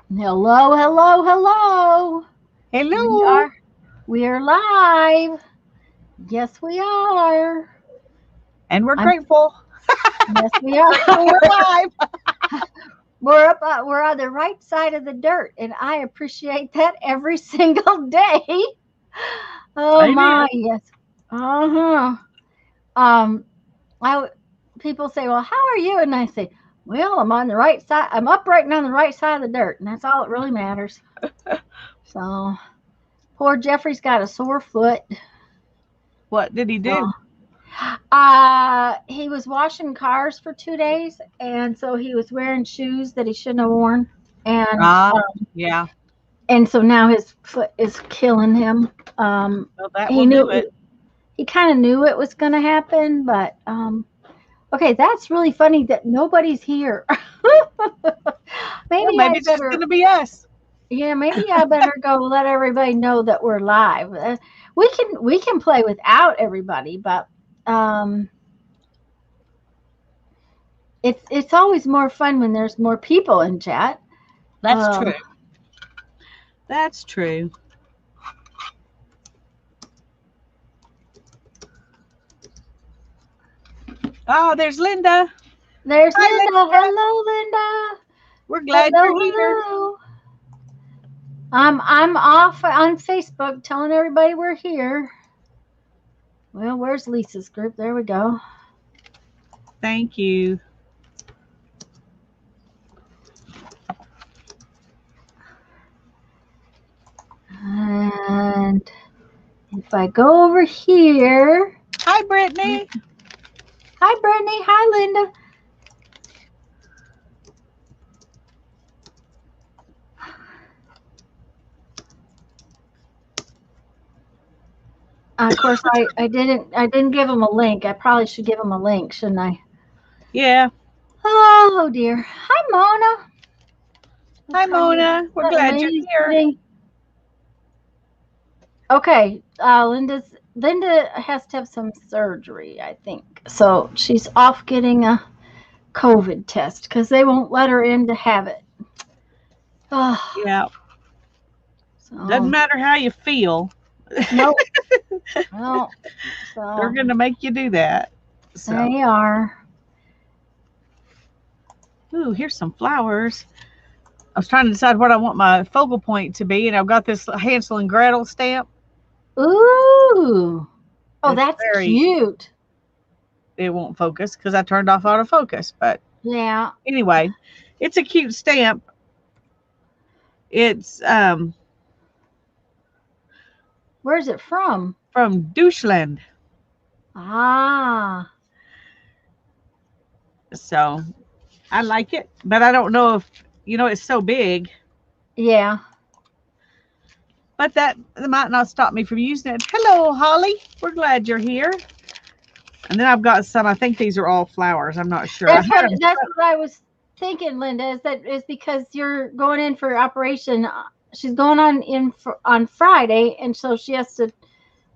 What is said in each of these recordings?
Hello, hello, hello. We Hello. are we are live. Yes, we are. And we're I'm grateful. yes, we are. Grateful we're live. We're on the right side of the dirt, and I appreciate that every single day. Oh my, Amen. yes. Uh-huh. Um I People say, "Well, how are you?" And I say, "Well, I'm on the right side. I'm upright and on the right side of the dirt, and that's all that really matters." So, poor Jeffrey's got a sore foot. What did he do? So, he was washing cars for 2 days, and so he was wearing shoes that he shouldn't have worn, and Ah, yeah. so now his foot is killing him. Well, that will He do knew it. he kind of knew it was going to happen, but okay, that's really funny that nobody's here. Well, Maybe I maybe it's just going better, to be us. yeah, maybe I better go let everybody know that we're live. We can play without everybody, but um, it's always more fun when there's more people in chat. That's true. Um, That's true. Oh, there's Linda. there's Hi, Linda. Linda. Hello, Linda. We're glad Hello, you're here. hello. I'm off on Facebook telling everybody we're here. Well, where's Lisa's group? There we go. Thank you. And if I go over here, Hi, Brittany. hi Brittany, hi Linda. Of course, I didn't give them a link. I probably should give them a link, shouldn't I? Yeah. Oh dear. Hi Mona. Hi, Okay, Mona. We're that glad you're lady's here. getting okay. Linda has to have some surgery, I think. So she's off getting a COVID test because they won't let her in to have it. Oh, Yeah. Doesn't so matter how you feel. nope. Well, They're so going to make you do that. So, they are. ooh, here's some flowers. I was trying to decide what I want my focal point to be, and I've got this Hansel and Gretel stamp. Ooh. Oh, It's that's very, cute. it won't focus because I turned off autofocus. But Yeah. anyway, it's a cute stamp. It's Where's it from? from Deutschland. Ah. So I like it, but I don't know if, it's so big. Yeah. But that might not stop me from using it. Hello, Holly. We're glad you're here. And then I've got some, I think these are all flowers. I'm not sure. I That's had what them. that's what I was thinking, Linda, is because you're going in for operation. She's going on Friday, and so she has to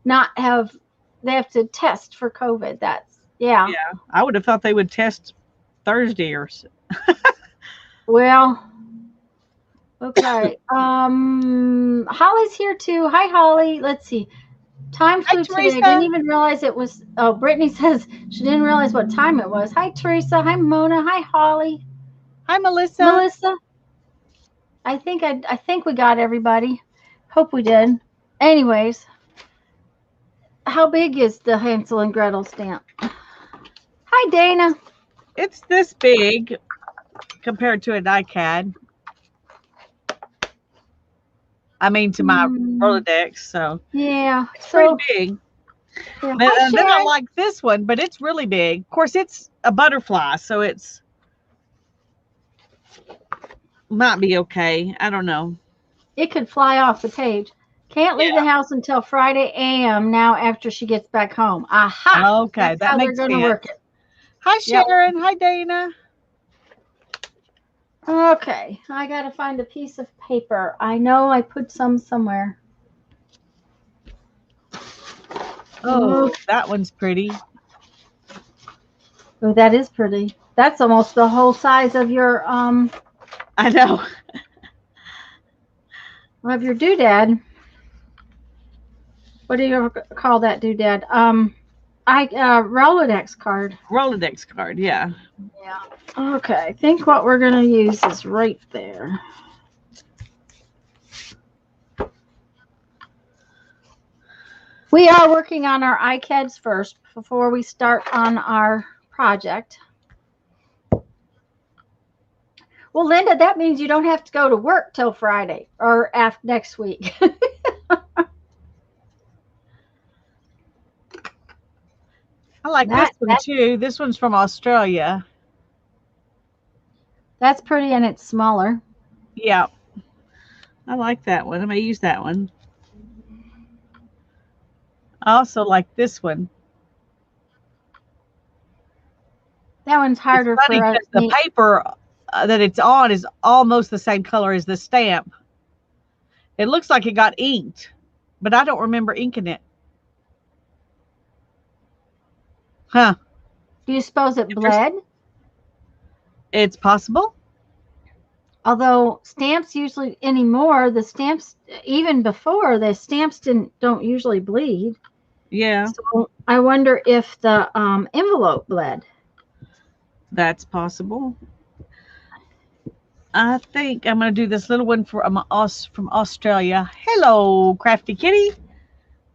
not have they have to test for COVID. That's yeah. Yeah, I would have thought they would test Thursday or so. Well, okay. Holly's here too. Hi, Holly. Let's see. Time Hi, flew today. I didn't Teresa. even realize it was. Oh, Brittany says she didn't realize what time it was. Hi, Teresa. Hi, Mona. Hi, Holly. Hi, Melissa. Melissa. I think we got everybody. Hope we did. Anyways, how big is the Hansel and Gretel stamp? Hi, Dana. It's this big compared to a iCAD. I mean, to my Hmm, Rolodex. So yeah. it's pretty So big. yeah. But, Hi, then I Sharon. like this one, but it's really big. Of course, it's a butterfly, so it's might be okay. I don't know. It could fly off the page. Can't leave the Yeah. house until Friday a.m. now after she gets back home. Aha! Okay, That's that how they're makes going to work sense. it. Hi, Yep. Sharon. Hi, Dana. Okay. I got to find a piece of paper. I know I put some somewhere. Oh, Oh, that one's pretty. that is pretty. That's almost the whole size of your I know. of your doodad. What do you call that doodad? Rolodex card. Rolodex card, yeah. Yeah. Okay, I think what we're gonna use is right there. We are working on our iCads first before we start on our project. Well, Linda, that means you don't have to go to work till Friday or after next week. I like this one too. This one's from Australia. That's pretty and it's smaller. Yeah. I like that one. I'm going to use that one. I also like this one. That one's harder for us. The paper that it's on is almost the same color as the stamp. It looks like it got inked, but I don't remember inking it. Huh. Do you suppose it bled? It's possible. Although stamps usually anymore, the stamps even before the stamps don't usually bleed. Yeah. So I wonder if the envelope bled. That's possible. I think I'm going to do this little one from Australia. Hello, Crafty Kitty.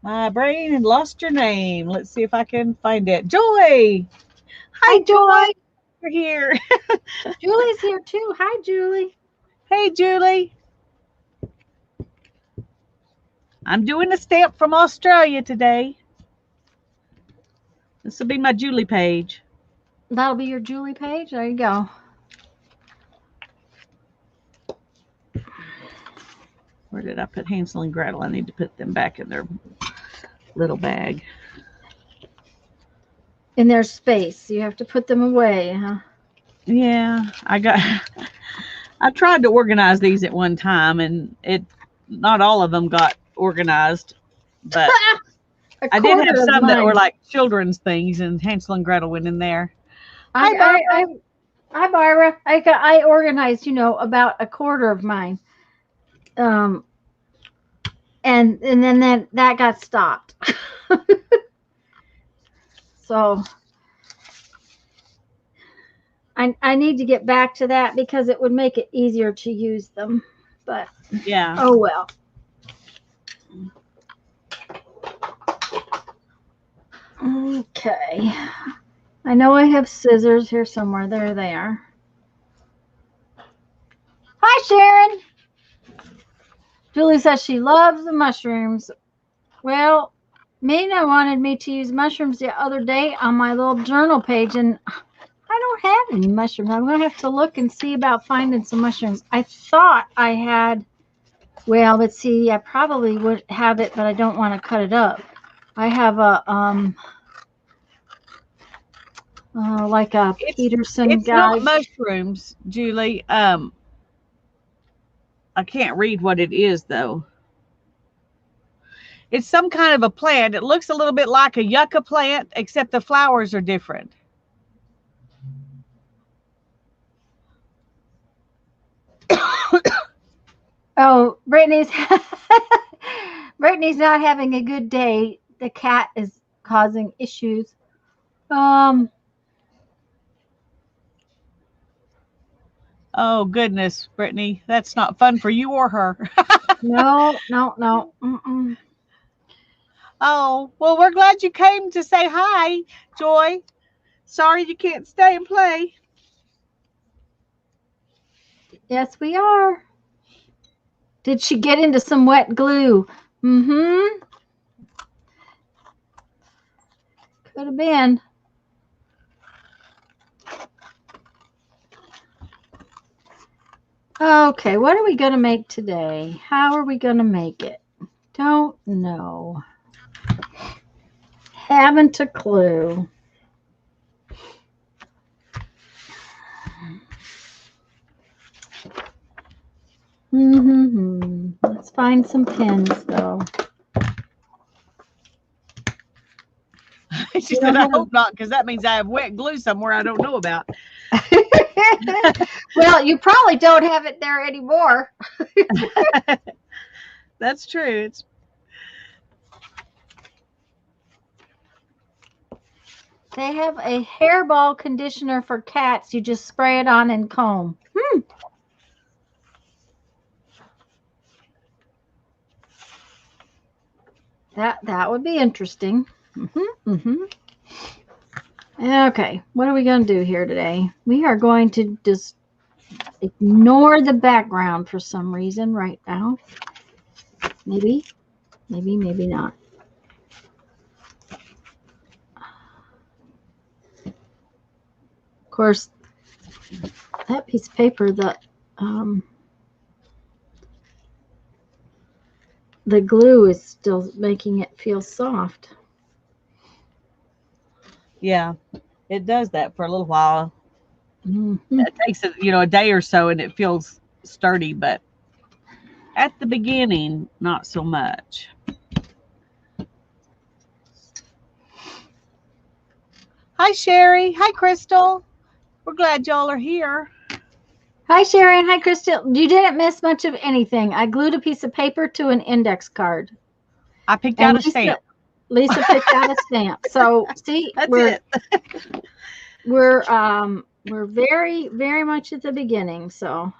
My brain had lost your name. Let's see if I can find it. Joy. Hi, Joy. You're here. Julie's here too. Hi, Julie. Hey, Julie. I'm doing a stamp from Australia today. This will be my Julie page. That'll be your Julie page. There you go. Where did I put Hansel and Gretel? I need to put them back in their little bag. In their space. You have to put them away, huh? Yeah, I tried to organize these at one time, and not all of them got organized, but I did have some that were like children's things, and Hansel and Gretel went in there. Hi, Byra. I organized, about a quarter of mine. And then that got stopped. So I need to get back to that because it would make it easier to use them. But yeah. Oh well. Okay. I know I have scissors here somewhere. There they are. Hi, Sharon. Julie says she loves the mushrooms. Well, Mina wanted me to use mushrooms the other day on my little journal page, and I don't have any mushrooms. I'm going to have to look and see about finding some mushrooms. I thought I had, well, let's see, I probably would have it, but I don't want to cut it up. I have a, like a Peterson It's guide. not mushrooms, Julie. I can't read what it is, though. It's some kind of a plant. It looks a little bit like a yucca plant, except the flowers are different. Oh, Brittany's not having a good day. The cat is causing issues. Oh, goodness, Brittany. That's not fun for you or her. No. Mm-mm. Oh, well, we're glad you came to say hi, Joy. Sorry you can't stay and play. Yes, we are. Did she get into some wet glue? Mm-hmm. Could have been. Okay, what are we going to make today? How are we going to make it? Don't know. Haven't a clue. Let's find some pins, though. She said, I hope not, because that means I have wet glue somewhere I don't know about. Well, you probably don't have it there anymore. That's true. They have a hairball conditioner for cats. You just spray it on and comb. That would be interesting. Okay, what are we going to do here today? We are going to just ignore the background for some reason right now. Maybe not. Of course, that piece of paper, the glue is still making it feel soft. Yeah, it does that for a little while. Mm-hmm. It takes a day or so, and it feels sturdy, but at the beginning, not so much. Hi, Sherry. Hi, Crystal. We're glad y'all are here. Hi, Sharon. Hi, Crystal. You didn't miss much of anything. I glued a piece of paper to an index card. I picked out a stamp. Lisa picked out a stamp. So see, we're very, very much at the beginning. So.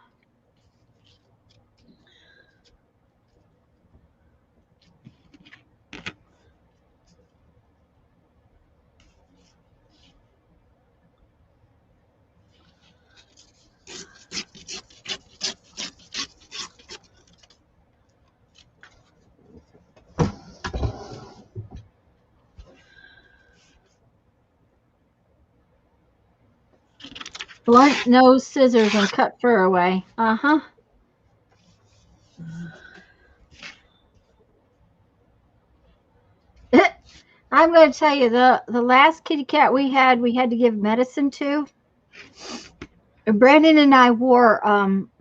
Blunt nose scissors and cut fur away. Uh-huh. I'm going to tell you, the last kitty cat we had to give medicine to. Brandon and I wore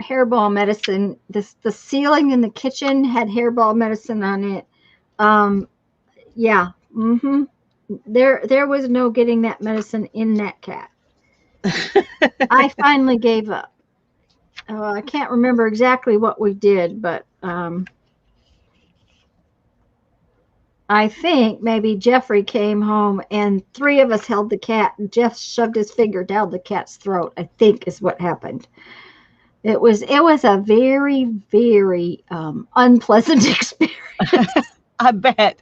hairball medicine. The ceiling in the kitchen had hairball medicine on it. Yeah. Mm-hmm. There was no getting that medicine in that cat. I finally gave up. I can't remember exactly what we did, but I think maybe Jeffrey came home and 3 of us held the cat, and Jeff shoved his finger down the cat's throat, I think is what happened. It was a very, very unpleasant experience. I bet.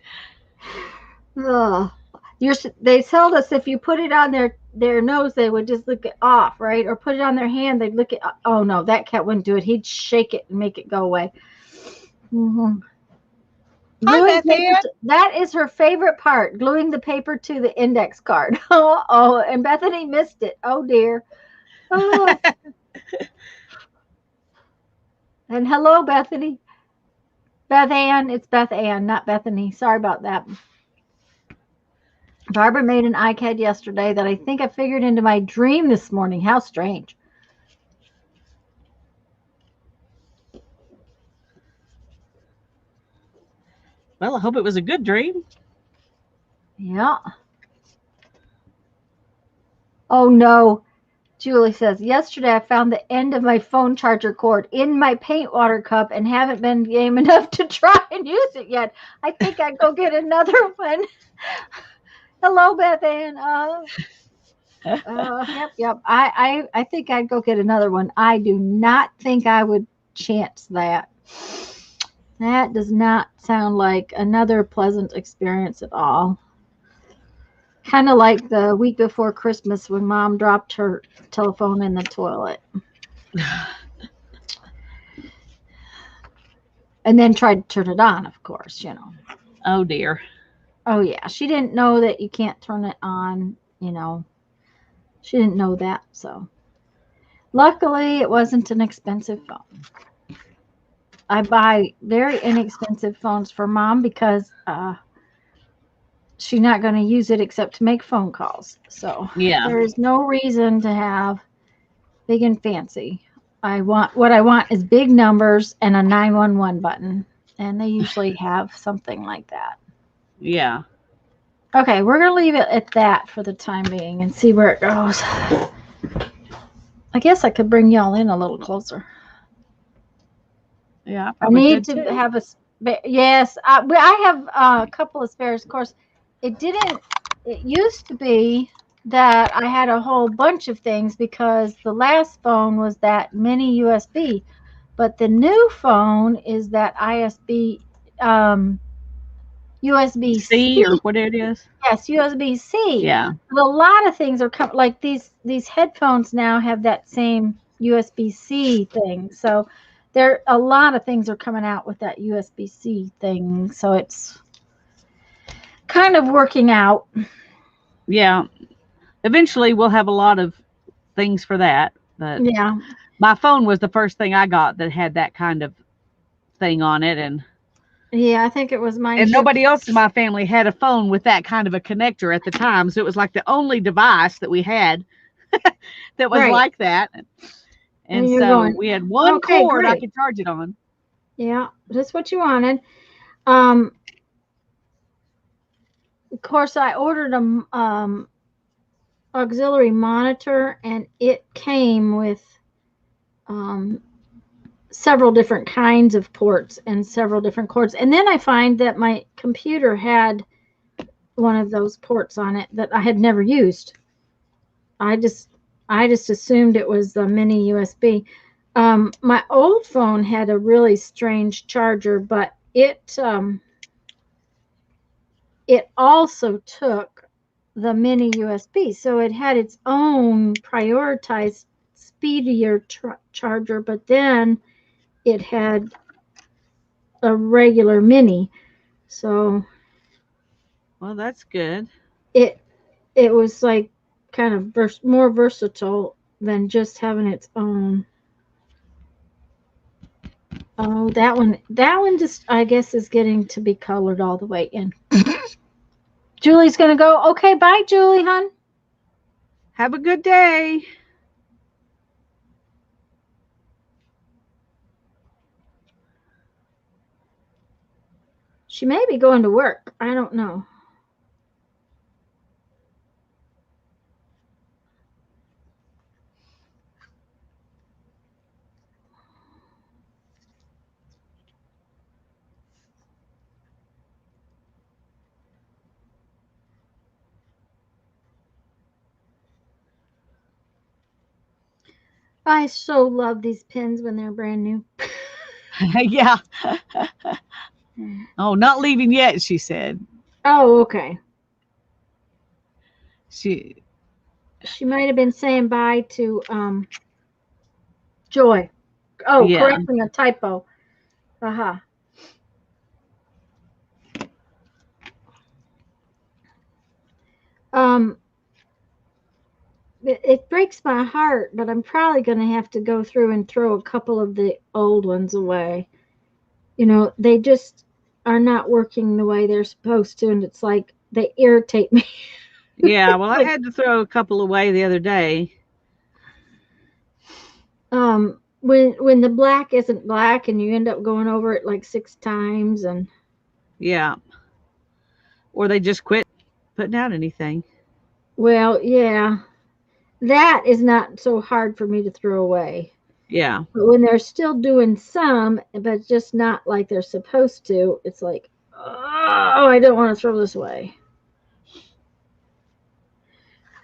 They told us if you put it on their nose, they would just lick it off, right? Or put it on their hand, they'd lick it. Oh no, that cat wouldn't do it. He'd shake it and make it go away. Mm-hmm. Hi, that is her favorite part, gluing the paper to the index card. Oh, and Bethany missed it. Oh dear. Oh. And hello, Bethany. Beth Ann. It's Beth Ann, not Bethany. Sorry about that. Barbara made an iCAD yesterday that I think I figured into my dream this morning. How strange. Well, I hope it was a good dream. Yeah. Oh, no. Julie says, yesterday I found the end of my phone charger cord in my paint water cup and haven't been game enough to try and use it yet. I think I'd go get another one. Hello, Beth Ann. Yep. I think I'd go get another one. I do not think I would chance that. That does not sound like another pleasant experience at all. Kind of like the week before Christmas when Mom dropped her telephone in the toilet. And then tried to turn it on, of course, Oh, dear. Oh, yeah. She didn't know that you can't turn it on, She didn't know that, so. Luckily, it wasn't an expensive phone. I buy very inexpensive phones for Mom because she's not going to use it except to make phone calls. So yeah, there is no reason to have big and fancy. What I want is big numbers and a 911 button, and they usually have something like that. Yeah. Okay, we're going to leave it at that for the time being and see where it goes. I guess I could bring y'all in a little closer. Yeah, I need to have But yes, I have a couple of spares. Of course, it didn't. It used to be that I had a whole bunch of things because the last phone was that mini USB, but the new phone is that USB C C. or what it is. Yes, USB C. Yeah. But a lot of things are like these headphones now have that same USB C thing. So there a lot of things are coming out with that USB C thing. So it's kind of working out. Yeah. Eventually we'll have a lot of things for that. But Yeah. my phone was the first thing I got that had that kind of thing on it, and Yeah, I think it was mine too. nobody else in my family had a phone with that kind of a connector at the time. So it was like the only device that we had that was Right. like that. And And you're so going, we had one okay, cord I great. could charge it on. Yeah, just what you wanted. Um, of course, I ordered a auxiliary monitor, and it came with um, several different kinds of ports and several different cords. And then I find that my computer had one of those ports on it that I had never used. I just assumed it was the mini USB. My old phone had a really strange charger, but it also took the mini USB, so it had its own prioritized speedier charger, but then it had a regular mini. So Well, that's good. it it was like kind of more versatile than just having its own. Oh, that one just I guess is getting to be colored all the way in. Julie's gonna go. Okay, bye, Julie, hon. Have a good day. She may be going to work. I don't know. I so love these pins when they're brand new. Yeah. Oh, not leaving yet, she said. Oh, okay. She might have been saying bye to Joy. Oh, yeah. correcting a typo. Uh-huh. Um, it breaks my heart, but I'm probably going to have to go through and throw a couple of the old ones away. You know, they just are not working the way they're supposed to, and it's like they irritate me. Yeah, well, Like, I had to throw a couple away the other day. when the black isn't black and you end up going over it like 6 times, and Yeah. Or they just quit putting out anything. well, yeah, that is not so hard for me to throw away. Yeah. But when they're still doing some, but just not like they're supposed to, it's like, oh, I don't want to throw this away.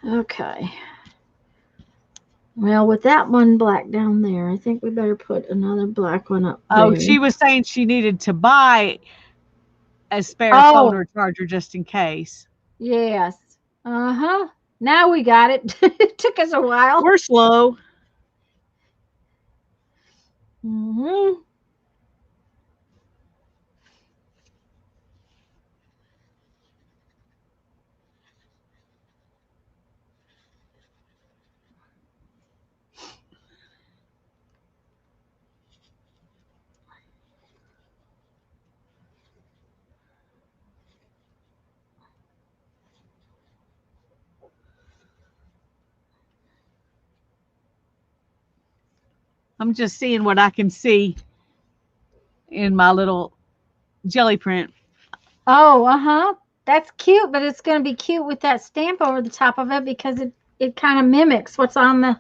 Okay. Well, with that one black down there, I think we better put another black one up there. Oh, she was saying she needed to buy a spare phone or charger just in case. Yes. Uh-huh. Now we got it. It took us a while. We're slow. Mm-hmm. I'm just seeing what I can see in my little jelly print. Oh, uh-huh. That's cute, but it's going to be cute with that stamp over the top of it because it kind of mimics what's on the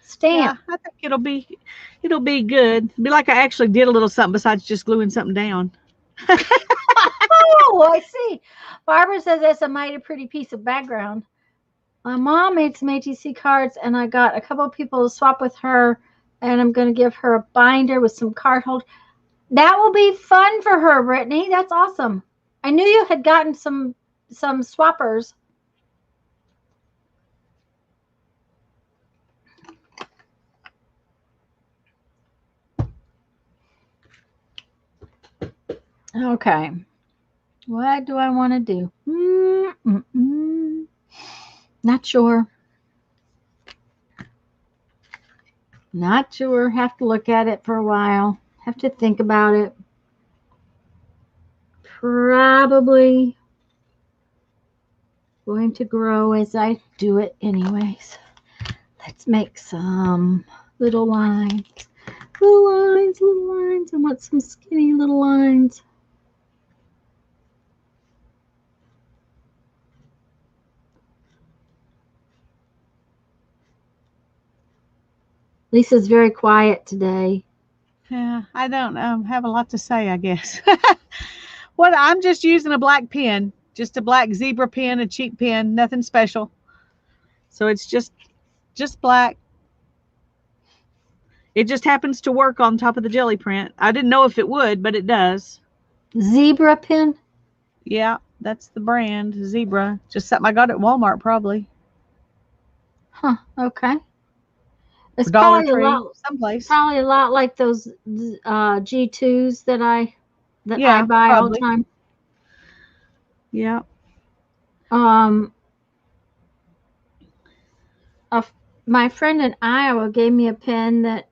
stamp. I think it'll be good. It'll be like I actually did a little something besides just gluing something down. Oh, I see. Barbara says that's a mighty pretty piece of background. My mom made some ATC cards, and I got a couple of people to swap with her, and I'm going to give her a binder with some card holders. That will be fun for her, Brittany. That's awesome. I knew you had gotten some swappers. Okay. What do I want to do? Not sure. Not sure. Have to look at it for a while. Have to think about it. Probably going to grow as I do it anyways. Let's make some little lines. Little lines, little lines. I want some skinny little lines. Lisa's very quiet today. Yeah, I don't have a lot to say, I guess. Well, I'm just using a black pen, just a black zebra pen, a cheap pen, nothing special. So it's just black. It just happens to work on top of the jelly print. I didn't know if it would, but it does. Zebra pen? Yeah, that's the brand, Zebra. Just something I got at Walmart, probably. Huh, okay. It's Dollar probably Tree, a lot, someplace. probably a lot like those G2s that I buy probably all the time. Yeah. My friend in Iowa gave me a pen that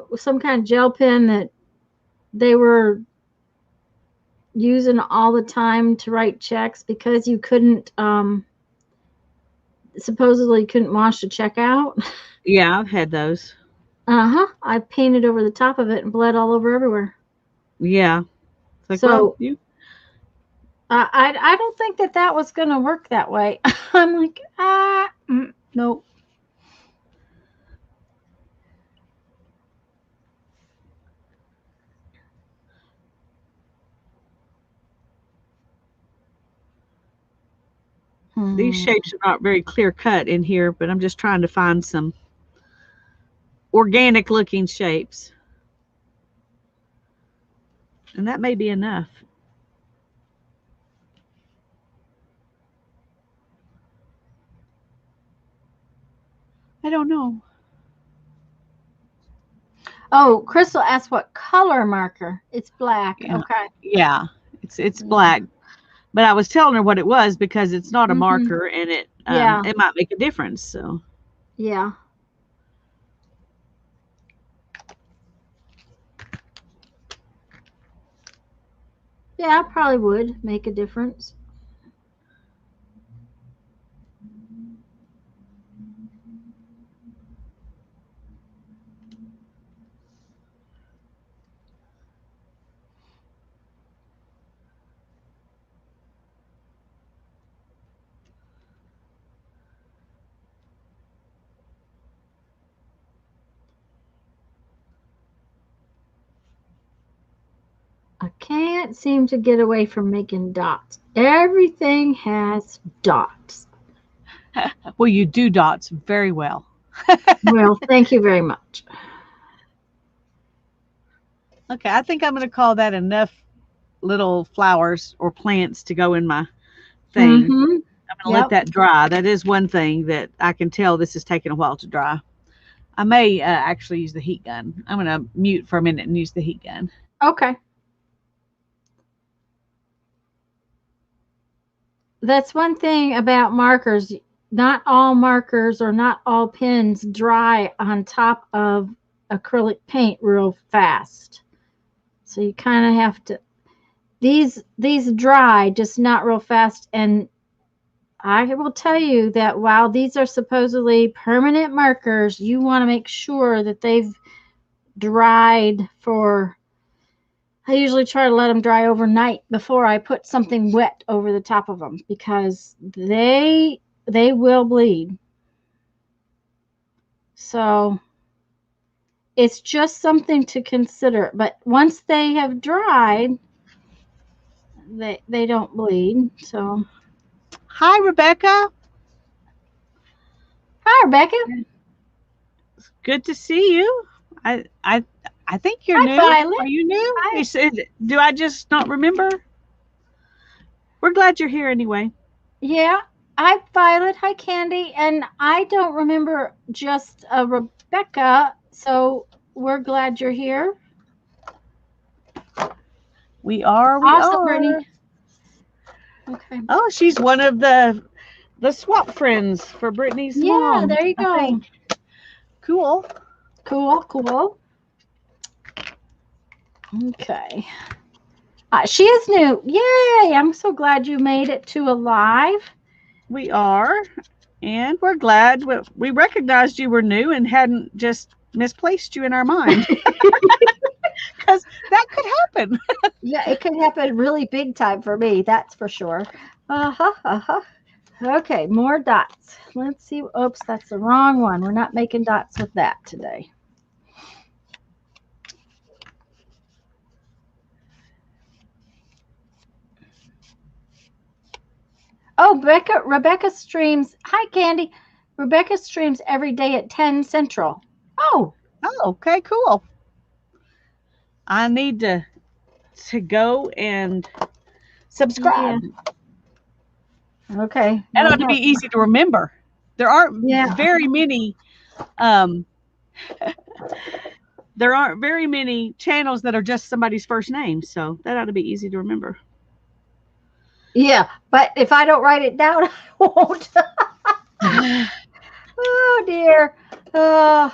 was some kind of gel pen that they were using all the time to write checks because you couldn't supposedly couldn't wash the check out. Yeah, I've had those. I painted over the top of it and bled all over everywhere. Yeah. It's like, So well, I don't think that was going to work that way. I'm like, nope. These shapes are not very clear cut in here, but I'm just trying to find some organic looking shapes. And that may be enough. I don't know. Oh, Crystal asked what color marker. It's black. Yeah. Okay. Yeah, it's black. But I was telling her what it was because it's not a marker, and it might make a difference. So yeah. Yeah, I probably would make a difference. I can't seem to get away from making dots. Everything has dots. Well, you do dots very well. Well, thank you very much. Okay, I think I'm going to call that enough little flowers or plants to go in my thing. I'm going to let that dry. That is one thing that I can tell this is taking a while to dry. I may actually use the heat gun. I'm going to mute for a minute and use the heat gun. Okay. That's one thing about markers. Not all markers or not all pens dry on top of acrylic paint real fast. So you kind of have to, these dry, just not real fast. And I will tell you that while these are supposedly permanent markers, you want to make sure that they've dried for, I usually try to let them dry overnight before I put something wet over the top of them because they will bleed. So it's just something to consider. But once they have dried, they don't bleed. So Hi, Rebecca. hi, Rebecca. Good to see you. I think you're Hi, new. Violet. Are you new? Hi. You said, do I just not remember? We're glad you're here anyway. Yeah. Hi, Violet. Hi, Candy. And I don't remember just Rebecca. So we're glad you're here. We are. Awesome, Brittany. Okay. Oh, she's one of the swap friends for Brittany's mom. Yeah, there you go. Cool. Cool. Okay. She is new. Yay! I'm so glad you made it to alive. We are. And we're glad we recognized you were new and hadn't just misplaced you in our mind. Because that could happen. Yeah, it could happen really big time for me. That's for sure. Okay, more dots. Let's see. Oops, that's the wrong one. We're not making dots with that today. Oh, Rebecca streams. Hi, Candy. Rebecca streams every day at 10 Central. Oh, okay, cool. I need to go and subscribe. Yeah. Okay. That ought to be easy to remember. There aren't very many there aren't very many channels that are just somebody's first name, so that ought to be easy to remember. Yeah, but if I don't write it down, I won't. Oh dear. Hi,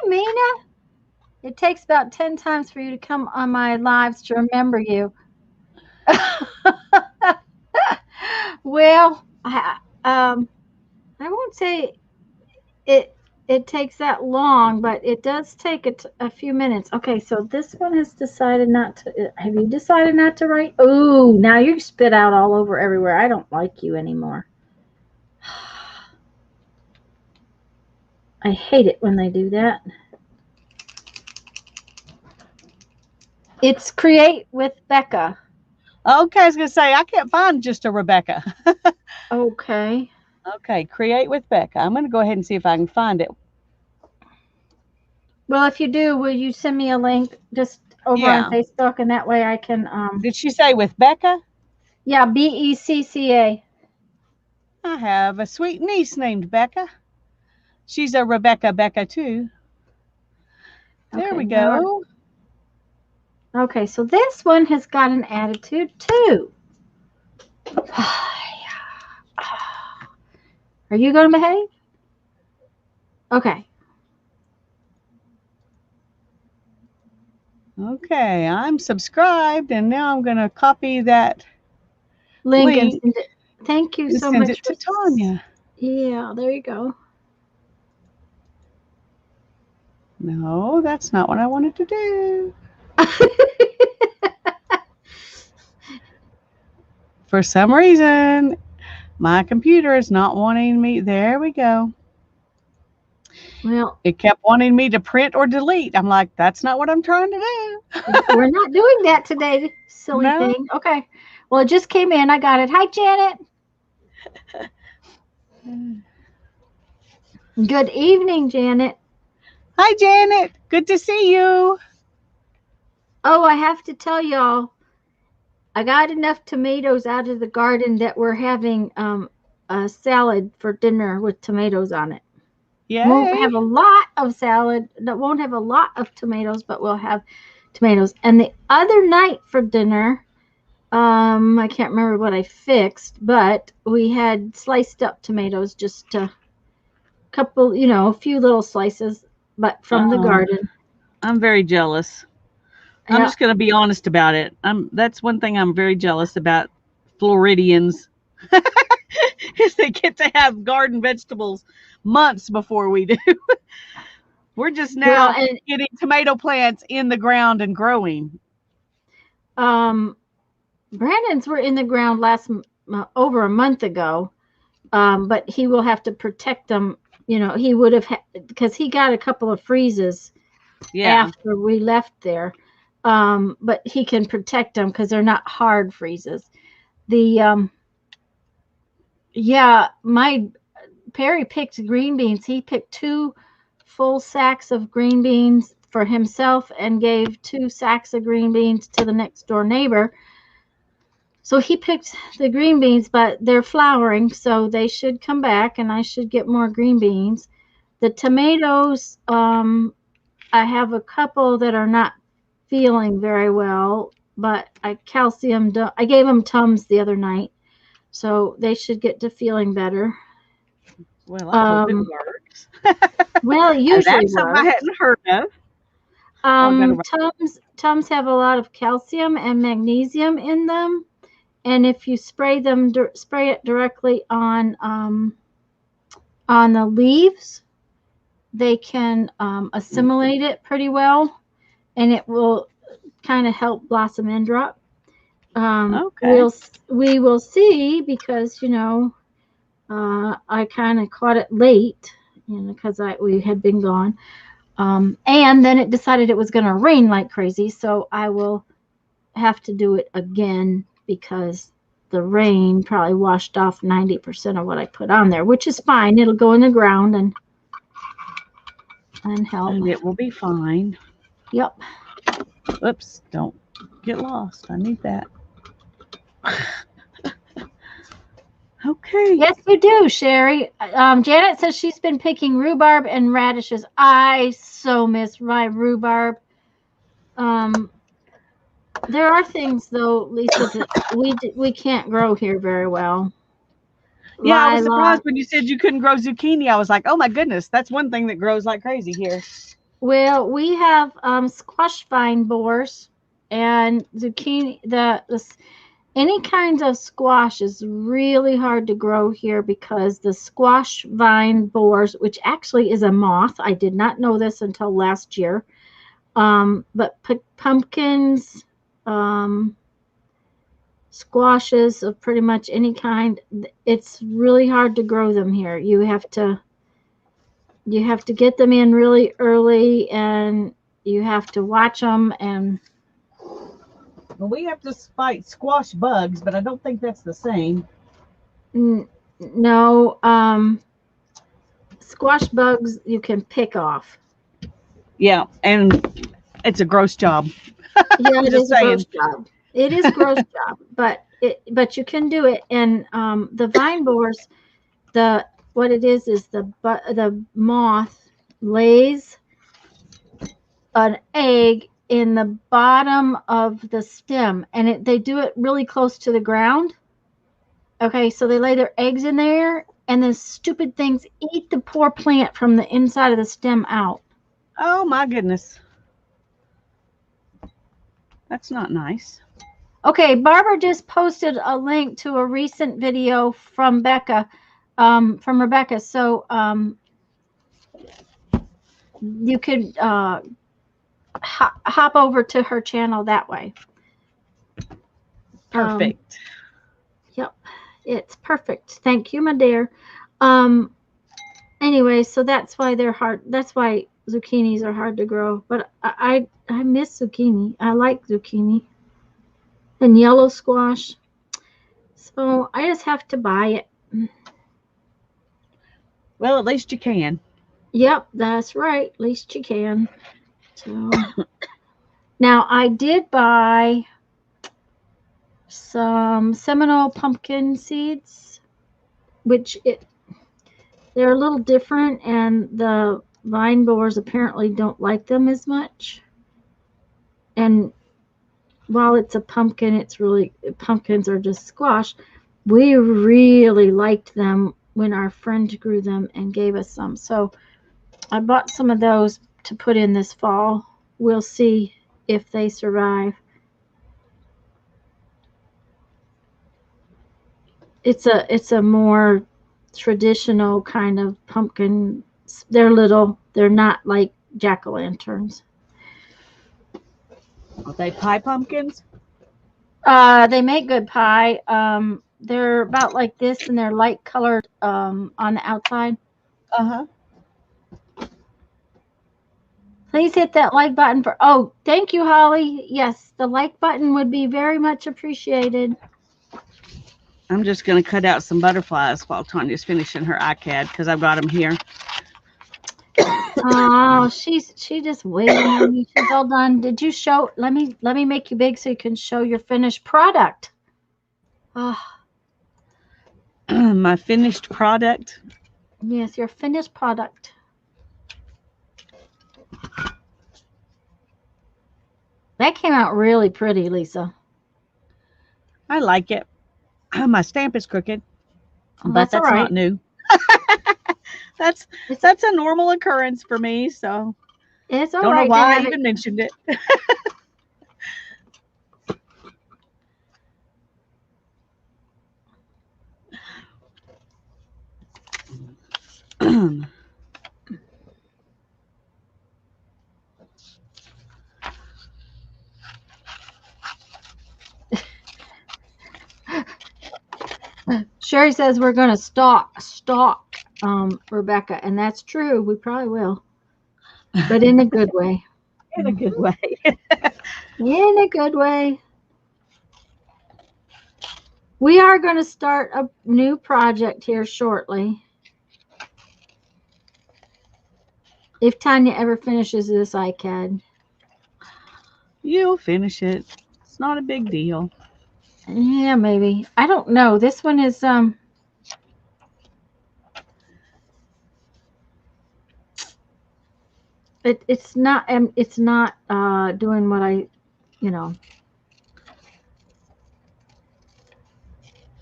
Mina. It takes about 10 times for you to come on my lives to remember you. Well, I won't say it takes that long, but it does take a few minutes. Okay, so this one has decided not to. Have you decided not to write? Oh, now you spit out all over everywhere. I don't like you anymore. I hate it when they do that. It's Create with Becca. Okay, I was going to say, I can't find just a Rebecca. Okay. Okay, Create with Becca. I'm going to go ahead and see if I can find it. Well, if you do, will you send me a link just over on Facebook, and that way I can. Did she say with Becca? Yeah, Becca. I have a sweet niece named Becca. She's a Becca too. There we go. Okay, so this one has got an attitude too. Are you going to behave? Okay. Okay, I'm subscribed, and now I'm going to copy that link. And send it. Thank you so much. Send it to Tanya. Yeah, there you go. No, that's not what I wanted to do. For some reason, my computer is not wanting me. There we go. Well, it kept wanting me to print or delete. I'm like, that's not what I'm trying to do. We're not doing that today, silly thing. Okay. Well, it just came in. I got it. Hi, Janet. Good evening, Janet. Hi, Janet. Good to see you. Oh, I have to tell y'all, I got enough tomatoes out of the garden that we're having a salad for dinner with tomatoes on it. Yay. Won't have a lot of salad. That won't have a lot of tomatoes, but we'll have tomatoes. And the other night for dinner, I can't remember what I fixed, but we had sliced up tomatoes, just a couple, a few little slices, but from the garden. I'm very jealous. I'm just going to be honest about it. That's one thing I'm very jealous about Floridians. Is they get to have garden vegetables months before we do. We're just now getting tomato plants in the ground and growing. Brandon's were in the ground over a month ago, but he will have to protect them you know, he would have because he got a couple of freezes after we left there. But he can protect them because they're not hard freezes. The yeah, my Perry picked green beans. He picked 2 full sacks of green beans for himself and gave 2 sacks of green beans to the next door neighbor. So he picked the green beans, but they're flowering, so they should come back and I should get more green beans. The tomatoes, I have a couple that are not feeling very well, but I gave them Tums the other night, so they should get to feeling better. Well, I hope it works. Well, it usually that's something I hadn't heard of. Tums have a lot of calcium and magnesium in them, and if you spray it directly on the leaves, they can assimilate it pretty well, and it will kind of help blossom and drop. Okay. We will see, because you know, I kind of caught it late, you know, because we had been gone, and then it decided it was going to rain like crazy, so I will have to do it again because the rain probably washed off 90% of what I put on there, which is fine. It'll go in the ground and help. And it will be fine. Yep. Oops, don't get lost. I need that. Okay. Yes, you do, Sherry. Janet says she's been picking rhubarb and radishes. I so miss my rhubarb. There are things, though, Lisa, that we can't grow here very well. Yeah, I was surprised when you said you couldn't grow zucchini. I was like, oh my goodness, that's one thing that grows like crazy here. Well, we have squash vine borers and zucchini. Any kind of squash is really hard to grow here because the squash vine borers, which actually is a moth, I did not know this until last year, but pumpkins, squashes of pretty much any kind, it's really hard to grow them here. You have to get them in really early, and you have to watch them. And well, we have to fight squash bugs, but I don't think that's the same. No, squash bugs you can pick off. Yeah, and it's a gross job. Yeah, it is a gross job. It is a gross job, but you can do it. And the vine borers, what it is the moth lays an egg in the bottom of the stem, and they do it really close to the ground. Okay, so they lay their eggs in there, and the stupid things eat the poor plant from the inside of the stem out. Oh my goodness. That's not nice. Okay, Barbara just posted a link to a recent video from Rebecca. So you could hop over to her channel that way. Perfect. Yep, it's perfect. Thank you, my dear. Anyway, so that's why they're hard. That's why zucchinis are hard to grow. But I miss zucchini. I like zucchini. And yellow squash. So I just have to buy it. Well, at least you can. Yep, that's right. At least you can. So now I did buy some Seminole pumpkin seeds, which they're a little different, and the vine borers apparently don't like them as much. And while it's a pumpkin, pumpkins are just squash. We really liked them when our friend grew them and gave us some. So I bought some of those to put in this fall. We'll see if they survive. It's a more traditional kind of pumpkin. They're little. They're not like jack-o'-lanterns. Are they pie pumpkins? They make good pie. They're about like this, and they're light colored on the outside. Uh-huh. Please hit that like button for. Oh, thank you, Holly. Yes, the like button would be very much appreciated. I'm just going to cut out some butterflies while Tanya's finishing her iCAD because I've got them here. Oh, she just waiting on you. She's all done. Did you show? Let me make you big so you can show your finished product. Oh, My finished product. yes, your finished product. That came out really pretty, Lisa. I like it. My stamp is crooked, Oh, but that's all right. not new. That's a normal occurrence for me. So It's all don't right. know why I even mentioned it. Sherry says we're going to stalk Rebecca, and that's true. We probably will, but in a good way. In a good way. In a good way. We are going to start a new project here shortly. If Tanya ever finishes this iCAD. You'll finish it. It's not a big deal. Yeah, maybe. I don't know. This one is it's not doing what I,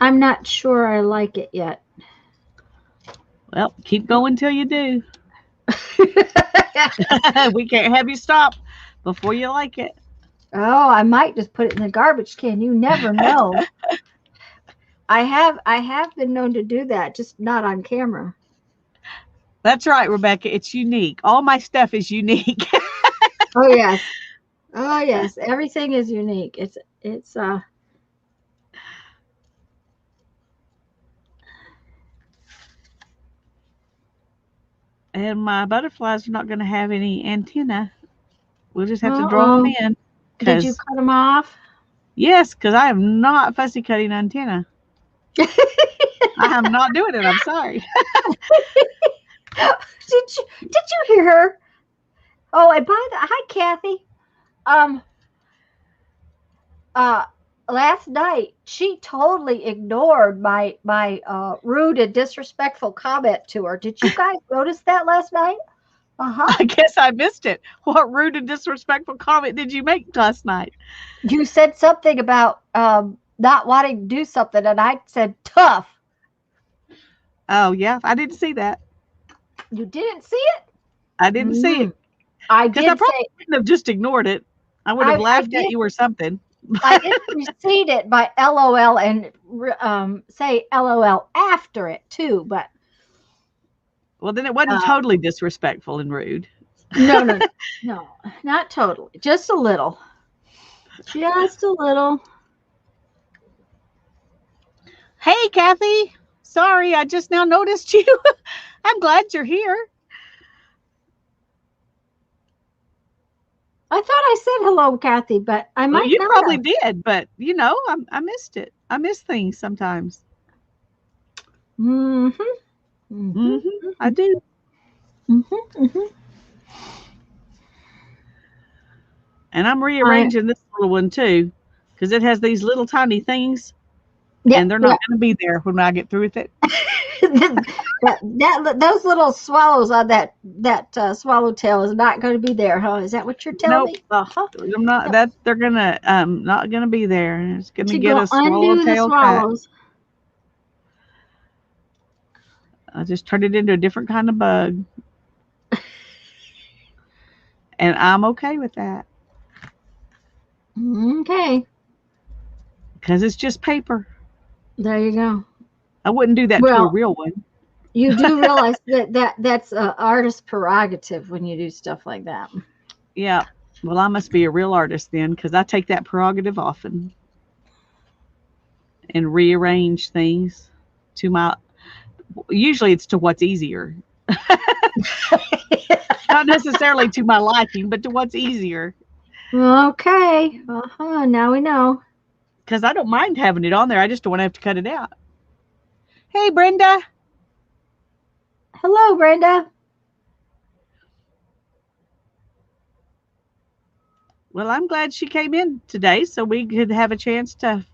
I'm not sure I like it yet. Well, keep going till you do. We can't have you stop before you like it. Oh, I might just put it in the garbage can. You never know. I have been known to do that, just not on camera. That's right, Rebecca. It's unique. All my stuff is unique. Oh yes. Oh yes. Everything is unique. It's And my butterflies are not going to have any antenna. We'll just have to draw them in. Did you cut them off? Yes, because I am not fussy cutting antenna. I am not doing it. I'm sorry. Did you hear her? Oh, and hi, Kathy. Last night she totally ignored my rude and disrespectful comment to her. Did you guys notice that last night? I guess I missed it. What rude and disrespectful comment did you make last night? You said something about not wanting to do something, and I said tough. Oh yeah, I didn't see that. You didn't see it? I didn't see it. I did. I probably wouldn't have just ignored it. I would have laughed at you or something. I did precede it by LOL and say LOL after it too, but well, then it wasn't totally disrespectful and rude. No, not totally. Just a little. Just a little. Hey, Kathy. Sorry, I just now noticed you. I'm glad you're here. I thought I said hello, Kathy, but I might you not probably have. did, but I missed it. I miss things sometimes. I do. And I'm rearranging this little one too, because it has these little tiny things, and they're not going to be there when I get through with it. Those little swallows on that swallowtail is not going to be there, huh? Is that what you're telling me? I'm not. That they're gonna not going to be there. It's going to get a swallowtail cut. I just turned it into a different kind of bug, and I'm okay with that. Okay. Because it's just paper. There you go. I wouldn't do that to a real one. You do realize that's an artist's prerogative when you do stuff like that. Yeah. Well, I must be a real artist then, because I take that prerogative often and rearrange things to my. Usually, it's to what's easier. Not necessarily to my liking, but to what's easier. Okay. Now we know. Because I don't mind having it on there. I just don't want to have to cut it out. Hey, Brenda. Hello, Brenda. Well, I'm glad she came in today so we could have a chance to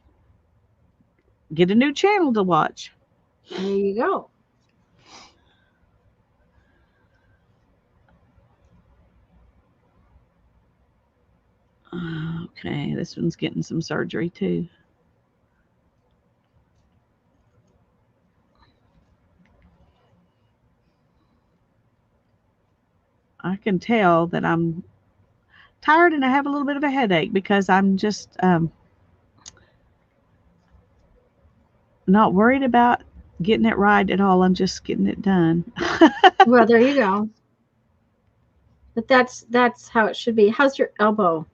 get a new channel to watch. There you go. Okay, this one's getting some surgery too. I can tell that I'm tired and I have a little bit of a headache because I'm just not worried about getting it right at all. I'm just getting it done. Well, there you go. But that's how it should be. How's your elbow?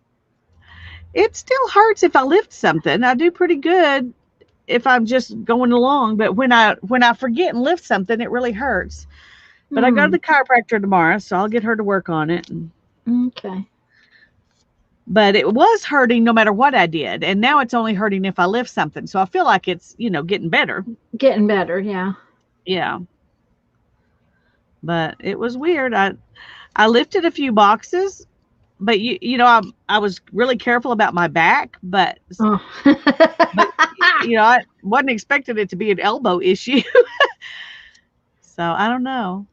It still hurts if I lift something. I do pretty good if I'm just going along, but when I forget and lift something, it really hurts. But I go to the chiropractor tomorrow, so I'll get her to work on it. Okay. But it was hurting no matter what I did, and now it's only hurting if I lift something. So I feel like it's, getting better. Getting better, yeah. Yeah. But it was weird. I lifted a few boxes, but I was really careful about my back, but Oh. I wasn't expecting it to be an elbow issue. So I don't know.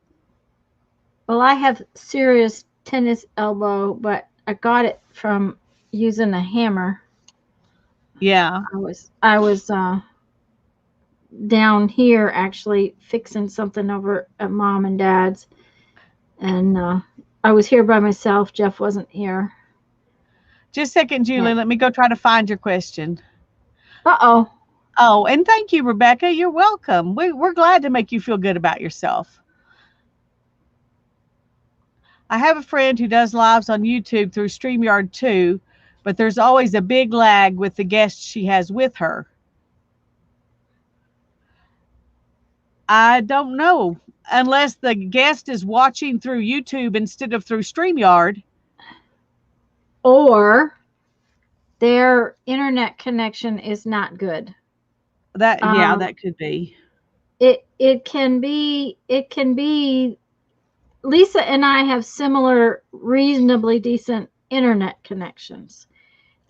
Well, I have serious tennis elbow, but I got it from using a hammer. Yeah. I was down here actually fixing something over at Mom and Dad's, and I was here by myself. Jeff wasn't here. Just a second, Julie. Yeah. Let me go try to find your question. Uh-oh. Oh, and thank you, Rebecca. You're welcome. We're glad to make you feel good about yourself. I have a friend who does lives on YouTube through StreamYard too, but there's always a big lag with the guests she has with her. I don't know, unless the guest is watching through YouTube instead of through StreamYard. Or their internet connection is not good. That could be. It can be Lisa and I have similar reasonably decent internet connections.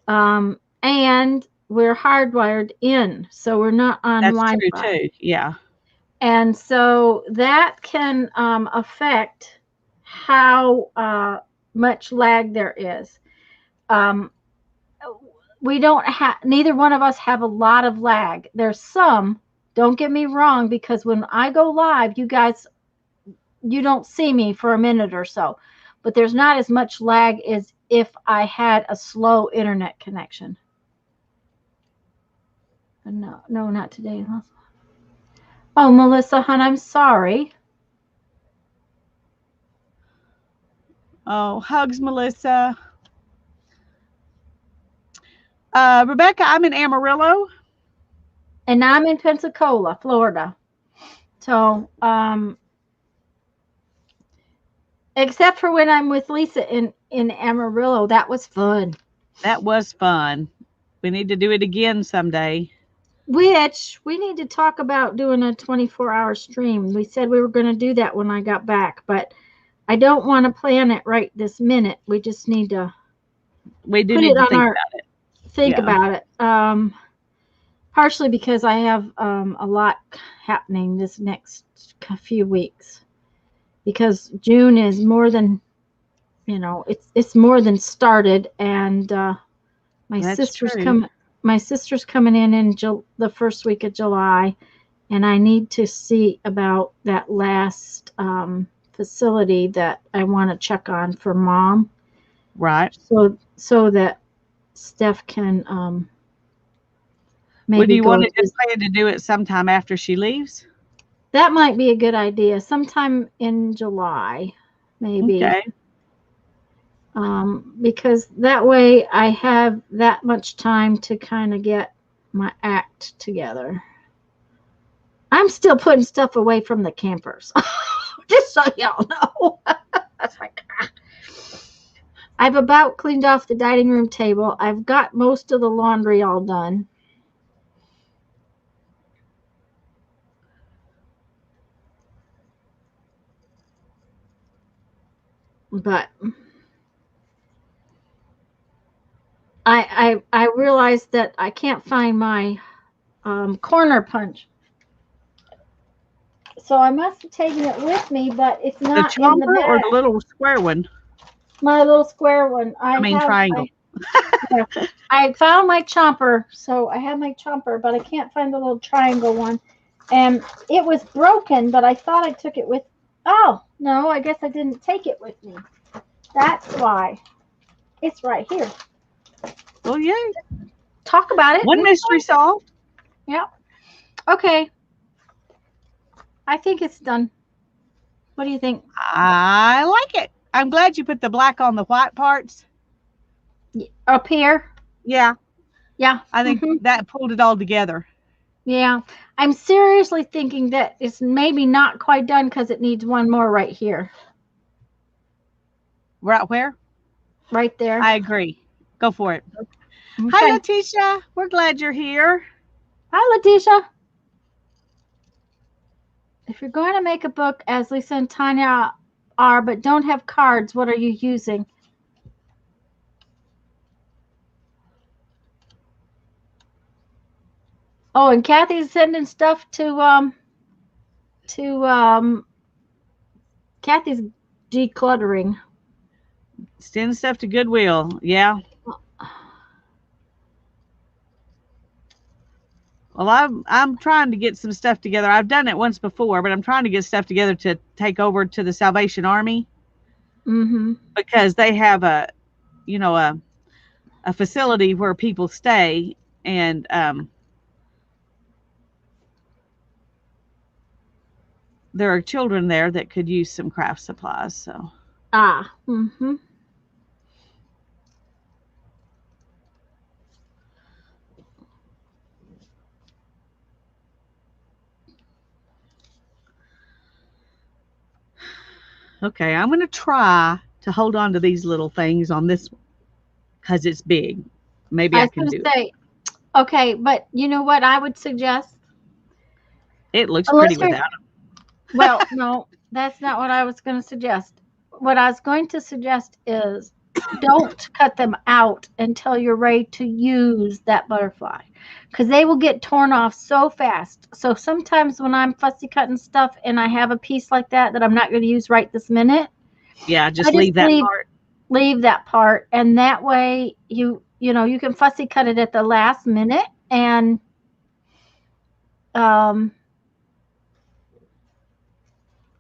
And we're hardwired in, so we're not on Wi-Fi. That's true too. Yeah. And so that can affect how much lag there is. We don't have, neither one of us have a lot of lag. There's some, don't get me wrong, because when I go live, you guys, you don't see me for a minute or so, but there's not as much lag as if I had a slow internet connection. No, not today. Oh, Melissa, hon, I'm sorry. Oh, hugs, Melissa. Rebecca, I'm in Amarillo. And I'm in Pensacola, Florida. So, except for when I'm with Lisa in Amarillo, that was fun. That was fun. We need to do it again someday. Which we need to talk about doing a 24-hour stream. We said we were going to do that when I got back, but I don't want to plan it right this minute. We just need to. We do need to think about it. Think about it. Partially because I have a lot happening this next few weeks. Because June is more than, it's more than started, and my sister's coming in the first week of July, and I need to see about that last facility that I want to check on for Mom. Right. So that Steph can maybe. Would you want to just plan to do it sometime after she leaves? That might be a good idea. Sometime in July, maybe. Okay. Because that way I have that much time to kind of get my act together. I'm still putting stuff away from the campers, just so y'all know. was like, ah. I've about cleaned off the dining room table. I've got most of the laundry all done. But I realized that I can't find my corner punch. So I must have taken it with me, but it's The not in the chomper or the bag. little square one? My little square one. I mean triangle. I found my chomper, so I have my chomper, but I can't find the little triangle one. And it was broken, but I thought I took it with. Oh, no, I guess I didn't take it with me. That's why. It's right here. Oh, yay. Talk about it. One mystery solved. Yep. Okay. I think it's done. What do you think? I like it. I'm glad you put the black on the white parts. Up here? Yeah. Yeah. I think that pulled it all together. Yeah. I'm seriously thinking that it's maybe not quite done because it needs one more right here. Right where? Right there. I agree. Go for it. Okay. Hi, Letitia. We're glad you're here. Hi, Letitia. If you're going to make a book, as Lisa and Tanya are, but don't have cards, what are you using? Oh, and Kathy's sending stuff to Kathy's decluttering. Send stuff to Goodwill. Yeah. Well, I'm trying to get some stuff together. I've done it once before, but I'm trying to get stuff together to take over to the Salvation Army. Because they have a facility where people stay, and there are children there that could use some craft supplies. So. Okay, I'm going to try to hold on to these little things on this one because it's big. Maybe I can do it. Okay, but you know what I would suggest? It looks pretty without them. Well, no, that's not what I was going to suggest. What I was going to suggest is don't cut them out until you're ready to use that butterfly, because they will get torn off so fast. So sometimes when I'm fussy cutting stuff and I have a piece like that I'm not going to use right this minute, yeah, just leave that part. Leave that part, and that way you can fussy cut it at the last minute. And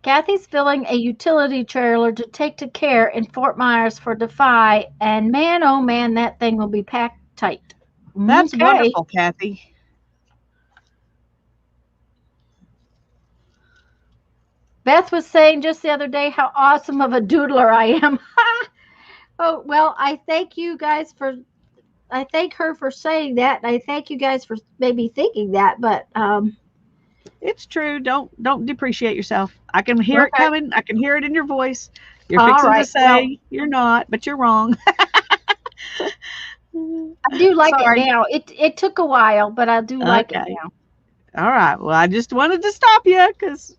Kathy's filling a utility trailer to take to care in Fort Myers for Defy, and man, oh man, that thing will be packed tight. That's wonderful, Kathy. Beth was saying just the other day how awesome of a doodler I am. Oh, well, I thank you guys I thank her for saying that, and I thank you guys for maybe thinking that, but it's true. Don't depreciate yourself. I can hear it coming. I can hear it in your voice. You're fixing to say you're not, but you're wrong. I do like it now. It took a while, but I do like it now. All right. Well, I just wanted to stop you because.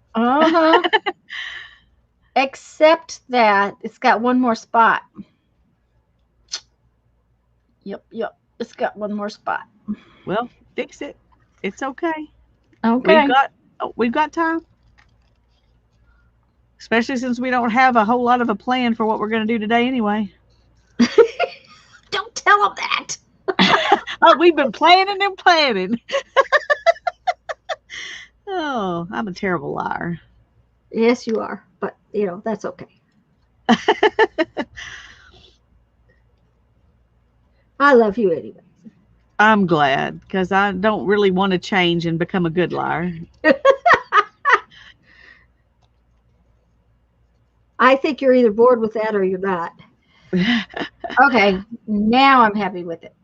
Except that it's got one more spot. Yep. It's got one more spot. Well, fix it. It's okay. Okay. We've got time. Especially since we don't have a whole lot of a plan for what we're going to do today anyway. Don't tell them that. Oh, we've been planning and planning. Oh, I'm a terrible liar. Yes, you are. But, that's okay. I love you anyway. I'm glad, because I don't really want to change and become a good liar. I think you're either bored with that or you're not. Okay, now I'm happy with it.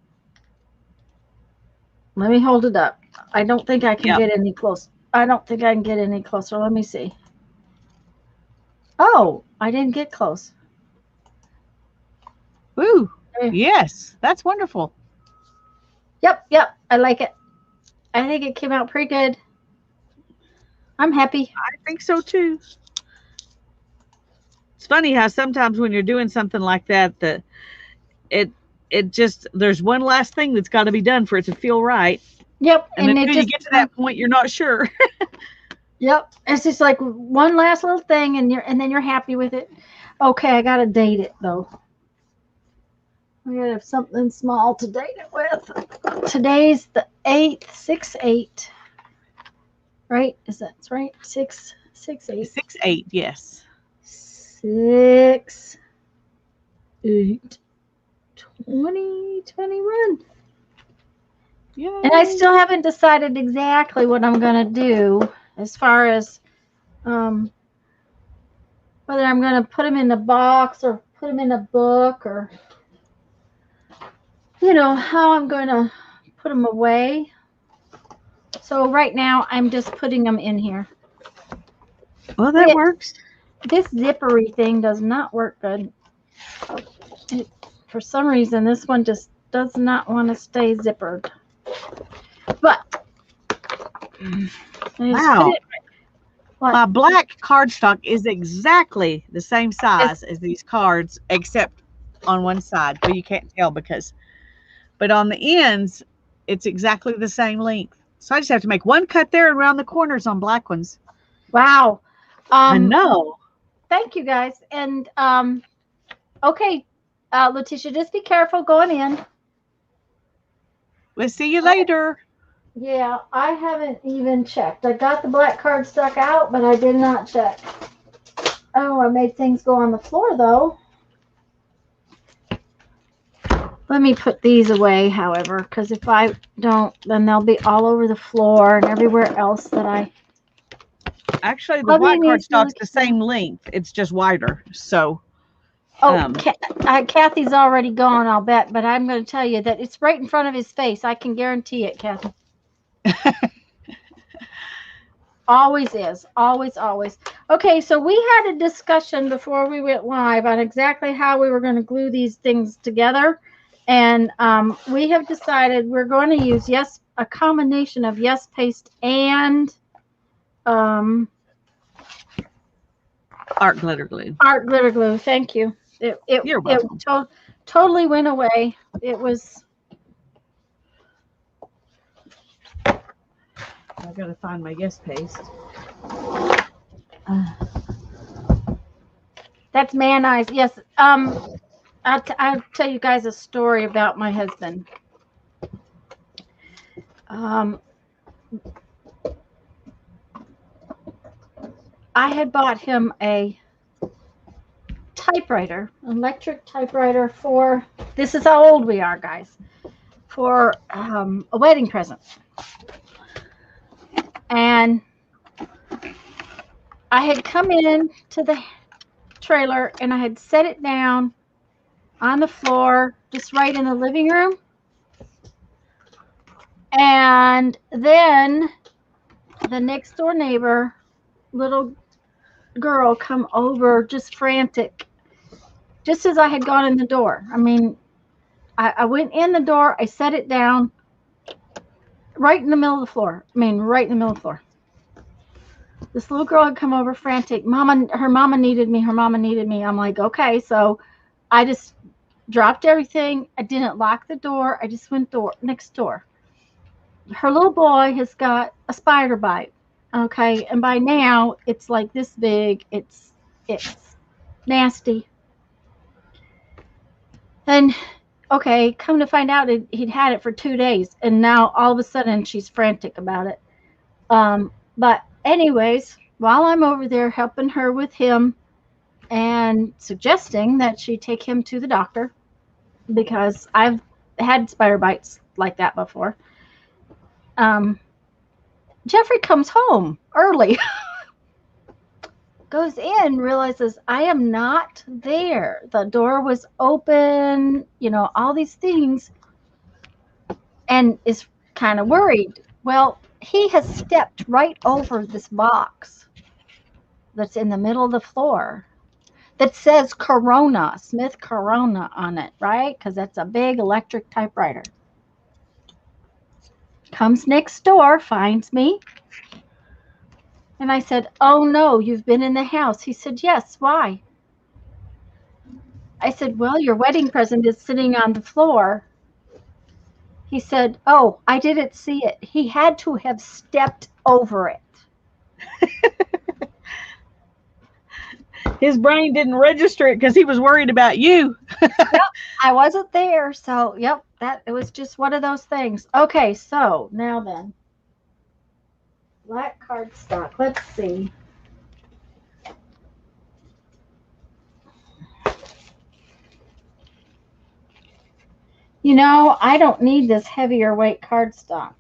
Let me hold it up. I don't think I can get any close. I don't think I can get any closer. Let me see. Oh, I didn't get close. Ooh, yes, that's wonderful. Yep, I like it. I think it came out pretty good. I'm happy. I think so too. It's funny how sometimes when you're doing something like that, it it just there's one last thing that's got to be done for it to feel right, Yep, and and it until you just get to that point, you're not sure. yep. It's just like one last little thing, and then you're happy with it. Okay, I gotta date it though. I gotta have something small to date it with. Today's the 8th, 6/8. Right? Is that right? 6/8. 6/8, yes. 6/8. 2021. Yeah. And I still haven't decided exactly what I'm gonna do as far as whether I'm gonna put them in a box or put them in a book, or how I'm gonna put them away. So right now I'm just putting them in here. Well, that works. This zippery thing does not work good. For some reason, this one just does not want to stay zippered. But wow, my black cardstock is exactly the same size as these cards, except on one side, but you can't tell but on the ends, it's exactly the same length. So I just have to make one cut there and around the corners on black ones. Wow. I know. Thank you guys. And okay, Letitia, just be careful going in. We'll see you later. Yeah, I haven't even checked. I got the black cardstock out, but I did not check. Oh, I made things go on the floor though. Let me put these away, however, because if I don't, then they'll be all over the floor and everywhere else that I... Actually, the black cardstock's the same length. It's just wider. So... Oh, Kathy's already gone, I'll bet. But I'm going to tell you that it's right in front of his face. I can guarantee it, Kathy. Always is. Always, always. Okay, so we had a discussion before we went live on exactly how we were going to glue these things together. And we have decided we're going to use a combination of Yes Paste and Art Glitter Glue. Art Glitter Glue. Thank you. You're welcome. It totally went away. It was... I gotta find my Yes Paste. That's Man Eyes. Yes. I'll tell you guys a story about my husband. I had bought him a typewriter, electric typewriter for... This is how old we are, guys. For a wedding present. And I had come in to the trailer and I had set it down on the floor, just right in the living room. And then the next door neighbor, little girl, come over just frantic, just as I had gone in the door. I mean, I went in the door, I set it down right in the middle of the floor. I mean, right in the middle of the floor. This little girl had come over frantic. Her mama needed me. Her mama needed me. I'm like, okay. So I just dropped everything. I didn't lock the door. I just went next door. Her little boy has got a spider bite. Okay. And by now it's like this big. It's nasty. And okay, come to find out he'd had it for 2 days. And now all of a sudden she's frantic about it. But anyways, while I'm over there helping her with him and suggesting that she take him to the doctor, because I've had spider bites like that before, Jeffrey comes home early, goes in, realizes I am not there. The door was open, all these things, and is kind of worried. Well, he has stepped right over this box that's in the middle of the floor. that says Corona, Smith Corona on it, right? Because that's a big electric typewriter. Comes next door, finds me. And I said, "Oh no, you've been in the house." He said, "Yes, why?" I said, "Well, your wedding present is sitting on the floor." He said, "Oh, I didn't see it." He had to have stepped over it. His brain didn't register it because he was worried about you. Yep, I wasn't there, so yep, that it was just one of those things. Okay, so now then, black cardstock. Let's see. You know, I don't need this heavier weight cardstock.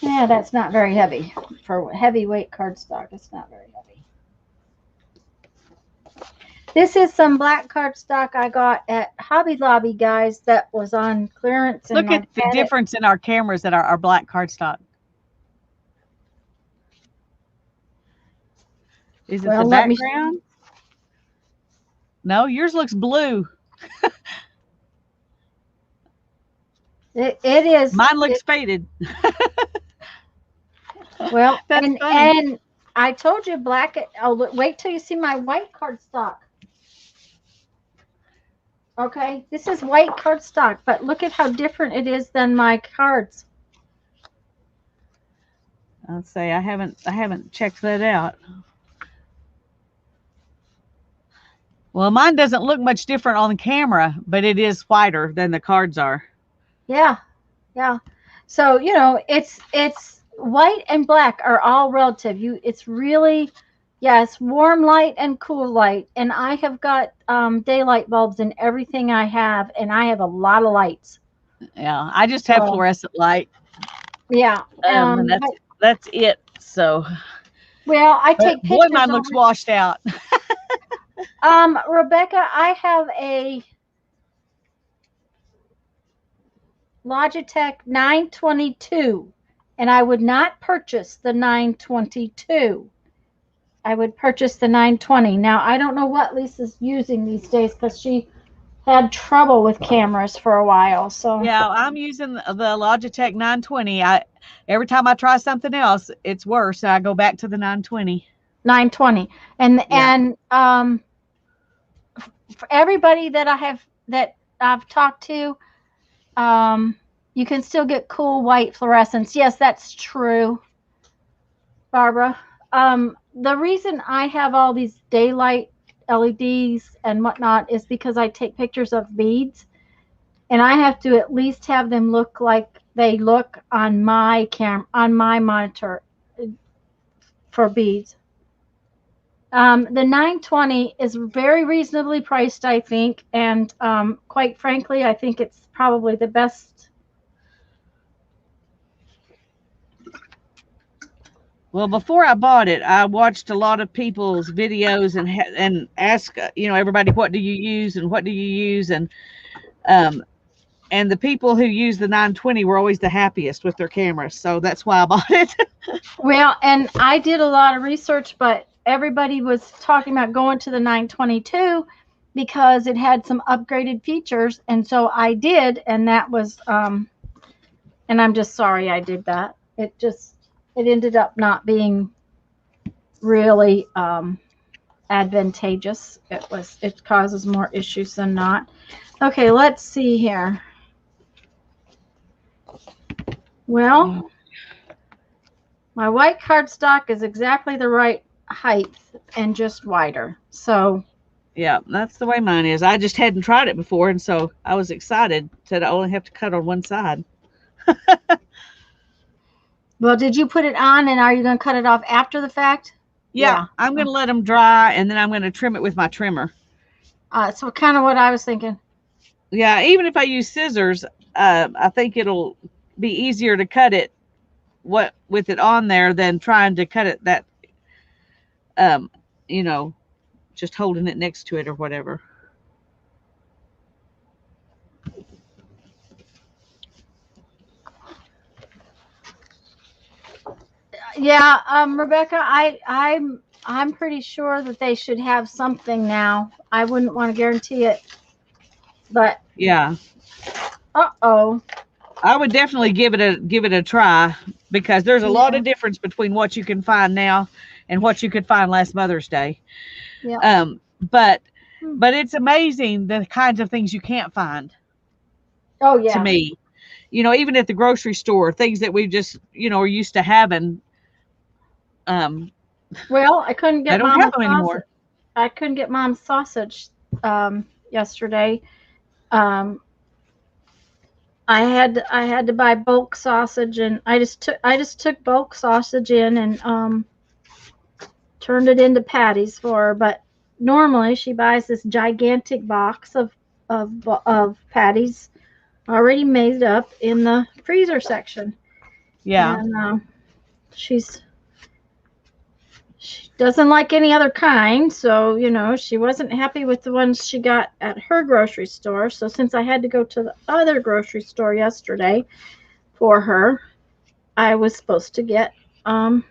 Yeah, that's not very heavy. For heavyweight cardstock, it's not very heavy. This is some black cardstock I got at Hobby Lobby, guys, that was on clearance. Look at the difference in our cameras that are our black cardstock. Is it the background? No, yours looks blue. It is. Mine looks faded. Well, and I told you black. Oh, wait till you see my white cardstock. Okay, this is white cardstock, but look at how different it is than my cards. I'll say I haven't checked that out. Well, mine doesn't look much different on the camera, but it is whiter than the cards are. Yeah, yeah. So you know, it's white and black are all relative. It's really, yes, warm light and cool light. And I have got daylight bulbs in everything I have, and I have a lot of lights. Yeah, I just have fluorescent light. Yeah, and that's it. So, well, I take pictures. Boy, mine looks washed out. Rebecca, I have a Logitech 922, and I would not purchase the 922. I would purchase the 920. Now, I don't know what Lisa's using these days because she had trouble with cameras for a while. So yeah, I'm using the Logitech 920. Every time I try something else, it's worse. I go back to the 920. 920, and for everybody that I've talked to, you can still get cool white fluorescence. Yes, that's true, Barbara. The reason I have all these daylight LEDs and whatnot is because I take pictures of beads, and I have to at least have them look like they look on my monitor for beads. The 920 is very reasonably priced, I think, and quite frankly, I think it's probably the best. Well, before I bought it, I watched a lot of people's videos and asked, everybody, what do you use and what do you use, and the people who use the 920 were always the happiest with their cameras, so that's why I bought it. Well, and I did a lot of research, but everybody was talking about going to the 922 because it had some upgraded features, and so I did, and that was and I'm just sorry I did that. It ended up not being really advantageous. It causes more issues than not. Okay, let's see here. Well, my white cardstock is exactly the right height and just wider. So yeah, that's the way mine is. I just hadn't tried it before, and so I was excited. Said I only have to cut on one side. Well, did you put it on, and are you going to cut it off after the fact? Yeah, I'm going to let them dry, and then I'm going to trim it with my trimmer. So kind of what I was thinking. Yeah, even if I use scissors, I think it'll be easier to cut it with it on there than trying to cut it that, just holding it next to it or whatever. Yeah, Rebecca, I'm pretty sure that they should have something now. I wouldn't want to guarantee it, but Yeah. uh-oh. I would definitely give it a try, because there's a lot Yeah. of difference between what you can find now and what you could find last Mother's Day. Yeah. But it's amazing the kinds of things you can't find. Oh To yeah. me, even at the grocery store, things that we just are used to having, Well, I couldn't they get don't have Mama's them sausage. anymore. I couldn't get Mom's sausage yesterday. Um, I had to buy bulk sausage, and I just took bulk sausage in and turned it into patties for her. But normally she buys this gigantic box of patties already made up in the freezer section, Yeah. and she doesn't like any other kind, so she wasn't happy with the ones she got at her grocery store. So since I had to go to the other grocery store yesterday for her, I was supposed to get her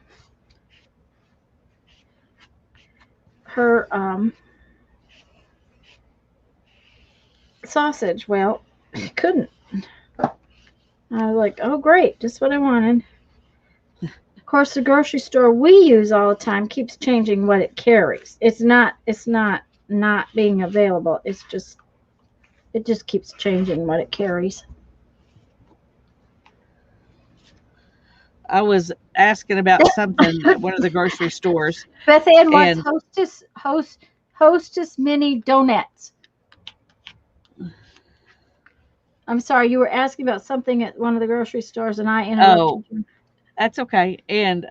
sausage. Well, I couldn't. I was like, oh great, just what I wanted. Of course, the grocery store we use all the time keeps changing what it carries. It's not being available. It just keeps changing what it carries. I was asking about something at one of the grocery stores, Beth Ann wants and Hostess mini donuts. I'm sorry, you were asking about something at one of the grocery stores, and I oh, interrupted you. that's okay. And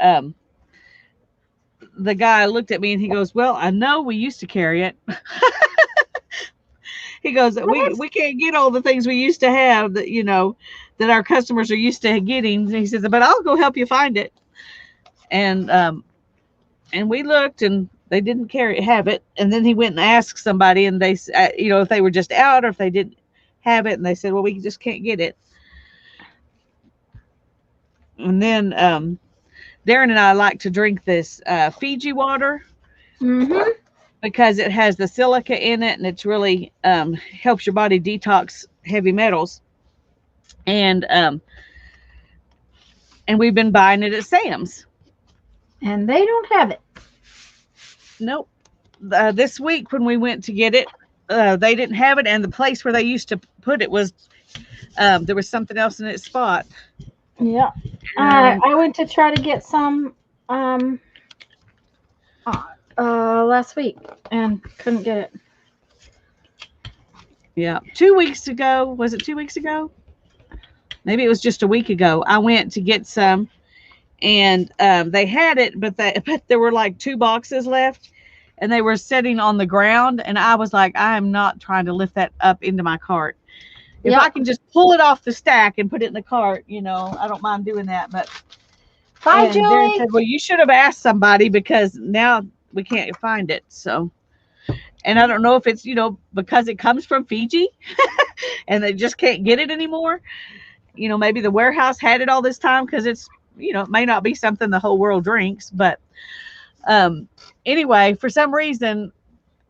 the guy looked at me and he goes, "Well, I know we used to carry it." He goes, What? "We can't get all the things we used to have that our customers are used to getting." He says, "But I'll go help you find it." And we looked, and they didn't have it. And then he went and asked somebody, and they if they were just out or if they didn't have it, and they said, "Well, we just can't get it." And then Darren and I like to drink this Fiji water, Mm-hmm. because it has the silica in it, and it's really helps your body detox heavy metals. And we've been buying it at Sam's. And they don't have it. Nope. This week when we went to get it, they didn't have it, and the place where they used to put it was there was something else in its spot. Yeah. I went to try to get some last week and couldn't get it. Yeah. 2 weeks ago, was it 2 weeks ago? Maybe it was just a week ago. I went to get some, and they had it, but there were like 2 boxes left, and they were sitting on the ground, and I was like, I am not trying to lift that up into my cart. If I can just pull it off the stack and put it in the cart, I don't mind doing that. But Bye, Julie. Darren said, well, you should have asked somebody, because now we can't find it. So, and I don't know if it's, because it comes from Fiji and they just can't get it anymore. Maybe the warehouse had it all this time, because it's, it may not be something the whole world drinks. But anyway, for some reason,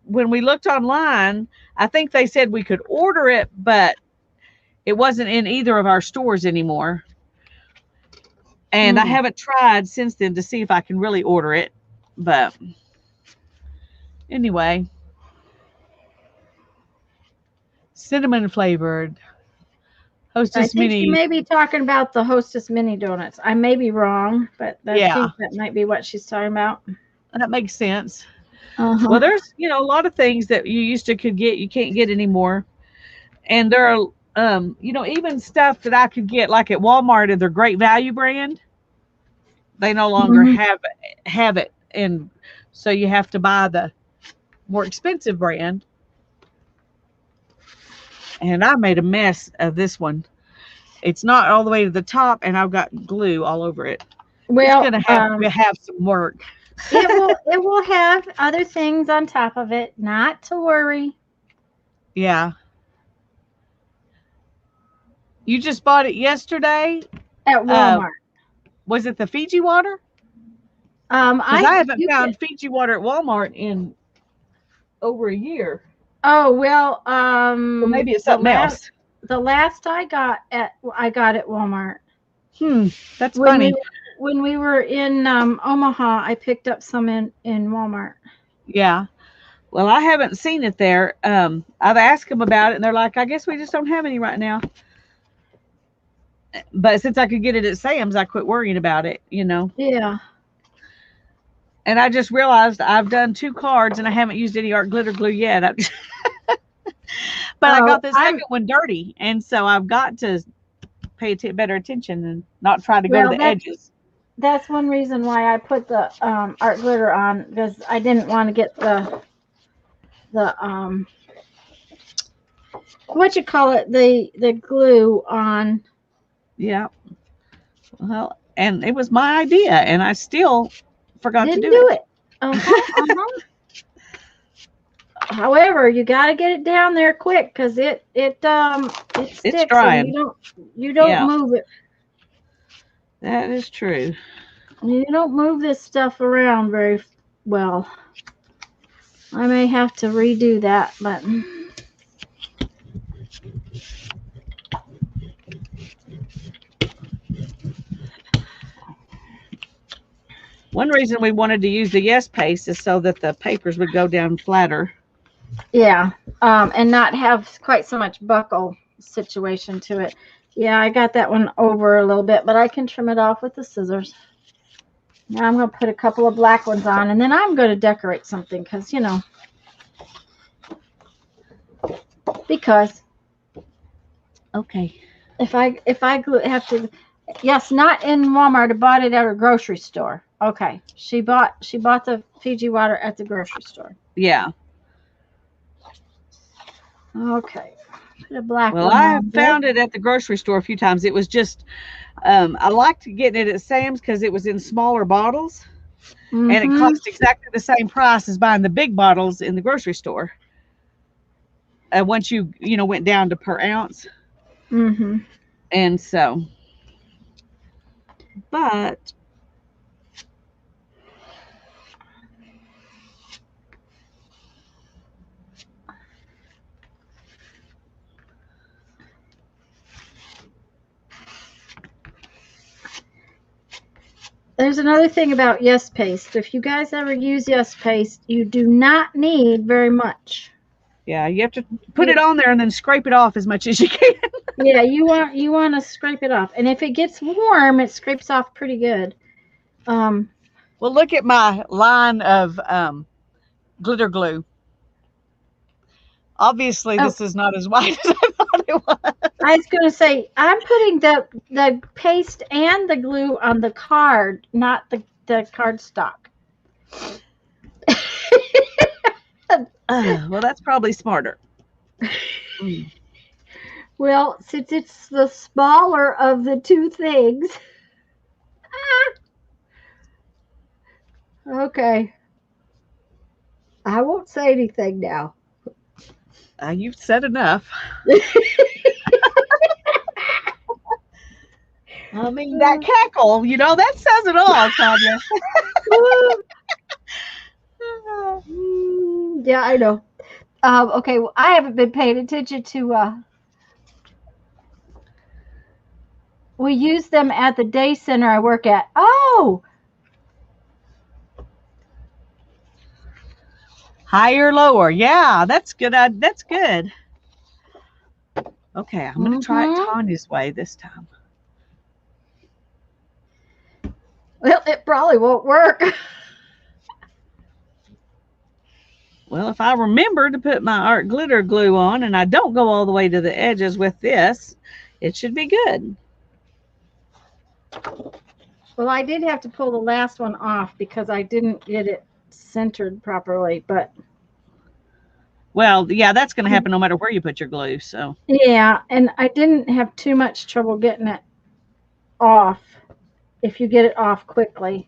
when we looked online, I think they said we could order it, but it wasn't in either of our stores anymore. And I haven't tried since then to see if I can really order it. But anyway, cinnamon flavored Hostess I think Mini. she may be talking about the Hostess mini donuts. I may be wrong, but I think that might be what she's talking about. That makes sense. Uh-huh. Well, there's a lot of things that you used to could get you can't get anymore. And there are even stuff that I could get like at Walmart at their Great Value brand. They no longer have it, and so you have to buy the more expensive brand. And I made a mess of this one. It's not all the way to the top, and I've got glue all over it. Well, it's gonna have some work. it will have other things on top of it. Not to worry. Yeah. You just bought it yesterday At Walmart. Was it the Fiji water? Because I haven't found Fiji water at Walmart in over a year. Oh well, Well, maybe it's something else. The last I got at Walmart. That's funny. When we were in Omaha, I picked up some in Walmart. Yeah. Well, I haven't seen it there. I've asked them about it, and they're like, I guess we just don't have any right now. But since I could get it at Sam's, I quit worrying about it, you know. Yeah. And I just realized I've done 2 cards, and I haven't used any art glitter glue yet. But I got the second one dirty, and so I've got to pay better attention and not try to go to the edges. That's one reason why I put the art glitter on, because I didn't want to get the what you call it, the glue on. Yeah. Well, and it was my idea, and I still forgot to do it. Uh-huh. However, you got to get it down there quick, because it sticks. It's drying. You don't move it. That is true. You don't move this stuff around very well. I may have to redo that, but one reason we wanted to use the Yes paste is so that the papers would go down flatter. Yeah, and not have quite so much buckle situation to it. Yeah, I got that one over a little bit, but I can trim it off with the scissors. Now I'm going to put a couple of black ones on, and then I'm going to decorate something, because, you know, because. Okay. If I have to, yes, not in Walmart. I bought it at a grocery store. Okay, she bought the Fiji water at the grocery store. Yeah. Okay. Put a black one. Well, I have found it at the grocery store a few times. It was just, I liked getting it at Sam's because it was in smaller bottles, and it cost exactly the same price as buying the big bottles in the grocery store. Once you went down to per ounce. And so, but there's another thing about Yes paste. If you guys ever use Yes paste, you do not need very much. Yeah, you have to put it on there and then scrape it off as much as you can. Yeah, you want to scrape it off, and if it gets warm, it scrapes off pretty good. Well, look at my line of glitter glue. Obviously, this is not as white as I thought it was. I was going to say, I'm putting the paste and the glue on the card, not the cardstock. Well, that's probably smarter. Well, since it's the smaller of the two things. Okay. I won't say anything now. You've said enough. I mean, that cackle, that says it all, Tanya. Yeah, I know. Okay, well, I haven't been paying attention to. We use them at the day center I work at. Oh! Higher, lower. Yeah, that's good. That's good. Okay, I'm going to try it Tanya's way this time. Well, it probably won't work. Well, if I remember to put my art glitter glue on and I don't go all the way to the edges with this, it should be good. Well, I did have to pull the last one off because I didn't get it centered properly, but. Well, yeah, that's going to happen no matter where you put your glue, so. Yeah, and I didn't have too much trouble getting it off if you get it off quickly.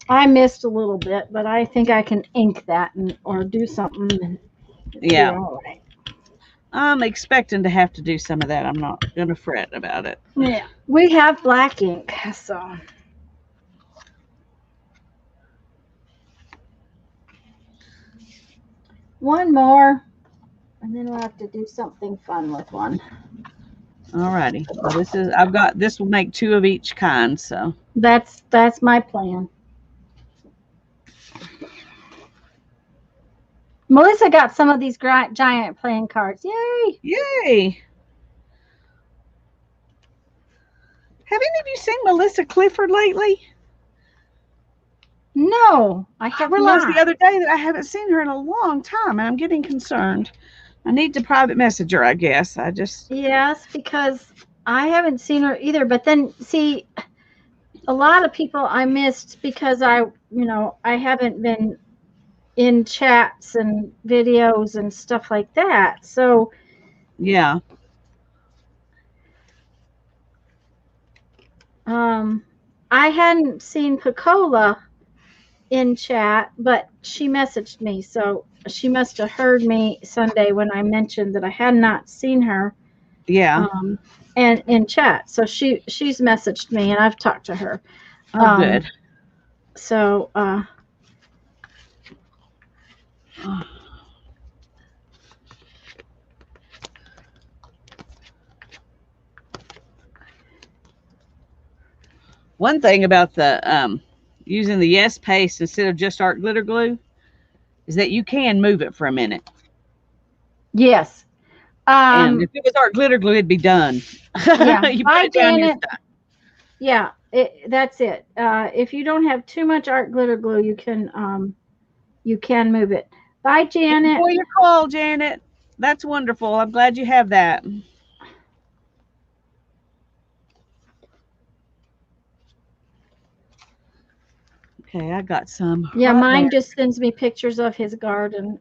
I missed a little bit, but I think I can ink that or do something. Yeah. All right. I'm expecting to have to do some of that. I'm not going to fret about it. Yeah, we have black ink, so. One more, and then we'll have to do something fun with one. Alrighty. So this will make 2 of each kind, so. That's my plan. Melissa got some of these giant playing cards. Yay! Yay! Have any of you seen Melissa Clifford lately? No, I have realized not. the other day that I haven't seen her in a long time, and I'm getting concerned. I need to private message her, I guess. Yes, because I haven't seen her either. But then, see, a lot of people I missed because I haven't been in chats and videos and stuff like that. So yeah. I hadn't seen Picola in chat, but she messaged me, so she must have heard me Sunday when I mentioned that I had not seen her. Yeah. And in chat, so she's messaged me, and I've talked to her. Oh, good. So. One thing about the using the Yes paste instead of just art glitter glue is that you can move it for a minute. Yes. And if it was art glitter glue, it'd be done. Yeah. You Bye, put it down, Janet. Yeah, that's it. If you don't have too much art glitter glue, you can move it. Bye, Janet. For your call, Janet. That's wonderful. I'm glad you have that. Okay, I got some. Yeah, mine just sends me pictures of his garden.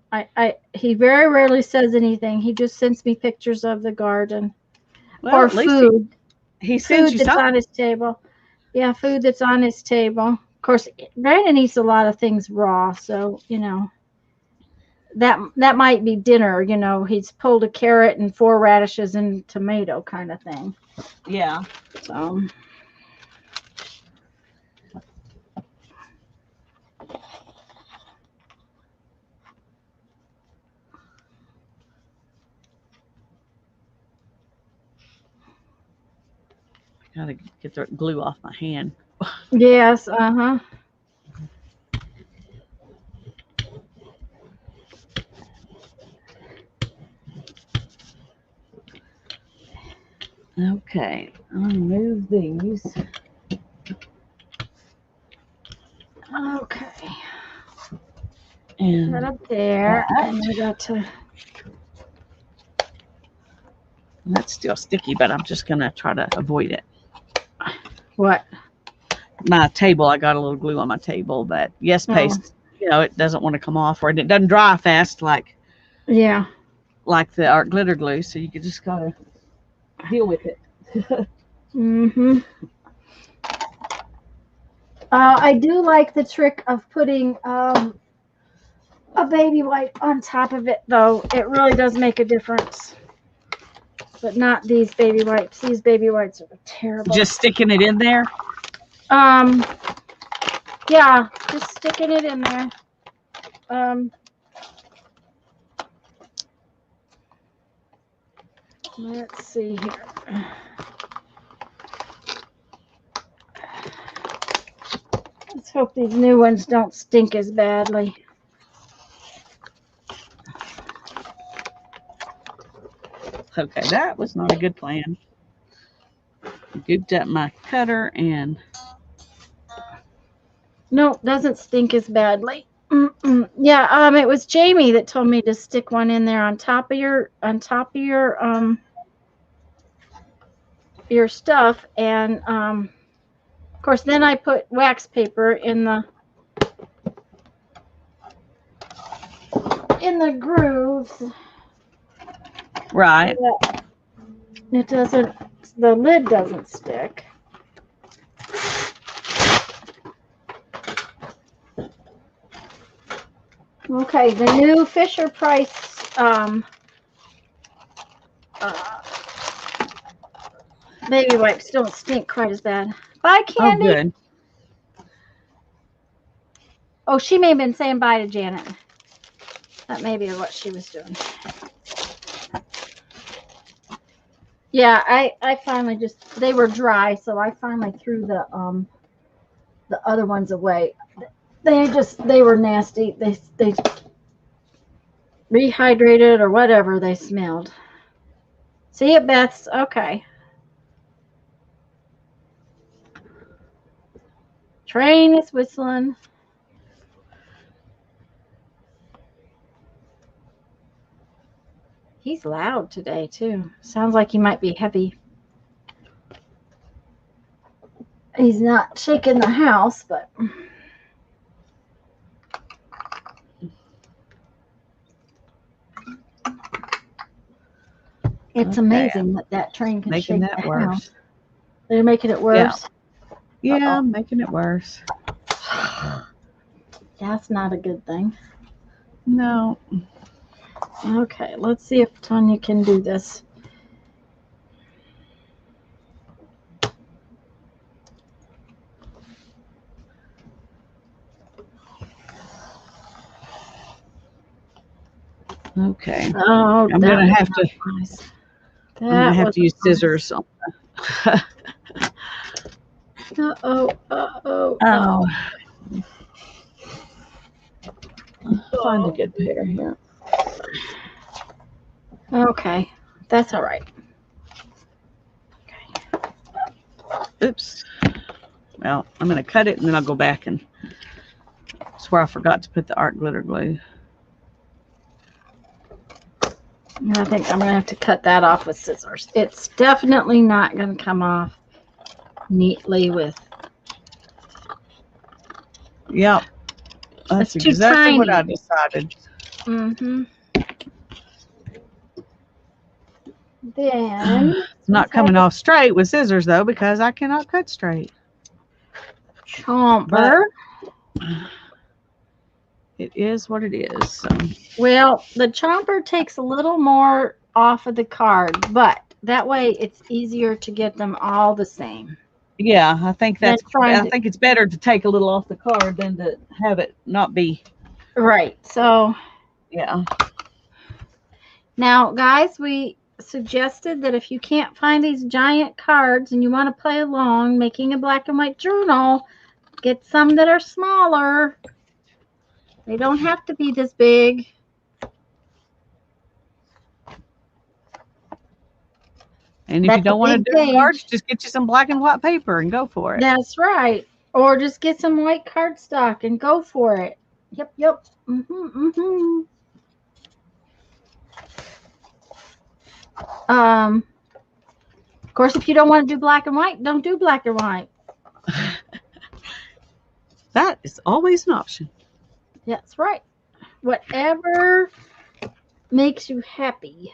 He very rarely says anything. He just sends me pictures of the garden. Well, or food. He sends you that's something. on his table. Yeah, food that's on his table. Of course, Brandon eats a lot of things raw, so that might be dinner. He's pulled a carrot and 4 radishes and tomato kind of thing. Yeah. So. Gotta get the glue off my hand. Yes, Okay, I'll move these. Okay. And right up there, and we got to. That's still sticky, but I'm just gonna try to avoid it. What? My table, I got a little glue on my table, but Yes paste, it doesn't want to come off, or it doesn't dry fast like the art glitter glue, so you just gotta deal with it. I do like the trick of putting a baby wipe on top of it, though. It really does make a difference. But not these baby wipes. These baby wipes are terrible. Just sticking it in there? Yeah, just sticking it in there. Let's see here. Let's hope these new ones don't stink as badly. Okay, that was not a good plan. Gooped up my cutter and... No, doesn't stink as badly. Yeah, it was Jamie that told me to stick one in there on top of your stuff, and of course then I put wax paper in the grooves. Right. It doesn't, the lid doesn't stick. Okay, the new Fisher-Price Baby wipes don't stink quite as bad. Bye, Oh, Candy. good. Oh, she may have been saying bye to Janet. That may be what she was doing. Yeah, I finally they were dry, so I finally threw the other ones away. They were nasty. They rehydrated or whatever they smelled. See it, Beth? Okay. Train is whistling. He's loud today too. Sounds like he might be heavy. He's not shaking the house, but it's amazing that train can making shake that the worse. house. They're making it worse. Yeah, making it worse. That's not a good thing. No. Okay, let's see if Tanya can do this. Okay. Oh, I'm gonna have to. Nice. I'm gonna have to use scissors. Oh. Find a good pair here. Okay, that's all right. Okay. Oops. Well, I'm gonna cut it and then I'll go back and swear I forgot to put the art glitter glue. I think I'm gonna have to cut that off with scissors. It's definitely not gonna come off neatly with. Yep. That's exactly what I decided. Mm-hmm. Then it's not coming off straight with scissors though because I cannot cut straight. Chomper. It is what it is. So. Well, the chomper takes a little more off of the card, but that way it's easier to get them all the same. Yeah, I think I think it's better to take a little off the card than to have it not be. Right. So. Yeah. Now, guys, we suggested that if you can't find these giant cards and you want to play along making a black and white journal, get some that are smaller. They don't have to be this big. And if you don't want to do cards, just get you some black and white paper and go for it. That's right. Or just get some white cardstock and go for it. Yep, yep. Of course, if you don't want to do black and white, don't do black and white. That is always an option. That's right. Whatever makes you happy.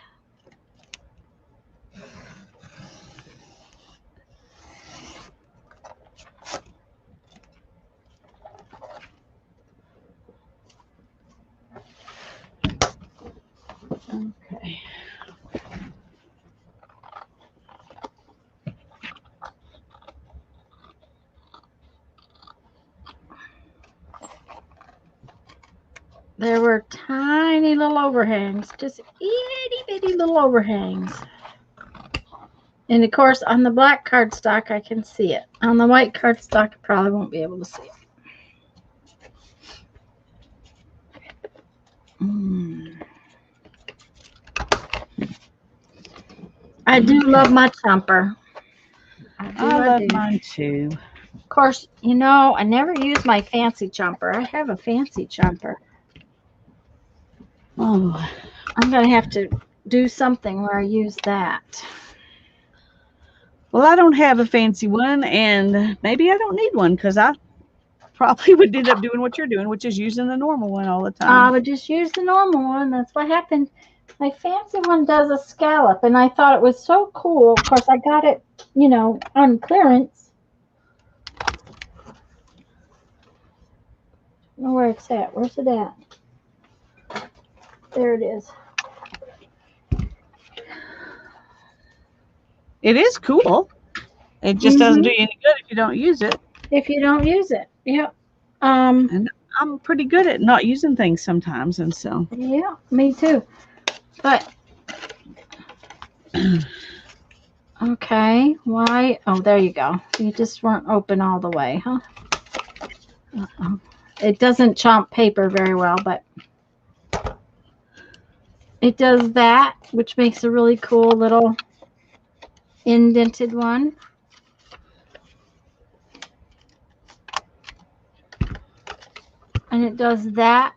Okay. There were tiny little overhangs, just itty bitty little overhangs. And of course, on the black cardstock, I can see it. On the white cardstock, I probably won't be able to see it. I do love my chomper. I love mine too. Of course, you know, I never use my fancy chomper. I have a fancy chomper. Oh, I'm going to have to do something where I use that. Well, I don't have a fancy one, and maybe I don't need one because I probably would end up doing what you're doing, which is using the normal one all the time. I would just use the normal one. That's what happened. My fancy one does a scallop, and I thought it was so cool. Of course, I got it, you know, on clearance. I don't know where it's at. Where's it at? There it is. It is cool. It just doesn't do you any good if you don't use it. If you don't use it. Yep. And I'm pretty good at not using things sometimes, and so. Yeah, me too. But okay, why? Oh, there you go. You just weren't open all the way, huh? It doesn't chomp paper very well, but it does that, which makes a really cool little indented one. And it does that.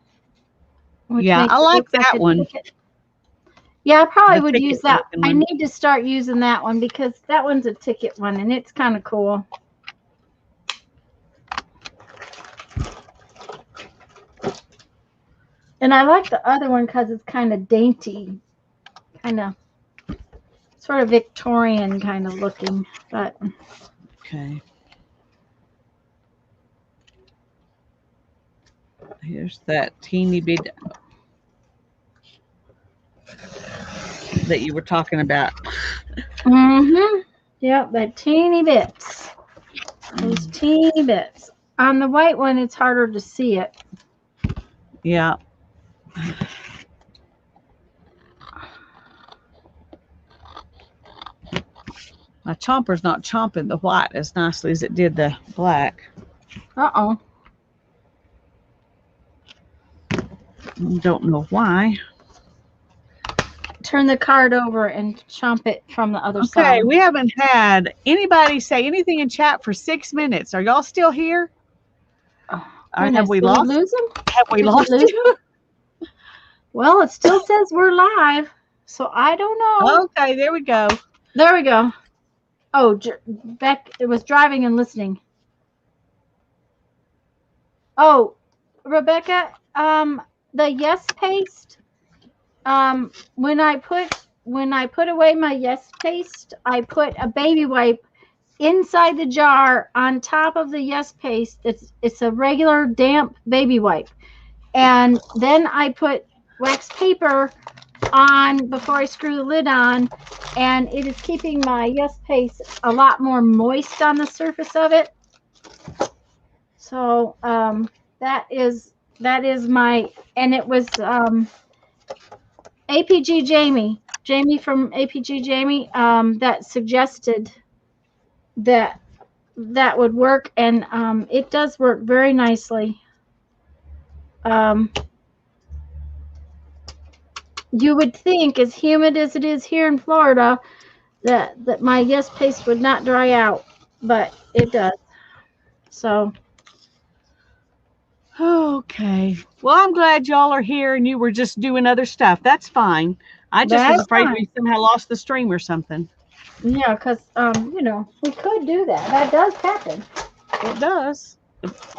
Yeah, I like that one. Yeah, I probably would use that. I need to start using that one because that one's a ticket one and it's kind of cool. And I like the other one because it's kind of dainty, kind of sort of Victorian kind of looking. But okay. Here's that teeny bit that you were talking about. Yep, that teeny bits. Those teeny bits. On the white one, it's harder to see it. Yeah. My chomper's not chomping the white as nicely as it did the black. Uh-oh. Don't know why. Turn the card over and chomp it from the other side. Okay, we haven't had anybody say anything in chat for 6 minutes. Are y'all still here? Have we lost? Lose them? Have we lost you? Well, it still says we're live, so I don't know. Okay, there we go. There we go. Oh, Beck, it was driving and listening. Oh, Rebecca, the Yes paste. When I put away my Yes paste, I put a baby wipe inside the jar on top of the Yes paste. It's a regular damp baby wipe, and then I put wax paper on before I screw the lid on, and it is keeping my Yes paste a lot more moist on the surface of it. So that is my, and it was APG Jamie from APG Jamie that suggested that would work, and it does work very nicely. You would think, as humid as it is here in Florida, that my Yes paste would not dry out, but it does. So. Okay. Well, I'm glad y'all are here and you were just doing other stuff. That's fine. I just was afraid we somehow lost the stream or something. Yeah, because, you know, we could do that. That does happen. It does.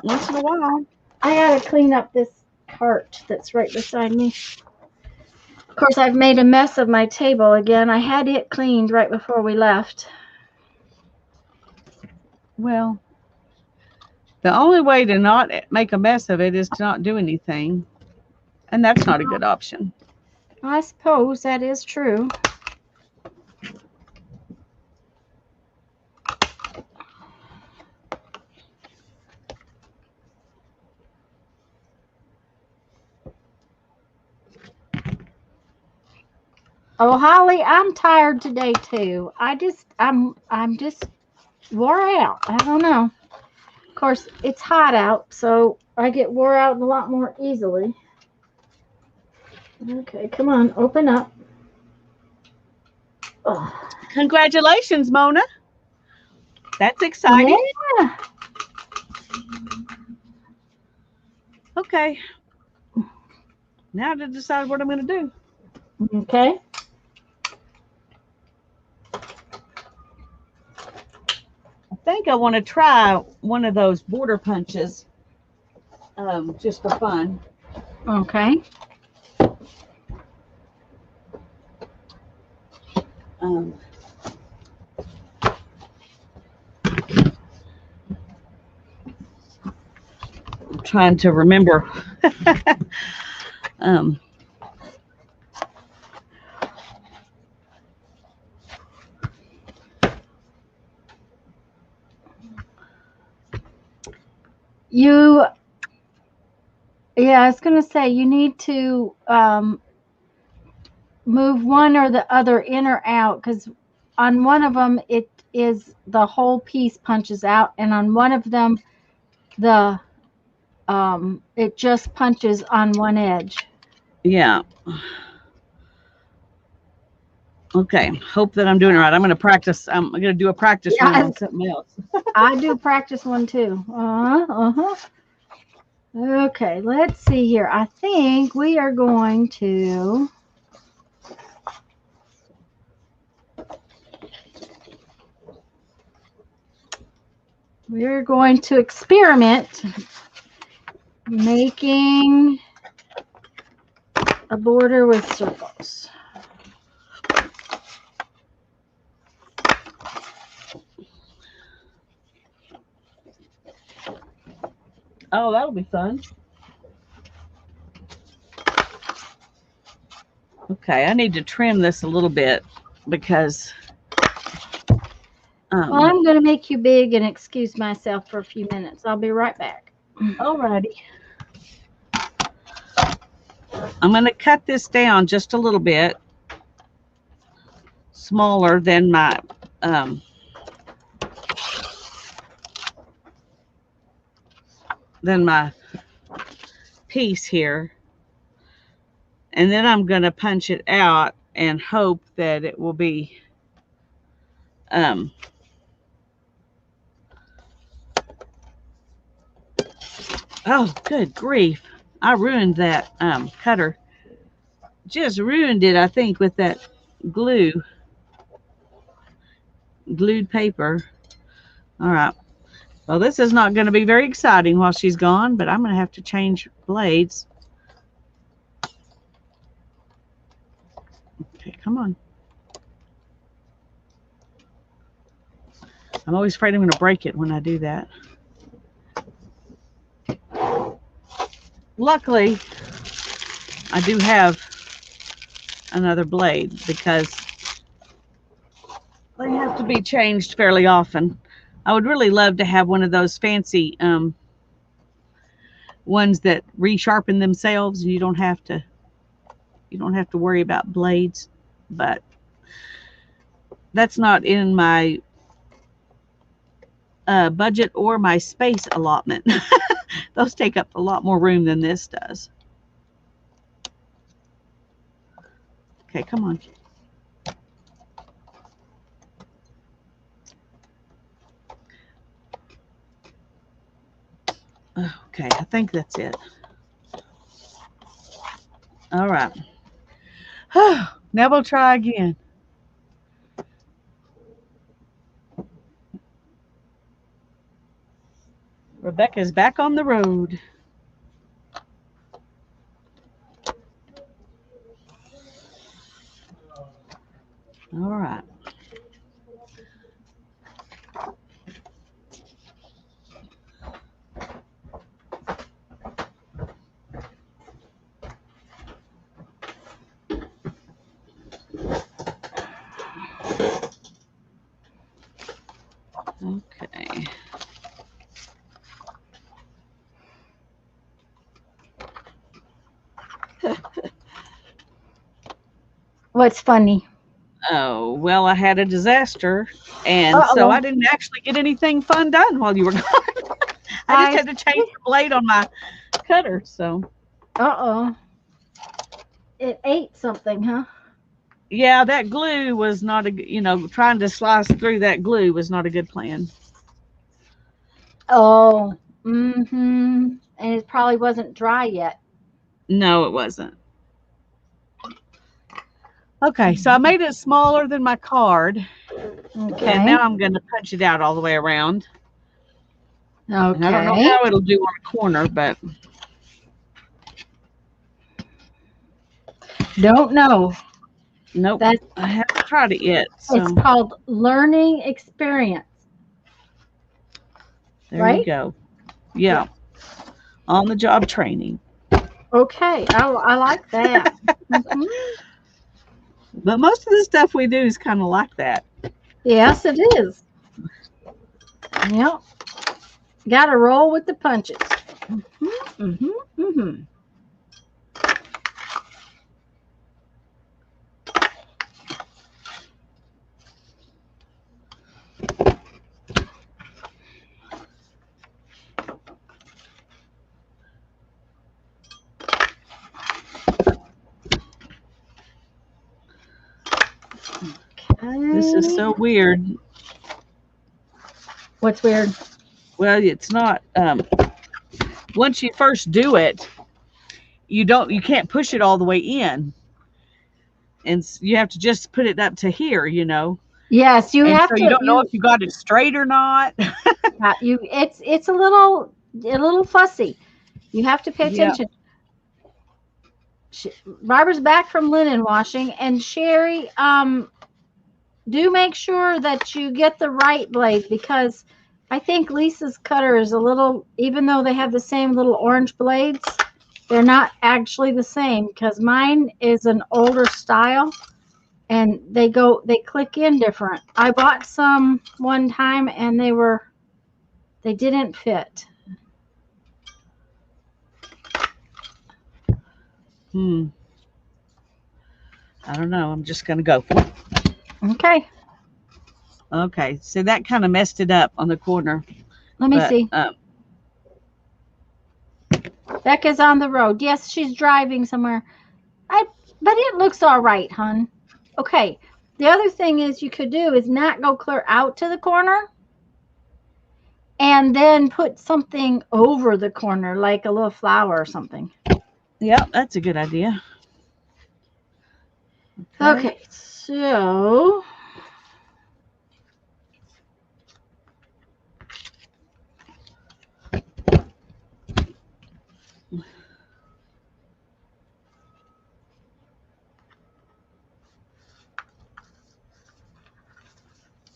Once in a while. I got to clean up this cart that's right beside me. Of course, I've made a mess of my table again. I had it cleaned right before we left. Well, the only way to not make a mess of it is to not do anything. And that's not a good option. I suppose that is true. Oh, Holly, I'm tired today too. I'm just wore out. I don't know. Of course, it's hot out, so I get wore out a lot more easily. Okay, come on, open up. Ugh. Congratulations, Mona. That's exciting. Yeah. Okay. Now to decide what I'm going to do. Okay. I think I want to try one of those border punches, just for fun. Okay. I'm trying to remember. You, yeah, I was going to say you need to move one or the other in or out because on one of them it is the whole piece punches out, and on one of them the it just punches on one edge. Yeah. Okay. Hope that I'm doing it right. I'm going to practice. I'm going to do a practice run on something else. I do practice one too. Okay, let's see here. I think we are going to experiment making a border with circles. Oh, that'll be fun. Okay, I need to trim this a little bit because well, I'm going to make you big and excuse myself for a few minutes. I'll be right back. Alrighty. I'm going to cut this down just a little bit smaller than my piece here. And then I'm going to punch it out and hope that it will be oh, good grief. I ruined that cutter. Just ruined it, I think, with that glued paper. All right. Well, this is not going to be very exciting while she's gone, but I'm going to have to change blades. Okay, come on. I'm always afraid I'm going to break it when I do that. Luckily, I do have another blade because they have to be changed fairly often. I would really love to have one of those fancy ones that resharpen themselves. You don't have to worry about blades, but that's not in my budget or my space allotment. Those take up a lot more room than this does. Okay, come on. Okay, I think that's it. All right. Now we'll try again. Rebecca's back on the road. All right. Okay. What's funny? Oh, well, I had a disaster, and so I didn't actually get anything fun done while you were gone. I just had to change the blade on my cutter, so. It ate something, huh? Yeah, that glue was not a, trying to slice through that glue was not a good plan. Oh, and it probably wasn't dry yet. No, it wasn't. Okay, so I made it smaller than my card. Okay. And now I'm going to punch it out all the way around. Okay. And I don't know how it'll do on a corner, but. Don't know. Nope. I haven't tried it yet. So. It's called learning experience. There you go. Yeah. On the job training. Okay. I like that. But most of the stuff we do is kind of like that. Yes, it is. Yep. Got to roll with the punches. Mm-hmm, mm-hmm, mm-hmm. This is so weird. What's weird? Well, it's not. Once you first do it, you can't push it all the way in, and you have to just put it up to here, you know. Yes, you And have so to. you don't know if you got it straight or not. It's a little fussy. You have to pay Yeah. attention. Barbara's back from linen washing, and Sherry, do make sure that you get the right blade, because I think Lisa's cutter is a little, even though they have the same little orange blades, they're not actually the same, because mine is an older style and they click in different. I bought some one time and they didn't fit. I don't know. I'm just going to go for it. Okay. Okay. So that kind of messed it up on the corner. Let me see. Becca's on the road. Yes, she's driving somewhere. But it looks all right, hon. Okay. The other thing is you could do is not go clear out to the corner and then put something over the corner, like a little flower or something. Yeah, that's a good idea. Okay, so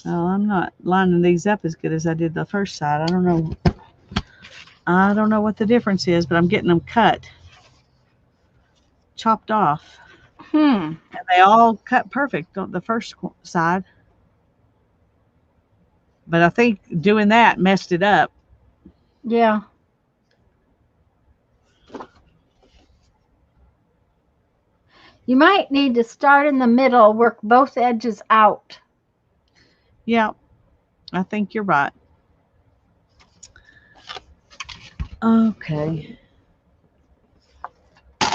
well, I'm not lining these up as good as I did the first side. I don't know what the difference is, but I'm getting them chopped off. And they all cut perfect on the first side. But I think doing that messed it up. Yeah. You might need to start in the middle, work both edges out. Yeah, I think you're right. Okay.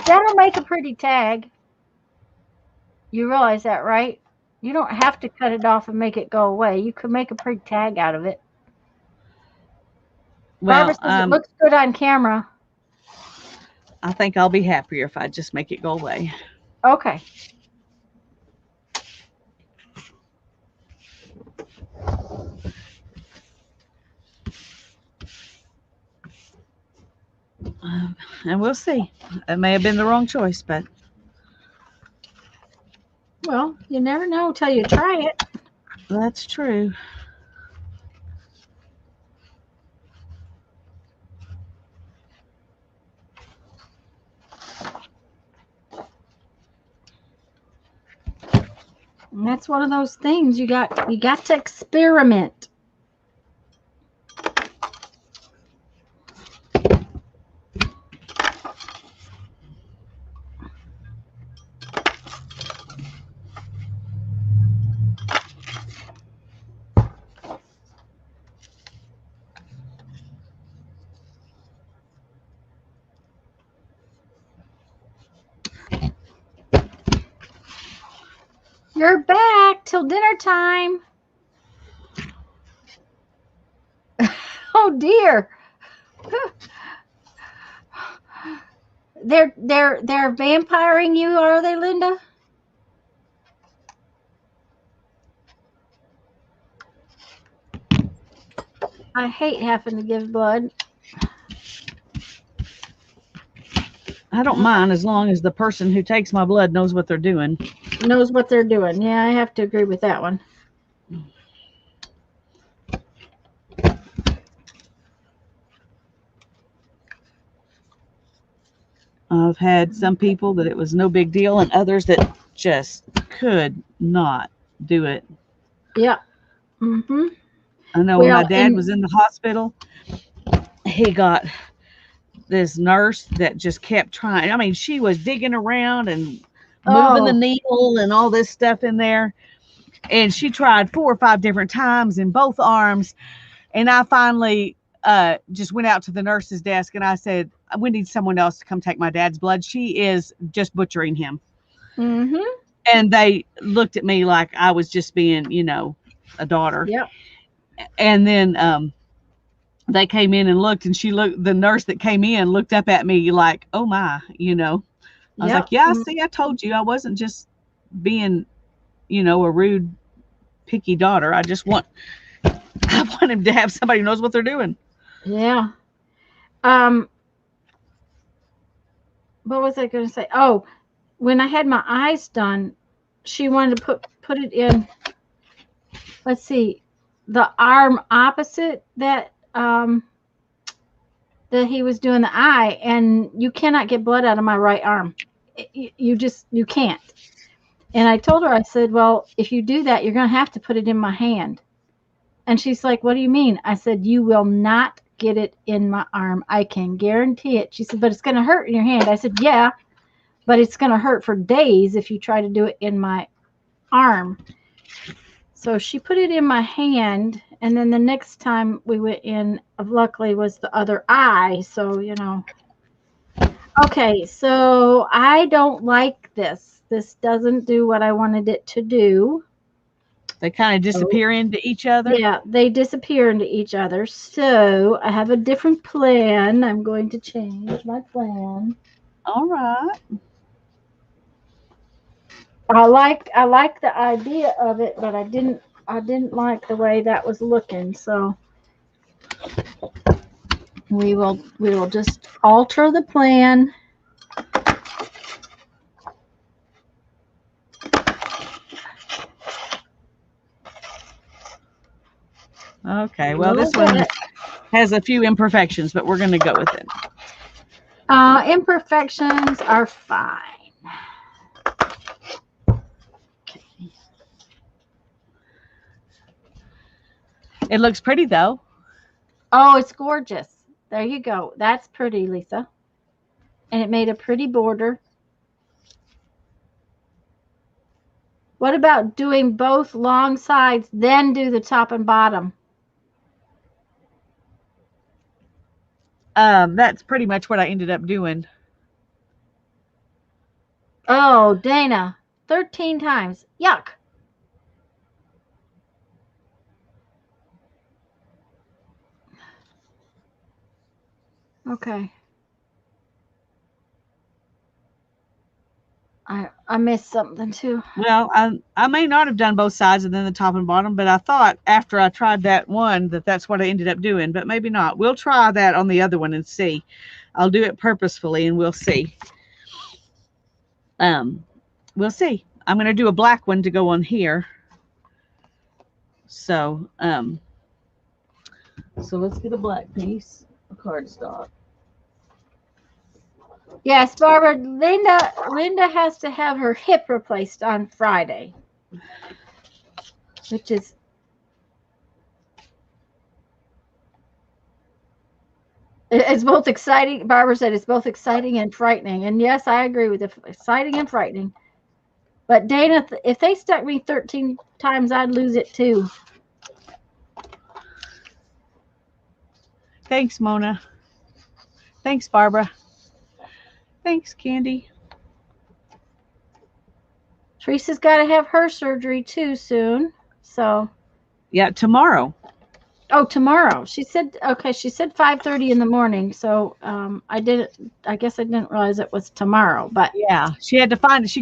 That'll make a pretty tag. You realize that, right? You don't have to cut it off and make it go away. You could make a pretty tag out of it. Well, Barbara says it looks good on camera. I think I'll be happier if I just make it go away. Okay. And we'll see. It may have been the wrong choice, but. Well, you never know till you try it. That's true. And that's one of those things you got to experiment. You're back till dinner time. Oh dear. They're vampiring you, are they, Linda? I hate having to give blood. I don't mind as long as the person who takes my blood knows what they're doing. Knows what they're doing. Yeah, I have to agree with that one. I've had some people that it was no big deal and others that just could not do it. Yeah. Mm-hmm. I know when my dad was in the hospital, he got this nurse that just kept trying. I mean, she was digging around and moving the Oh, needle and all this stuff in there. And she tried 4 or 5 different times in both arms. And I finally just went out to the nurse's desk and I said, we need someone else to come take my dad's blood. She is just butchering him. mm-hmm. And they looked at me like I was just being, you know, a daughter. Yep. And then they came in and looked, and the nurse that came in looked up at me like, oh my, you know. I was Yep. like, yeah, see, I told you I wasn't just being, you know, a rude, picky daughter. I want him to have somebody who knows what they're doing. Yeah. What was I going to say? Oh, when I had my eyes done, she wanted to put it in, let's see, the arm opposite that he was doing the eye, and you cannot get blood out of my right arm. You can't. And I told her, I said, well, if you do that, you're going to have to put it in my hand. And she's like, what do you mean? I said, you will not get it in my arm. I can guarantee it. She said, but it's going to hurt in your hand. I said, yeah, but it's going to hurt for days if you try to do it in my arm. So she put it in my hand. And then the next time we went in, luckily, was the other eye. So, you know. Okay, so I don't like this. This doesn't do what I wanted it to do. They kind of disappear into each other. Yeah, they disappear into each other. So I have a different plan. I'm going to change my plan. All right. I like the idea of it, but I didn't like the way that was looking. So we will just alter the plan. Okay, well, this one has a few imperfections, but we're going to go with it. Imperfections are fine. Okay. It looks pretty, though. Oh, it's gorgeous. There you go. That's pretty, Lisa. And it made a pretty border. What about doing both long sides, then do the top and bottom? That's pretty much what I ended up doing. Oh, Dana, 13 times. Yuck. Okay. I missed something too. Well, I may not have done both sides and then the top and bottom, but I thought after I tried that one that's what I ended up doing, but maybe not. We'll try that on the other one and see. I'll do it purposefully and we'll see. We'll see. I'm going to do a black one to go on here. So let's get a black piece of cardstock. Yes, Barbara, Linda has to have her hip replaced on Friday, which is it's both exciting. Barbara said it's both exciting and frightening. And yes, I agree with it. Exciting and frightening. But Dana, if they stuck me 13 times, I'd lose it too. Thanks, Mona. Thanks, Barbara. Thanks, Candy. Teresa's got to have her surgery too soon. So. Yeah, tomorrow. Oh, tomorrow. She said, okay, she said 5:30 in the morning. So I guess I didn't realize it was tomorrow, but. Yeah, she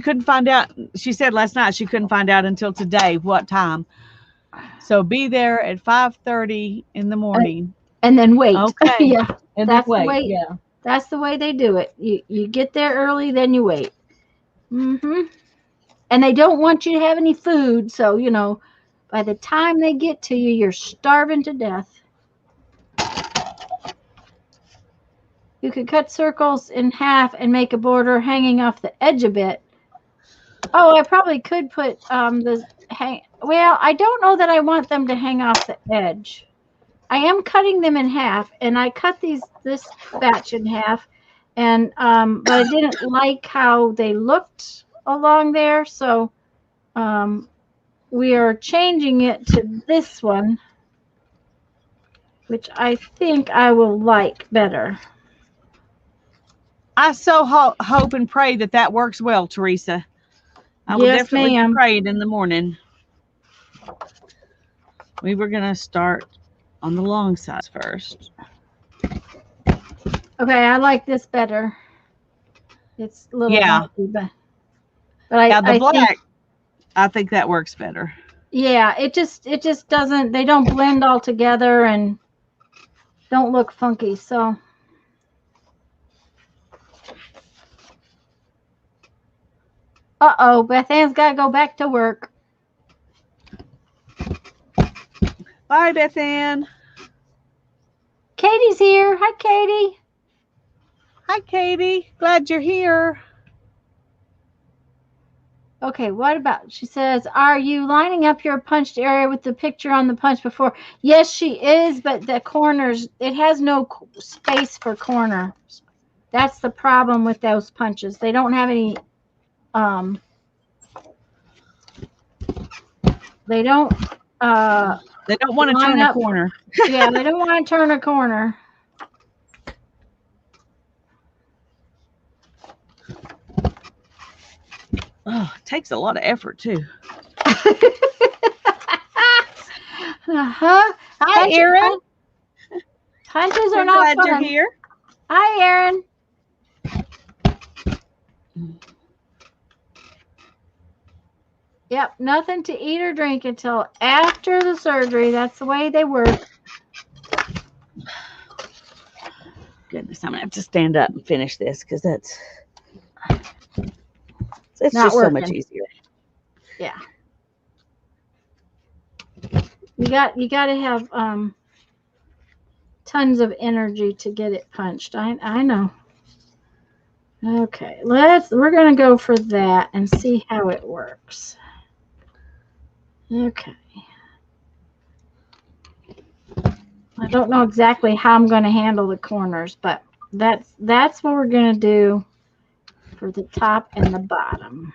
couldn't find out. She said last night she couldn't find out until today what time. So be there at 5:30 in the morning. And then wait. Okay. Yeah. And that's then wait. The way, yeah. That's the way they do it. You get there early, then you wait. Mm-hmm. And they don't want you to have any food. So, you know, by the time they get to you, you're starving to death. You could cut circles in half and make a border hanging off the edge a bit. Oh, I probably could put well, I don't know that I want them to hang off the edge. I am cutting them in half, and I cut this batch in half, and but I didn't like how they looked along there, so we are changing it to this one, which I think I will like better. I so hope and pray that works well, Teresa. I will definitely be praying in the morning. We were going to start on the long sides first. Okay, I like this better. It's a little wonky, but I black, think, I think that works better. Yeah, it just doesn't, they don't blend all together and don't look funky, so. Uh-oh, Beth Ann's got to go back to work. Bye, Beth Ann. Katie's here. Hi, Katie. Hi, Katie. Glad you're here. Okay, what about, she says, are you lining up your punched area with the picture on the punch before? Yes, she is, but the corners, it has no space for corner. That's the problem with those punches. They don't have any, they don't want to turn a corner. Yeah, they don't want to turn a corner. Oh, it takes a lot of effort too. Hi, Erin. Punches are not fun. Glad you're here. Hi, Erin. Yep, nothing to eat or drink until after the surgery. That's the way they work. Goodness, I'm gonna have to stand up and finish this because it's not just working. So much easier. Yeah. You got to have tons of energy to get it punched. I know. Okay, we're gonna go for that and see how it works. Okay. I don't know exactly how I'm going to handle the corners, but that's what we're going to do for the top and the bottom.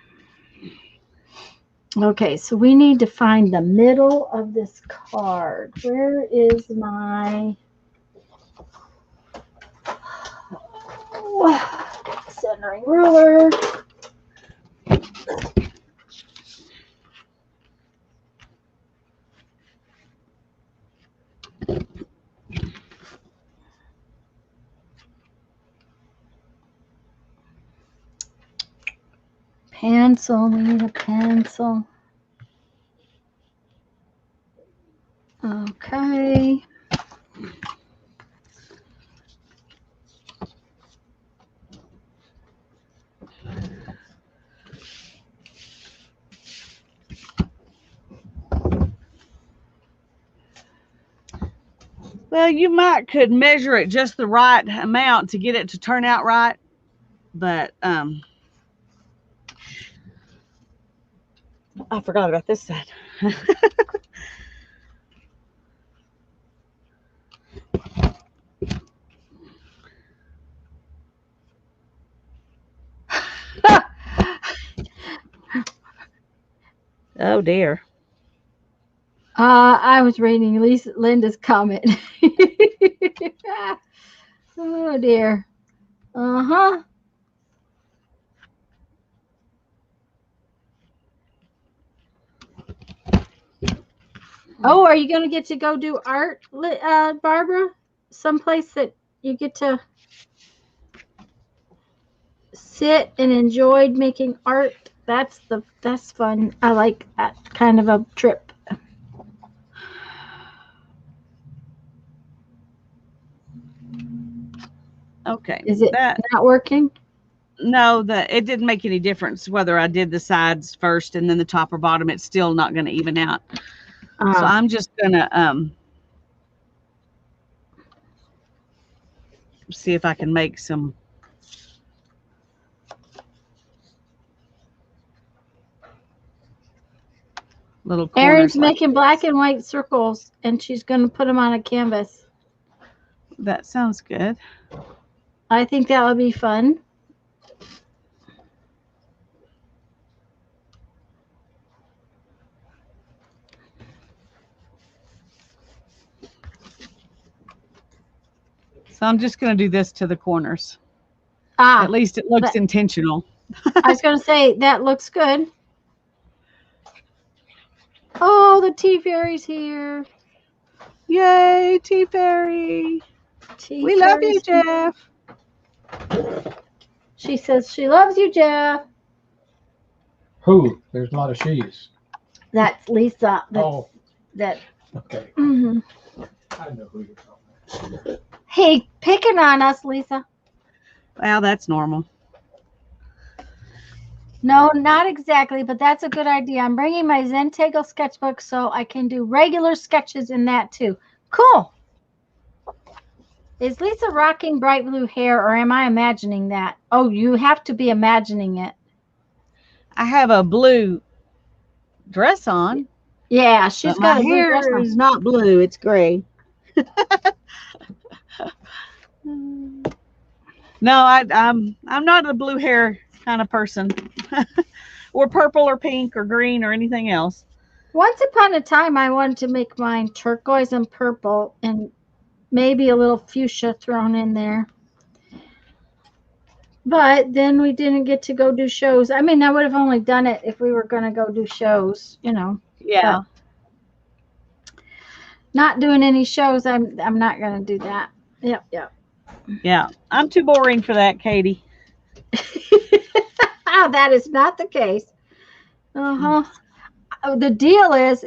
Okay, so we need to find the middle of this card. Where is my centering ruler? Pencil, we need a pencil. Okay. Well, you could measure it just the right amount to get it to turn out right, but I forgot about this side. Oh dear. I was reading Linda's comment. Oh dear. Uh-huh. Oh, are you going to get to go do art, Barbara? Someplace that you get to sit and enjoy making art? That's fun. I like that kind of a trip. Okay. Is it not working? No, it didn't make any difference whether I did the sides first and then the top or bottom. It's still not going to even out. So I'm just going to see if I can make some. little corners. Erin's like making this. black and white circles, and she's going to put them on a canvas. That sounds good. I think that would be fun. So I'm just going to do this to the corners. Ah, At least it looks intentional. I was going to say, that looks good. Oh, the tea fairy's here. Yay, Tea Fairy. We love you, Jeff. She says she loves you, Jeff. Who? There's a lot of she's. That's Lisa. Oh, That. okay. Mm-hmm. I know who you're talking about. Hey, picking on us, Lisa. Well, that's normal. No, not exactly, but that's a good idea. I'm bringing my Zentangle sketchbook so I can do regular sketches in that too. Cool. Is Lisa rocking bright blue hair, or am I imagining that? Oh, you have to be imagining it. I have a blue dress on. Yeah, she's but got my a blue hair dress on. is not blue, it's gray. No, I'm not a blue hair kind of person. Or purple or pink or green or anything else. Once upon a time, I wanted to make mine turquoise and purple and maybe a little fuchsia thrown in there. But then we didn't get to go do shows. I mean, I would have only done it if we were going to go do shows, you know. Yeah. But not doing any shows, I'm not going to do that. Yep. Yeah. I'm too boring for that, Katie. That is not the case. The deal is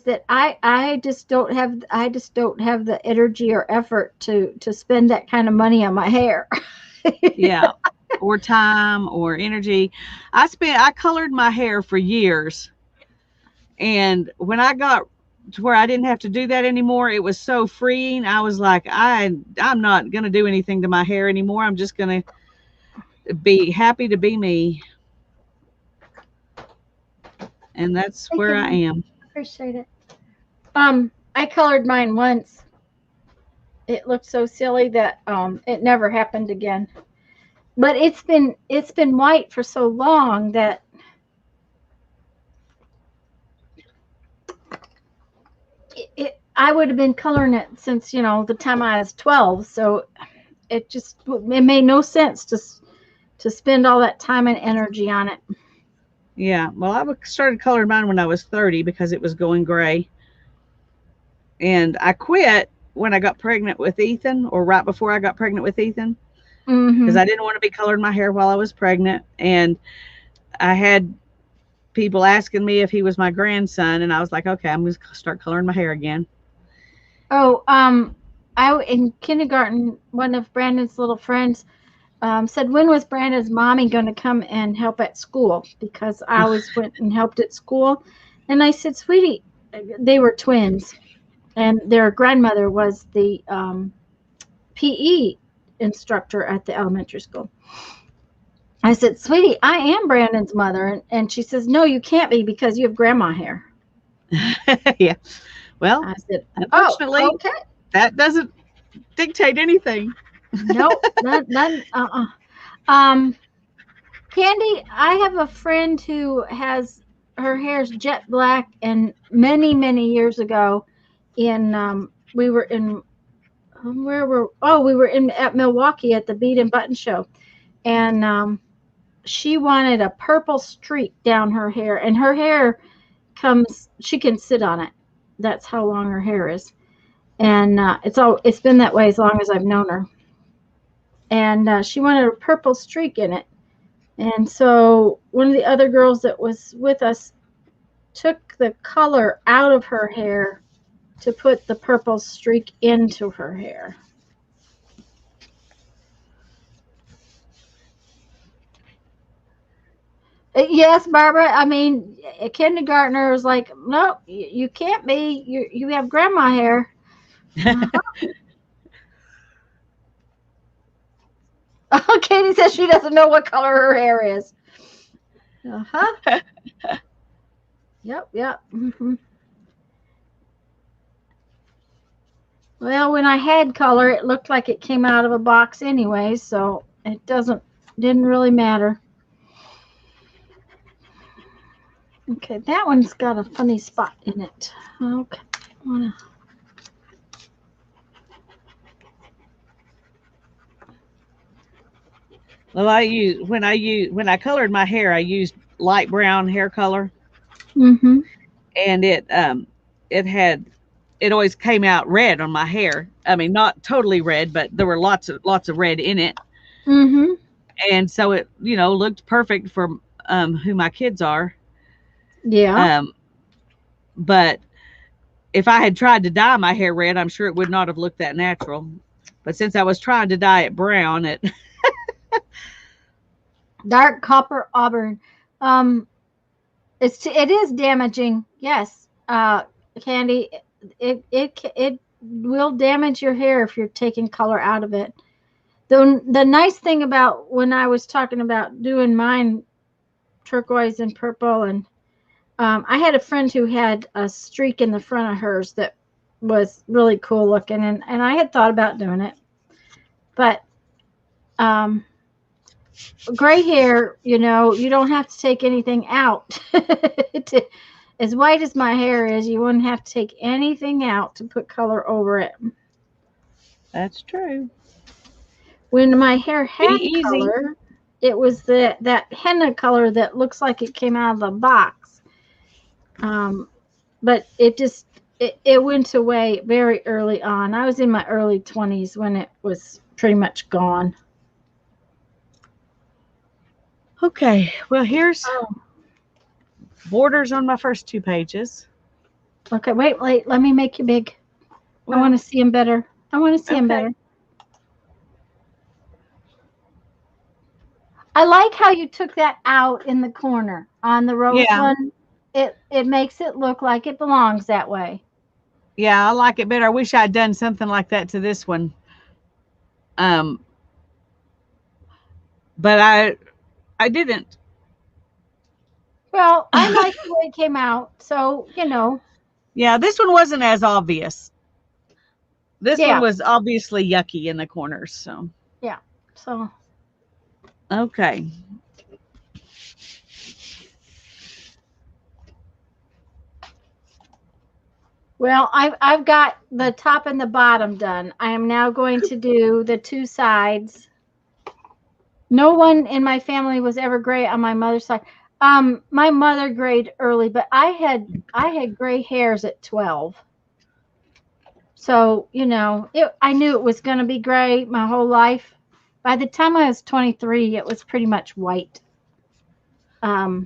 that I just don't have the energy or effort to spend that kind of money on my hair. Yeah. Or time or energy. I colored my hair for years. And when I got to where I didn't have to do that anymore, it was so freeing. I was like, I'm not going to do anything to my hair anymore. I'm just going to be happy to be me. And that's where I am. Appreciate it. I colored mine once. It looked so silly that it never happened again. But it's been white for so long that I would have been coloring it since, you know, the time I was 12. So it made no sense to spend all that time and energy on it. Yeah. Well, I started coloring mine when I was 30 because it was going gray. And I quit when I got pregnant with Ethan, or right before I got pregnant with Ethan, because I didn't want to be coloring my hair while I was pregnant. And I had people asking me if he was my grandson, and I was like, okay, I'm going to start coloring my hair again. Oh, in kindergarten, one of Brandon's little friends said, when was Brandon's mommy going to come and help at school? Because I always went and helped at school. And I said, sweetie, they were twins. And their grandmother was the PE instructor at the elementary school. I said, sweetie, I am Brandon's mother. And she says, no, you can't be because you have grandma hair. Yeah. Well, I said, unfortunately, okay. That doesn't dictate anything. Nope. None. Candy, I have a friend who has her hair's jet black, and many, many years ago we were at Milwaukee at the Bead and Button show, and she wanted a purple streak down her hair, and her hair she can sit on it. That's how long her hair is, and it's been that way as long as I've known her. And she wanted a purple streak in it, and so one of the other girls that was with us took the color out of her hair to put the purple streak into her hair. Yes, Barbara. I mean, a kindergartner was like, no, you can't be. You have grandma hair. Katie says she doesn't know what color her hair is. Uh-huh. Yep. Well, when I had color, it looked like it came out of a box anyway, so it didn't really matter. Okay, that one's got a funny spot in it. Okay. Well, when I colored my hair, I used light brown hair color, Mm-hmm. and it always came out red on my hair. I mean, not totally red, but there were lots of red in it. Mm-hmm. And so it, looked perfect for who my kids are. Yeah. But if I had tried to dye my hair red, I'm sure it would not have looked that natural. But since I was trying to dye it brown, it Dark copper auburn. It is damaging. Yes. Candy. It will damage your hair if you're taking color out of it. The nice thing about when I was talking about doing mine turquoise and purple, and I had a friend who had a streak in the front of hers that was really cool looking, and I had thought about doing it, but gray hair, you don't have to take anything out. As white as my hair is, you wouldn't have to take anything out to put color over it. That's true. When my hair had easy. color, it was that henna color that looks like it came out of the box. But it went away very early on. I was in my early 20s when it was pretty much gone. Okay, well, here's borders on my first 2 pages. Okay, wait, let me make you big. Well, I want to see them better. Them better. I like how you took that out in the corner on the rose one. It makes it look like it belongs that way. Yeah, I like it better. I wish I'd done something like that to this one. But I didn't. Well, I like the way it came out, so Yeah, this one wasn't as obvious. This one was obviously yucky in the corners, so. Yeah. So. Okay. Well, I've got the top and the bottom done. I am now going to do the 2 sides. No one in my family was ever gray on my mother's side. My mother grayed early, but I had gray hairs at 12. So, I knew it was going to be gray my whole life. By the time I was 23, it was pretty much white. I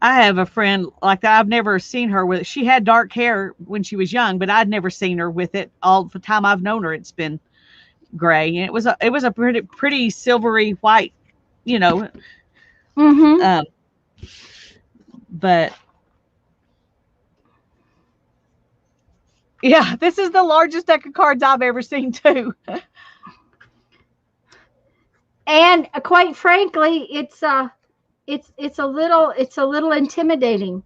have a friend like that. I've never seen her with it. She had dark hair when she was young, but I'd never seen her with it. All the time I've known her, it's been gray, and it was a pretty silvery white, Mm-hmm. But yeah, this is the largest deck of cards I've ever seen too. And quite frankly, it's a little intimidating.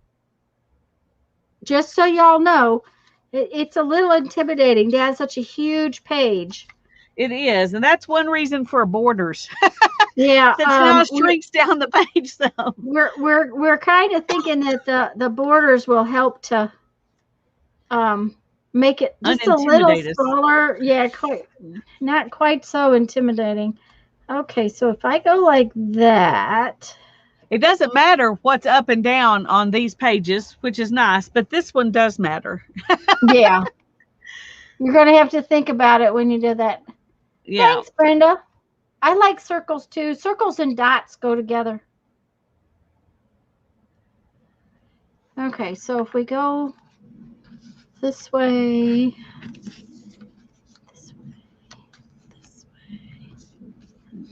Just so y'all know, it's a little intimidating to have such a huge page. It is, and that's one reason for borders. Yeah, it now shrinks down the page some. We're kind of thinking that the borders will help to make it just a little smaller. Yeah, not quite so intimidating. Okay, so if I go like that, it doesn't matter what's up and down on these pages, which is nice, but this one does matter. Yeah, you're gonna have to think about it when you do that. Yeah. Thanks, Brenda. I like circles too. Circles and dots go together. Okay, so if we go this way,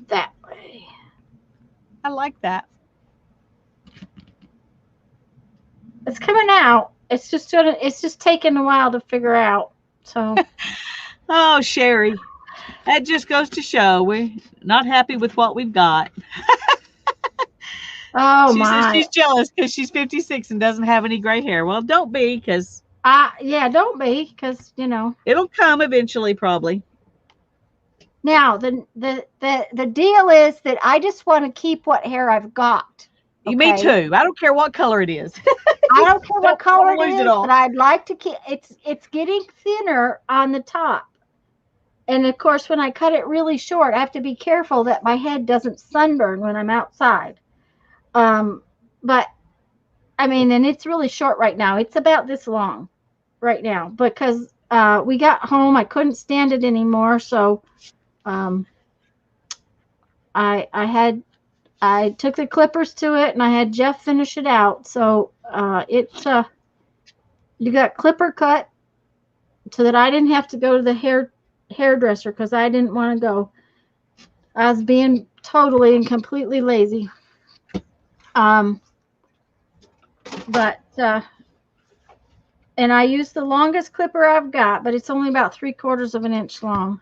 that way. I like that. It's coming out. It's just taking a while to figure out. So. Oh, Sherry. That just goes to show we're not happy with what we've got. Oh She says my. she's jealous because she's 56 and doesn't have any gray hair. Well, don't be, because Yeah, don't be, because it'll come eventually, probably. Now the deal is that I just want to keep what hair I've got. Me Okay? too. I don't care what color it is. I don't care what color it lose it is, all. but I'd like to keep it's getting thinner on the top. And of course, when I cut it really short, I have to be careful that my head doesn't sunburn when I'm outside. But I mean, and it's really short right now. It's about this long right now because we got home. I couldn't stand it anymore, so I took the clippers to it and I had Jeff finish it out. So it's you got clipper cut so that I didn't have to go to the hairdresser because I didn't want to go. I was being totally and completely lazy. But and I used the longest clipper I've got, but it's only about 3/4 of an inch long.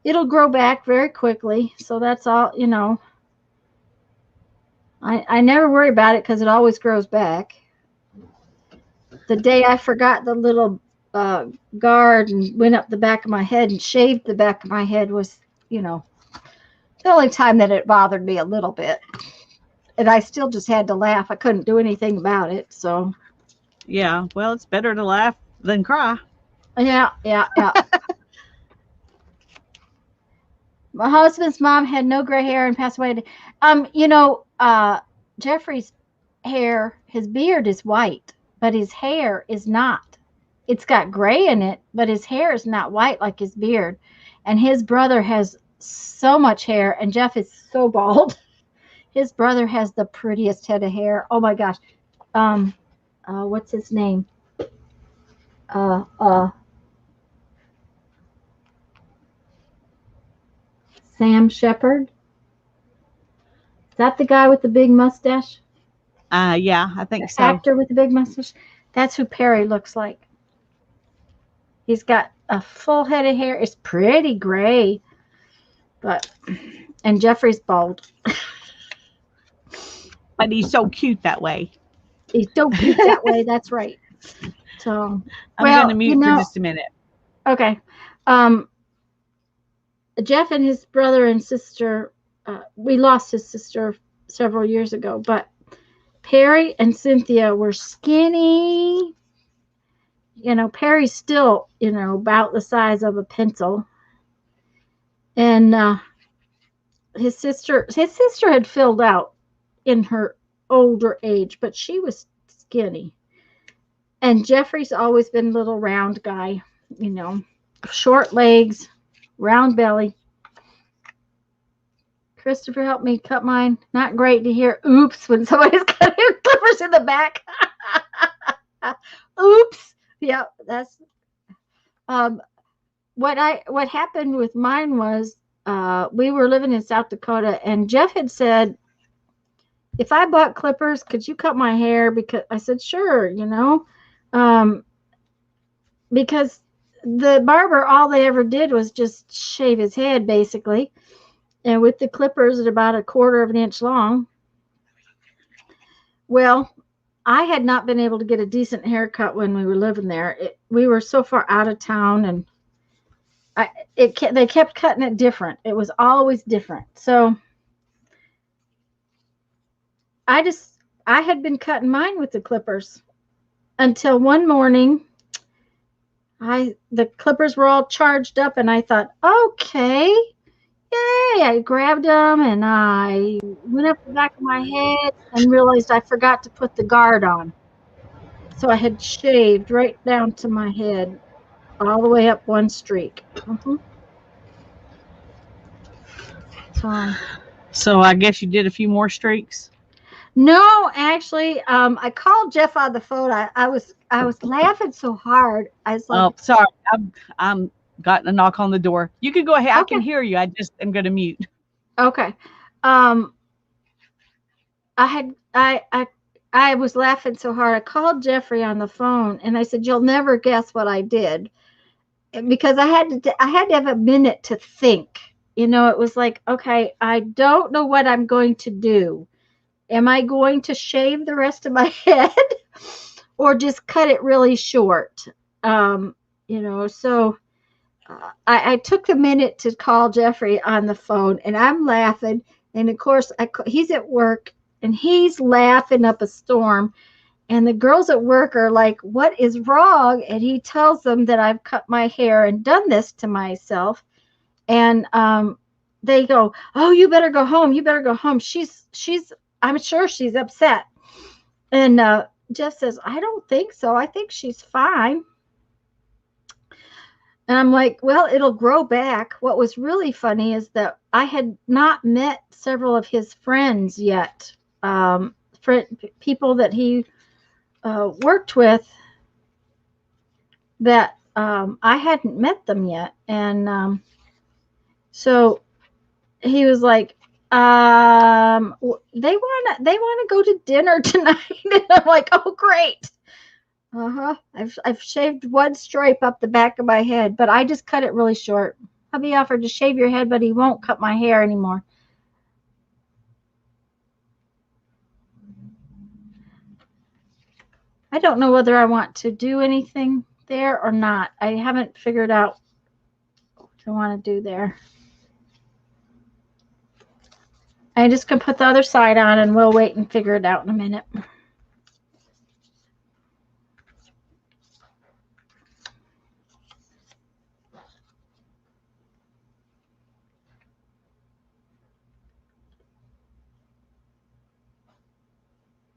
It'll grow back very quickly, so that's all, I never worry about it because it always grows back. The day I forgot the little guard and went up the back of my head and shaved the back of my head was, the only time that it bothered me a little bit. And I still just had to laugh. I couldn't do anything about it, so. Yeah, well, it's better to laugh than cry. Yeah. My husband's mom had no gray hair and passed away. Jeffrey's hair, his beard is white, but his hair is not. It's got gray in it, but his hair is not white like his beard. And his brother has so much hair, and Jeff is so bald. His brother has the prettiest head of hair. Oh my gosh. What's his name? Sam Shepard. Is that the guy with the big mustache? Yeah, I think so. Actor with the big mustache. That's who Perry looks like. He's got a full head of hair. It's pretty gray, and Jeffrey's bald. But he's so cute that way. He's so cute that way. That's right. So I'm going to mute for just a minute. Okay. Jeff and his brother and sister, we lost his sister several years ago, but Perry and Cynthia were skinny. Perry's still, about the size of a pencil. And his sister had filled out in her older age, but she was skinny. And Jeffrey's always been a little round guy, short legs, round belly. Christopher helped me cut mine. Not great to hear oops when somebody's cutting clippers in the back. Oops. Yeah, that's what happened with mine was we were living in South Dakota, and Jeff had said, if I bought clippers, could you cut my hair? Because I said, sure, because the barber, all they ever did was just shave his head, basically. And with the clippers at about 1/4 of an inch long. Well, I had not been able to get a decent haircut when we were living there. We were so far out of town, and they kept cutting it different. It was always different. So I had been cutting mine with the clippers until one morning the clippers were all charged up, and I thought, okay, yay. I grabbed them and I went up the back of my head and realized I forgot to put the guard on. So I had shaved right down to my head, all the way up one streak. So I guess you did a few more streaks? No, actually, I called Jeff on the phone. I was laughing so hard. I was like, oh, sorry. I'm got a knock on the door. You can go ahead. Okay. I can hear you. I just am going to mute. Okay. I was laughing so hard. I called Jeffrey on the phone and I said, you'll never guess what I did, because I had to have a minute to think. It was like, okay, I don't know what I'm going to do. am I going to shave the rest of my head or just cut it really short? So I took a minute to call Jeffrey on the phone, and I'm laughing. And of course, he's at work, and he's laughing up a storm. And the girls at work are like, "What is wrong?" And he tells them that I've cut my hair and done this to myself. And they go, "Oh, you better go home. You better go home. I'm sure she's upset." And Jeff says, "I don't think so. I think she's fine." And I'm like, well, it'll grow back. What was really funny is that I had not met several of his friends yet, people that he worked with that I hadn't met them yet. And so he was like, they want to go to dinner tonight. And I'm like, oh, great. I've shaved one stripe up the back of my head, but I just cut it really short. Hubby offered to shave your head, but he won't cut my hair anymore. I don't know whether I want to do anything there or not. I haven't figured out what I want to do there. I'm just going to put the other side on, and we'll wait and figure it out in a minute.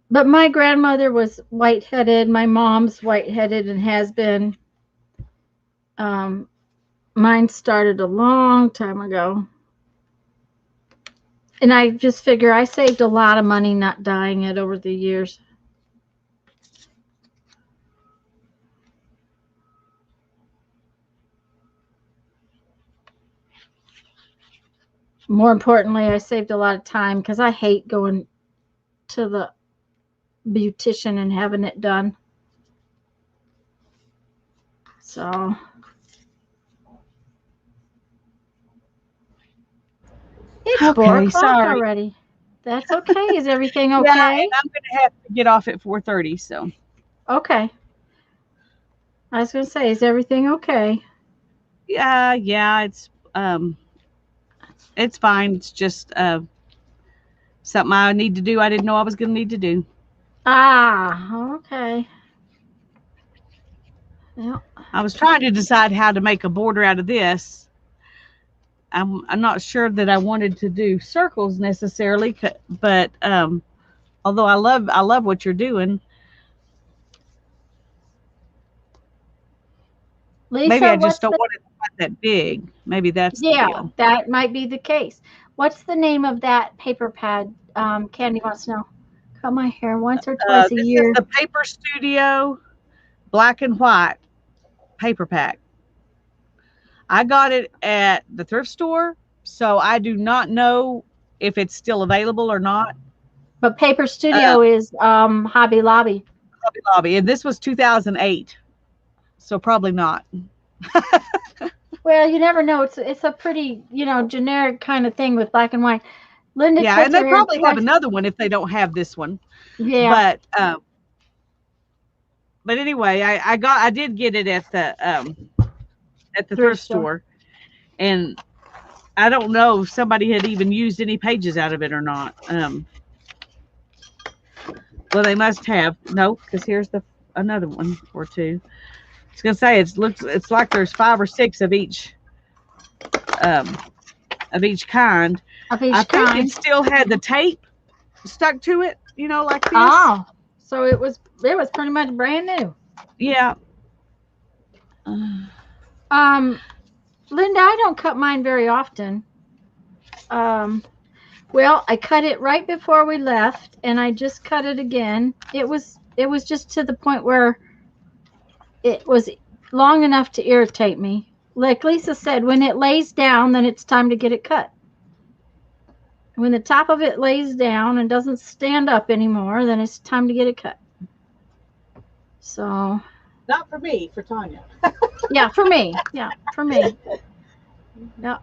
But my grandmother was white-headed. My mom's white-headed and has been. Mine started a long time ago. And I just figure I saved a lot of money not dyeing it over the years. More importantly, I saved a lot of time because I hate going to the beautician and having it done. So it's Okay, 4 o'clock sorry. already. That's okay. Is everything okay? Yeah, and I'm gonna have to get off at 4:30. So okay. I was gonna say, is everything okay? yeah, it's fine. It's just something I need to do. I didn't know I was gonna need to do. Ah, okay. Yeah. I was trying to decide how to make a border out of this. I'm not sure that I wanted to do circles necessarily, but although I love what you're doing. Lisa, maybe I just don't want it that big. Maybe that's the deal. That might be the case. What's the name of that paper pad? Candy wants to know. Cut my hair once or twice a year. This is the Paper Studio black and white paper pack. I got it at the thrift store, so I do not know if it's still available or not. But Paper Studio is Hobby Lobby. Hobby Lobby, and this was 2008, so probably not. Well, you never know. It's a pretty generic kind of thing with black and white. Linda, yeah, and they probably have another one if they don't have this one. Yeah, but anyway, I did get it at the thrift store, and I don't know if somebody had even used any pages out of it or not. Well, they must have. No, because here's another one or two. I was gonna say it's like there's 5 or 6 of each kind. I think it still had the tape stuck to it, like this. Oh, so it was pretty much brand new. Yeah. Linda, I don't cut mine very often. Well, I cut it right before we left, and I just cut it again. It was just to the point where it was long enough to irritate me. Like Lisa said, when it lays down, then it's time to get it cut. When the top of it lays down and doesn't stand up anymore, then it's time to get it cut. So. Not for me, for Tanya. Yeah, for me. Yeah, for me. Yeah.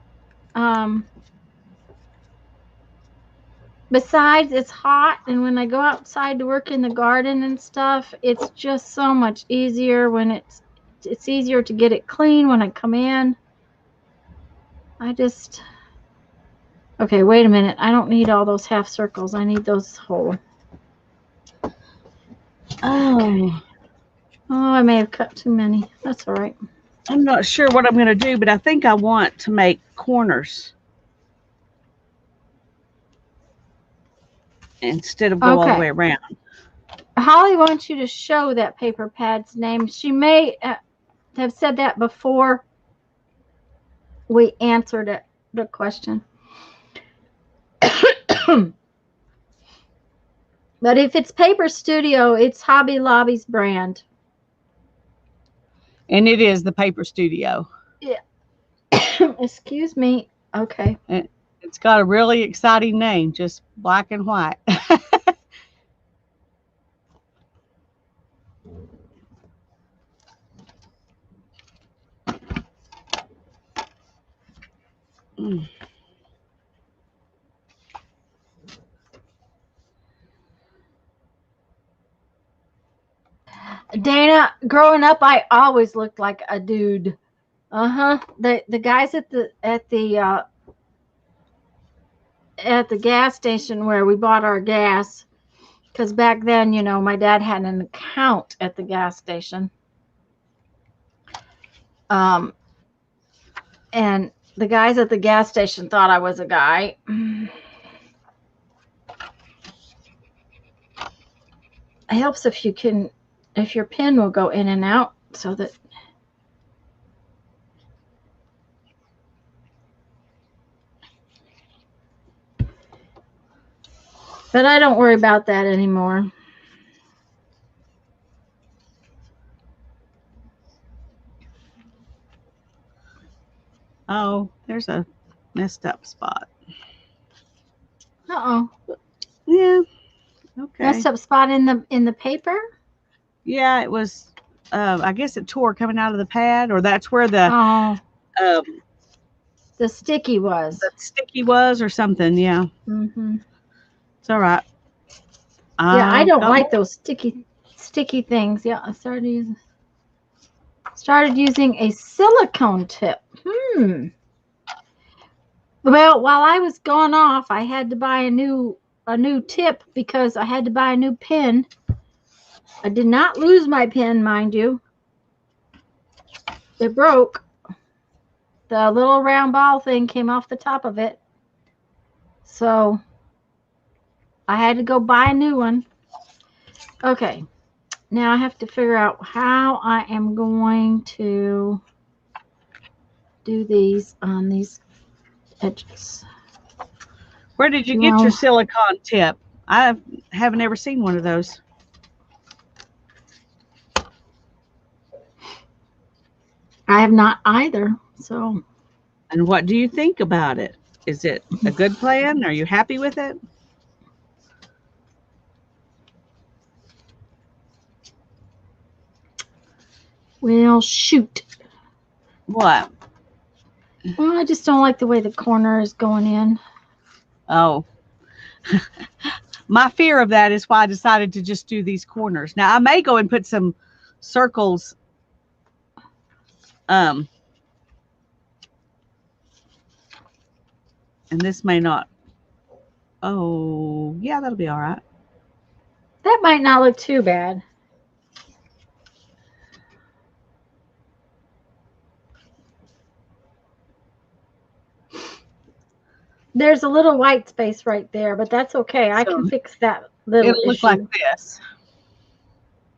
Besides, it's hot, and when I go outside to work in the garden and stuff, it's just so much easier when it's easier to get it clean when I come in. Okay, wait a minute. I don't need all those half circles. I need those whole. Oh, I may have cut too many. That's all right. I'm not sure what I'm going to do, but I think I want to make corners instead of go all the way around. Holly wants you to show that paper pad's name. She may have said that before we answered the question. But if it's Paper Studio, it's Hobby Lobby's brand. And it is the Paper Studio. Yeah. Excuse me. Okay. It's got a really exciting name, just black and white. Dana, growing up, I always looked like a dude. The guys at the gas station where we bought our gas, because back then, you know, my dad had an account at the gas station. And the guys at the gas station thought I was a guy. It helps if your pin will go in and out so that. But I don't worry about that anymore. Oh, there's a messed up spot. Uh-oh. Yeah. Okay. Messed up spot in the paper? Yeah, it was I guess it tore coming out of the pad, or that's where the sticky was. The sticky was or something, yeah. Mm-hmm. It's all right. Yeah, I don't like those sticky things. Yeah, I started using a silicone tip. Well, while I was gone off, I had to buy a new tip because I had to buy a new pin. I did not lose my pin, mind you. It broke. The little round ball thing came off the top of it. So I had to go buy a new one. Okay. Now I have to figure out how I am going to do these on these edges. Where did you get your silicone tip? I haven't ever seen one of those. I have not either. So. And what do you think about it? Is it a good plan? Are you happy with it? Well, shoot. What? Well, I just don't like the way the corner is going in. Oh. My fear of that is why I decided to just do these corners. Now, I may go and put some circles. And this may not. Oh, yeah, that'll be all right. That might not look too bad. There's a little white space right there, but that's okay. I can fix that little issue. It'll look like this.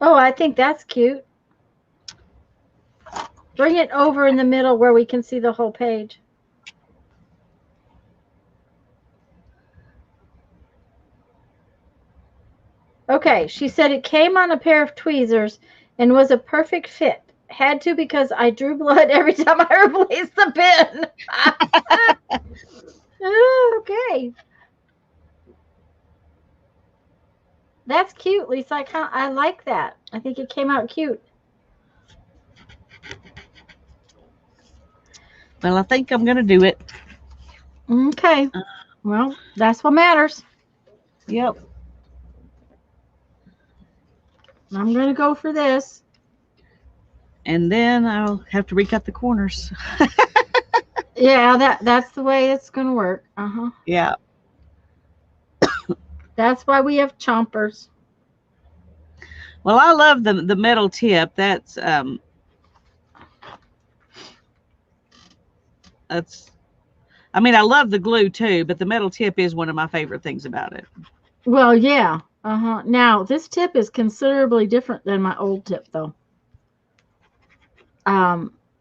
Oh, I think that's cute. Bring it over in the middle where we can see the whole page. Okay, she said it came on a pair of tweezers and was a perfect fit. Had to because I drew blood every time I replaced the pin. Okay. That's cute, Lisa. I like that. I think it came out cute. Well, I think I'm going to do it. Okay. Well, that's what matters. Yep. I'm going to go for this. And then I'll have to recut the corners. Yeah, that's the way it's going to work. Uh-huh. Yeah. That's why we have chompers. Well, I love the metal tip. That's I mean, I love the glue too, but the metal tip is one of my favorite things about it. Well, yeah. Uh-huh. Now, this tip is considerably different than my old tip, though.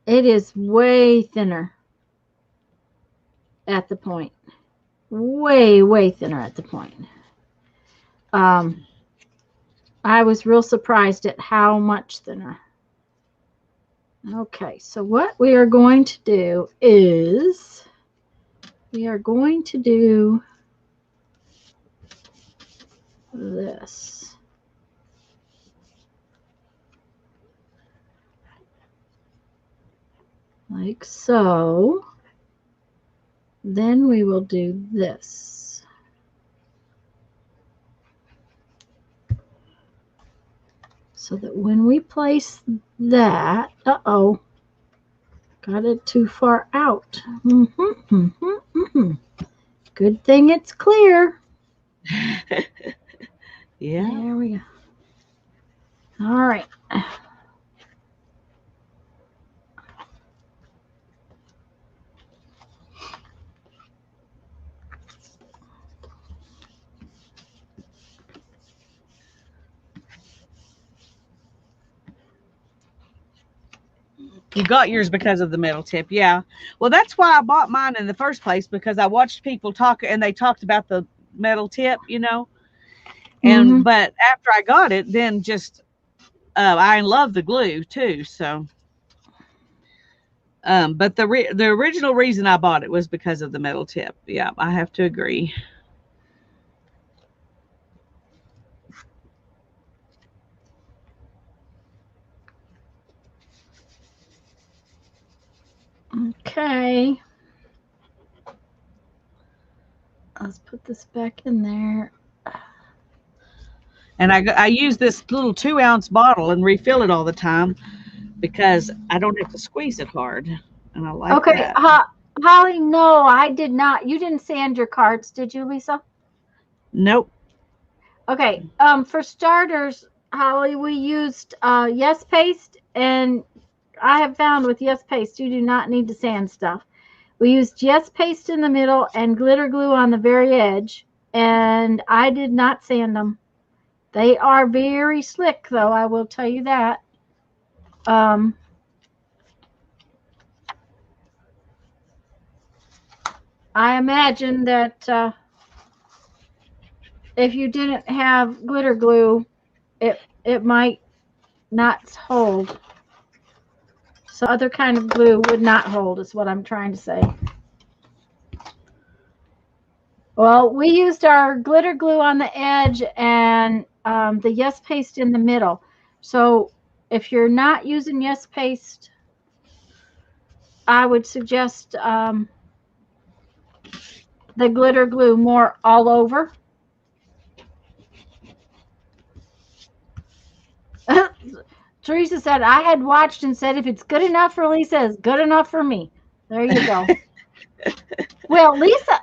It is way thinner at the point. Way, way thinner at the point. I was real surprised at how much thinner. Okay, so what we are going to do is we are going to do this. Like so. Then we will do this. So that when we place that, uh-oh, got it too far out. Good thing it's clear. Yeah. There we go. All right. You got yours because of the metal tip. Yeah. Well, that's why I bought mine in the first place, because I watched people talk and they talked about the metal tip, you know. And but after I got it, then just I love the glue too. So but the original reason I bought it was because of the metal tip. Yeah, I have to agree. Okay. Let's put this back in there. And I use this little 2-ounce bottle and refill it all the time because I don't have to squeeze it hard. And I like that. Holly, no, I did not. You didn't sand your cards, did you, Lisa? Nope. Okay. For starters, Holly, we used Yes Paste, and I have found with Yes Paste, you do not need to sand stuff. We used Yes Paste in the middle and glitter glue on the very edge, and I did not sand them. They are very slick, though, I will tell you that. I imagine that if you didn't have glitter glue, it might not hold. Some other kind of glue would not hold, is what I'm trying to say. Well, we used our glitter glue on the edge and the Yes Paste in the middle. So if you're not using Yes Paste, I would suggest the glitter glue more all over. Teresa said, I had watched and said, if it's good enough for Lisa, it's good enough for me. There you go. Well, Lisa,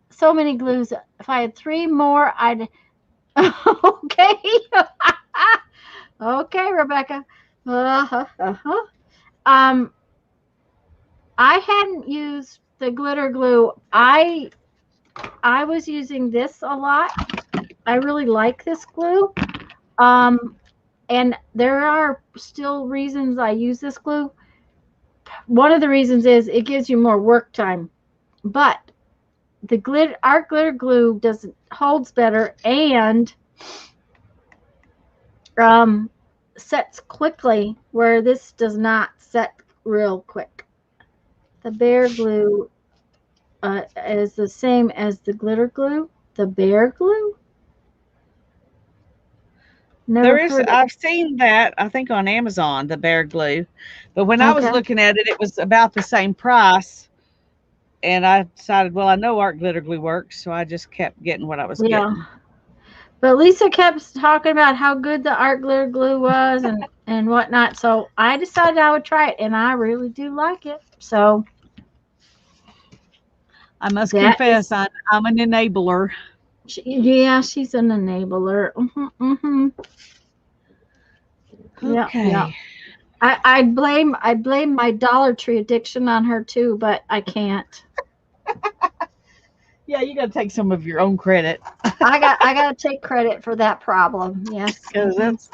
so many glues. If I had 3 more, I'd... Okay. Okay, Rebecca. I hadn't used the glitter glue. I was using this a lot. I really like this glue. And there are still reasons I use this glue. One of the reasons is it gives you more work time. But our glitter glue holds better and sets quickly, where this does not set real quick. The Bear glue is the same as the glitter glue. The Bear glue? I've seen that, I think, on Amazon, the Bear glue. But when I was looking at it, it was about the same price. And I decided, well, I know Art Glitter Glue works, so I just kept getting what I was getting. But Lisa kept talking about how good the art glitter glue was and whatnot. So I decided I would try it, and I really do like it. So I must confess, I'm an enabler. Yeah, she's an enabler. Okay. Yeah. I blame my Dollar Tree addiction on her too, but I can't. Yeah, you got to take some of your own credit. I got to take credit for that problem. Yes, because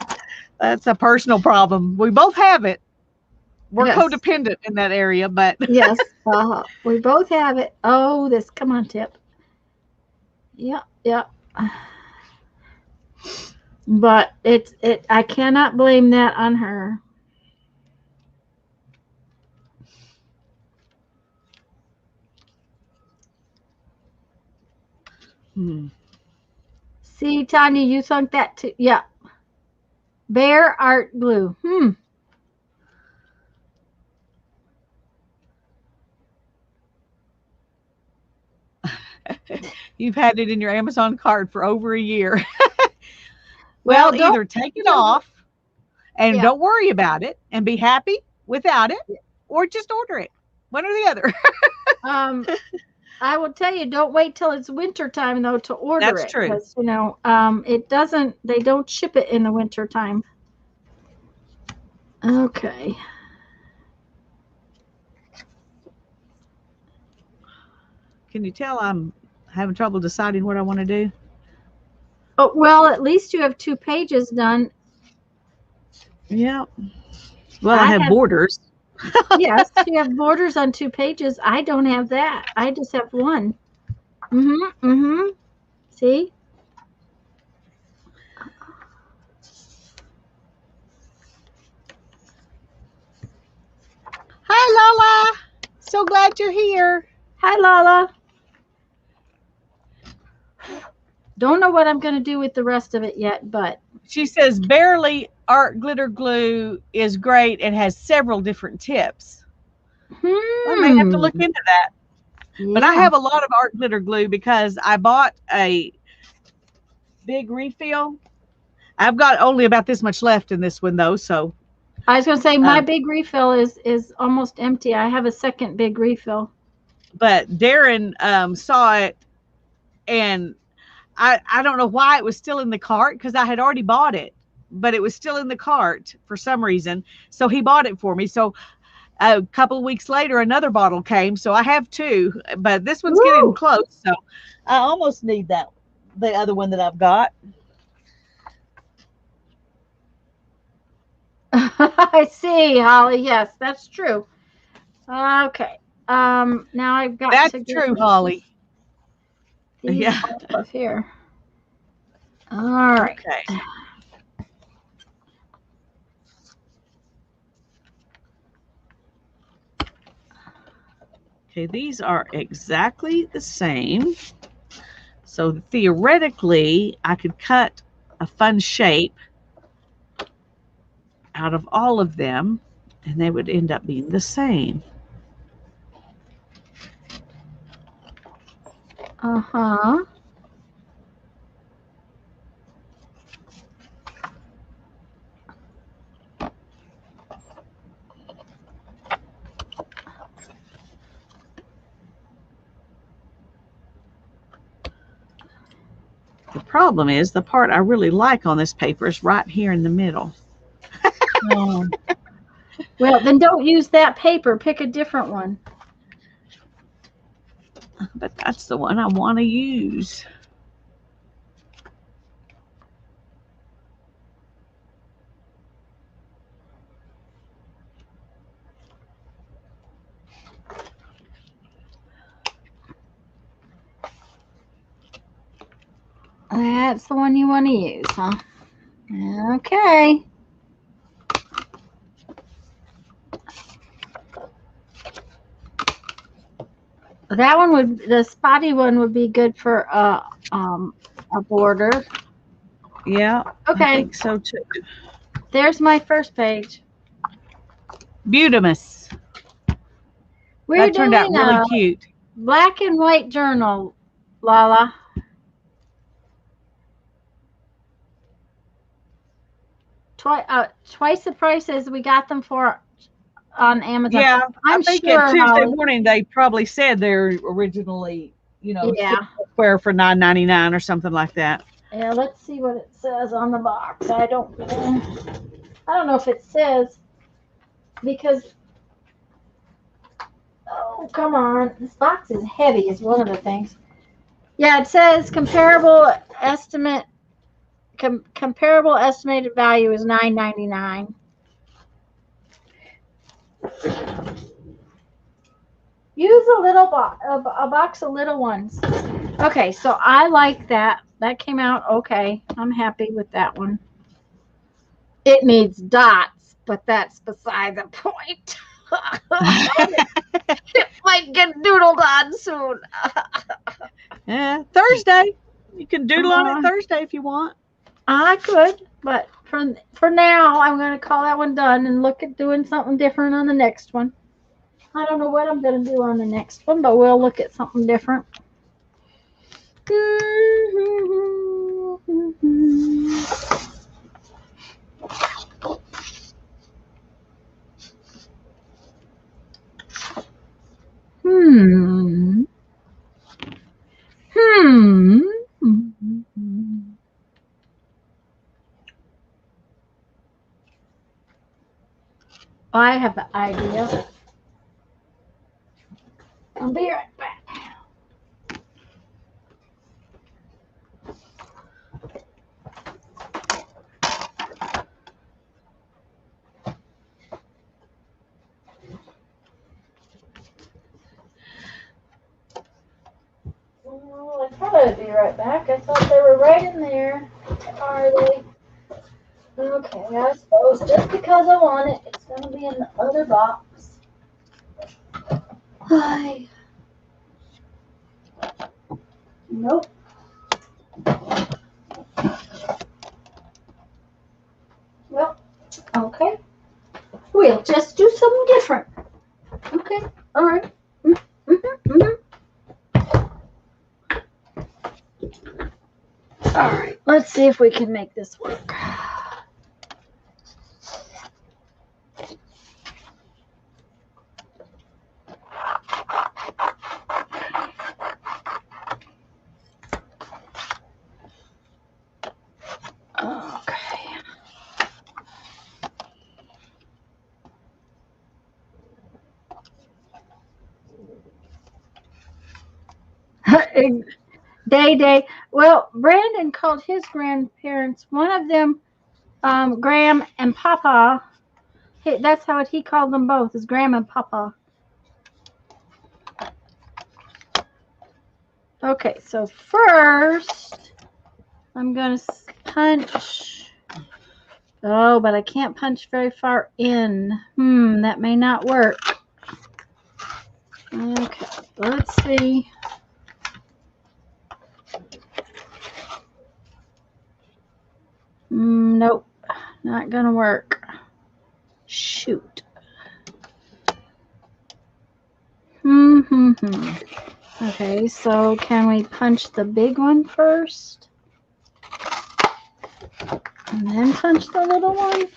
that's a personal problem. We both have it. We're yes. codependent in that area, but Yes, we both have it. Oh, come on, Tip. Yeah, yeah. But I cannot blame that on her. See, Tanya, you sunk that too. Yeah. Bear art glue. You've had it in your Amazon cart for over a year. Well, either take it off and don't worry about it and be happy without it, or just order it. One or the other. I will tell you, don't wait till it's winter time though to order it. That's true. Because they don't ship it in the winter time. Okay. Can you tell I'm having trouble deciding what I want to do? Oh, well, at least you have 2 pages done. Yeah. Well, I have borders. Yes, you have borders on 2 pages. I don't have that. I just have 1. See? Hi, Lala. So glad you're here. Hi, Lala. Don't know what I'm going to do with the rest of it yet, but she says Bearly art glitter glue is great and has several different tips. I may have to look into that. Yeah. But I have a lot of art glitter glue because I bought a big refill. I've got only about this much left in this one though, so I was going to say my big refill is almost empty. I have a second big refill. But Darren saw it, and I don't know why it was still in the cart because I had already bought it, but it was still in the cart for some reason. So he bought it for me. So a couple of weeks later, another bottle came. So I have 2, but this one's getting close. So I almost need the other one that I've got. I see, Holly. Yes, that's true. Okay. Now I've got. That's true, Holly. Yeah. Off here. All right. Okay. Okay, these are exactly the same. So theoretically, I could cut a fun shape out of all of them, and they would end up being the same. Uh-huh. The problem is the part I really like on this paper is right here in the middle. Oh. Well, then don't use that paper. Pick a different one. But that's the one I want to use. That's the one you want to use, huh? Okay. That one the spotty one would be good for a border. Yeah. Okay. I think so too. There's my first page. Beautimus. That turned out really cute. Black and white journal, Lala. twice the price as we got them for on Amazon. Yeah, I'm I think sure, at Tuesday Holly. morning they probably said they're originally, Yeah. square for $9.99 or something like that. Yeah, let's see what it says on the box. I don't know if it says because oh come on, this box is heavy is one of the things. Yeah, it says comparable estimated value is $9.99. Use a box of little ones. Okay, so I like that. That came out okay. I'm happy with that one. It needs dots, but that's beside the point. It might get doodled on soon. Yeah, Thursday. You can doodle on it Thursday if you want. I could, but for now, I'm going to call that one done and look at doing something different on the next one. I don't know what I'm going to do on the next one, but we'll look at something different. I have an idea. I'll be right back. Well, I thought I'd be right back. I thought they were right in there. Are they? Okay, I suppose just because I want it, it's going to be in the other box. Hi. Nope. Well, okay. We'll just do something different. Okay, all right. All right, let's see if we can make this work. Okay. Day. Well, Brandon called his grandparents, one of them, Graham and Papa. That's how he called them both, is Graham and Papa. Okay, so first, I'm going to punch. Oh, but I can't punch very far in. That may not work. Okay, let's see. Nope, not gonna work. Shoot. Okay, so can we punch the big one first? And then punch the little one?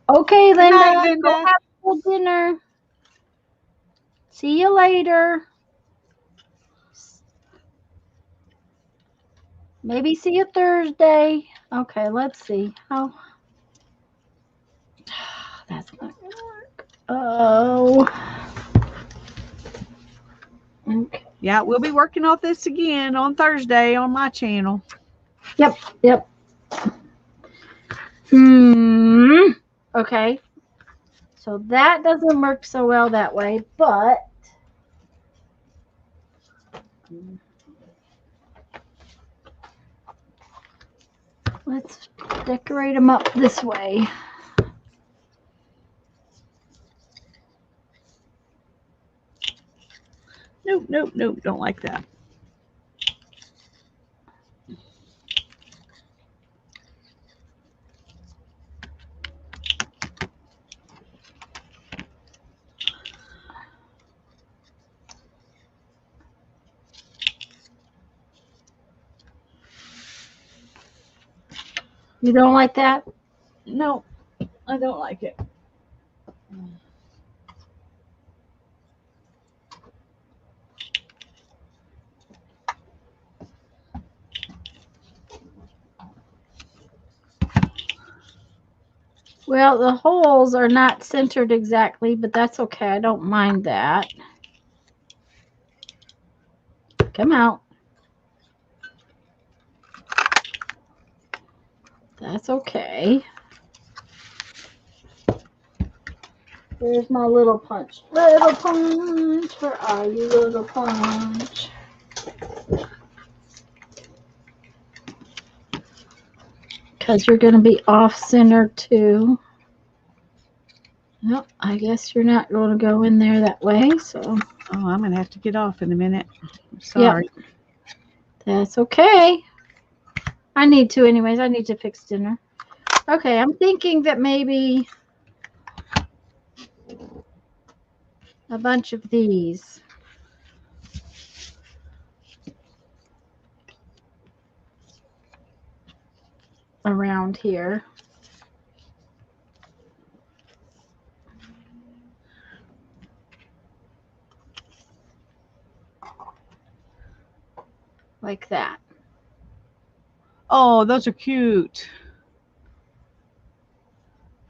Okay, Linda, Hi, Linda. go have a little dinner. See you later. Maybe see you Thursday. Okay, let's see. How? That's not gonna work. Oh. Okay. Yeah, we'll be working on this again on Thursday on my channel. Yep. Okay. So that doesn't work so well that way, but let's decorate them up this way. Nope, don't like that. You don't like that? No, I don't like it. Well, the holes are not centered exactly, but that's okay. I don't mind that. Come out. That's okay. There's my little punch. Little punch. Where are you, little punch? Because you're going to be off center too. Nope, I guess you're not going to go in there that way. So. Oh, I'm going to have to get off in a minute. I'm sorry. Yep. That's okay. I need to anyways. I need to fix dinner. Okay, I'm thinking that maybe a bunch of these. Around here. Like that. Oh, those are cute.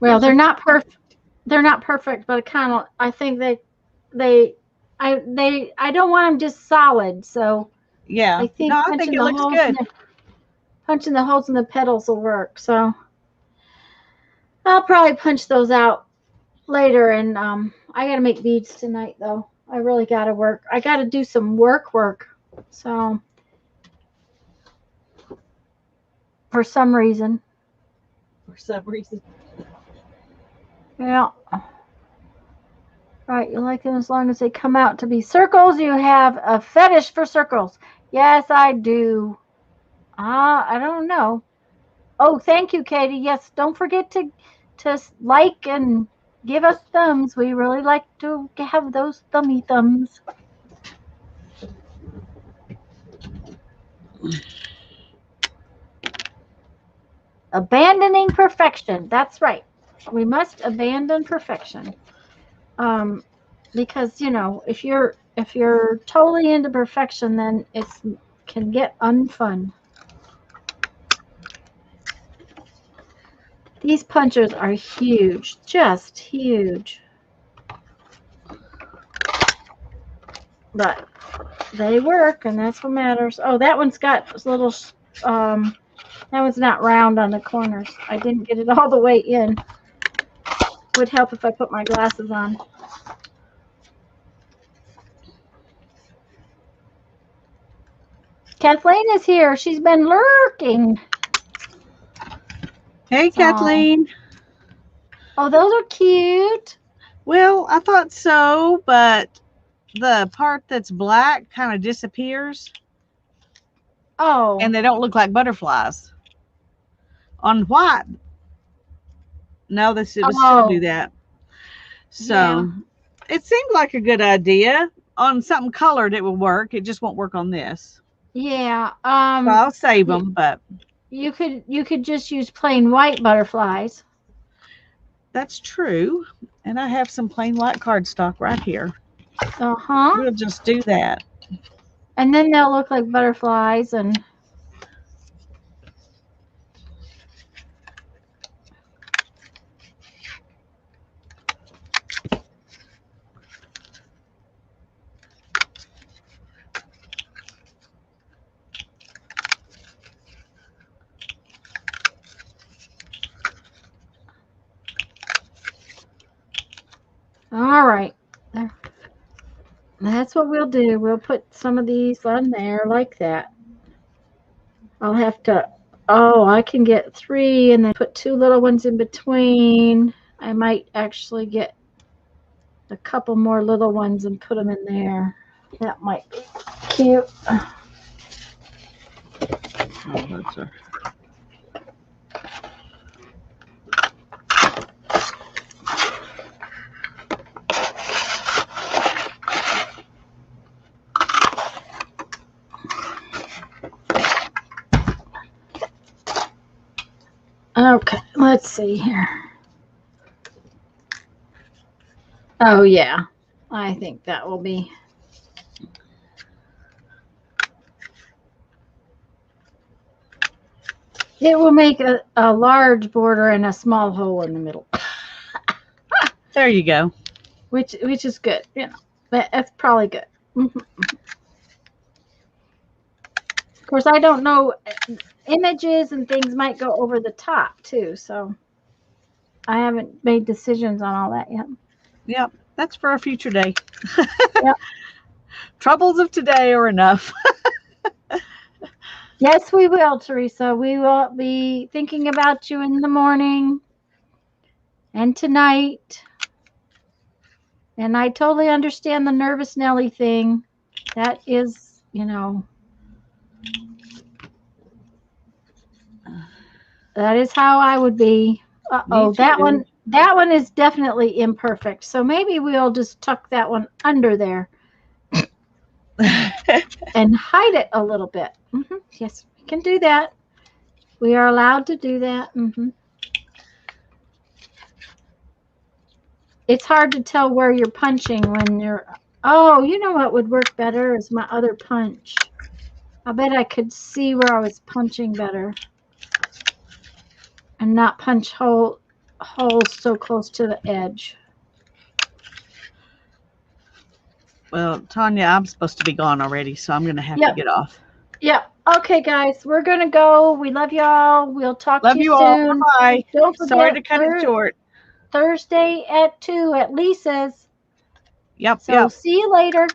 Well, they're not perfect. They're not perfect, but I think I don't want them just solid. So Yeah. I think No, I think it looks good. Punching the holes in the petals will work. So I'll probably punch those out later. And I got to make beads tonight, though. I really got to work. I got to do some work. So for some reason. Yeah. Right, you like them as long as they come out to be circles. You have a fetish for circles. Yes, I do. I don't know. Oh, thank you, Katie. Yes, don't forget to like and give us thumbs. We really like to have those thummy thumbs. Abandoning perfection. That's right. We must abandon perfection. Because if you're totally into perfection, then it can get unfun. These punches are huge, just huge. But they work, and that's what matters. Oh, that one's got little, that one's not round on the corners. I didn't get it all the way in. Would help if I put my glasses on. Kathleen is here. She's been lurking. Hey, Kathleen. Oh, those are cute. Well, I thought so, but the part that's black kind of disappears. Oh. And they don't look like butterflies. On white, no, it would still do that. So it seemed like a good idea. On something colored, it will work. It just won't work on this. Yeah. So I'll save them, but you could just use plain white butterflies. That's true. And I have some plain white cardstock right here. We'll just do that. And then they'll look like butterflies and all right. That's what we'll do. We'll put some of these on there like that. I'll have to, I can get 3 and then put 2 little ones in between. I might actually get a couple more little ones and put them in there. That might be cute. see here. Oh yeah, I think that will be. It will make a large border and a small hole in the middle. There you go. Which is good. You know, that's probably good. Mm-hmm. Of course, I don't know. Images and things might go over the top too, so I haven't made decisions on all that yet. Yep, that's for a future day. Yep. Troubles of today are enough. Yes, we will, Teresa. We will be thinking about you in the morning and tonight. And I totally understand the nervous Nelly thing. That is, you know, that is how I would be. Uh-oh, that one is definitely imperfect. So maybe we'll just tuck that one under there and hide it a little bit. Mm-hmm. Yes, we can do that. We are allowed to do that. Mm-hmm. It's hard to tell where you're punching when you're... Oh, you know what would work better is my other punch. I bet I could see where I was punching better and not punch holes so close to the edge. Well, Tanya, I'm supposed to be gone already, so I'm going to have to get off. Yep. Okay, guys, we're going to go. We love y'all. We'll talk to you soon. All. Bye. Don't forget, sorry to cut it short. Thursday at 2 at Lisa's. Yep. So see you later.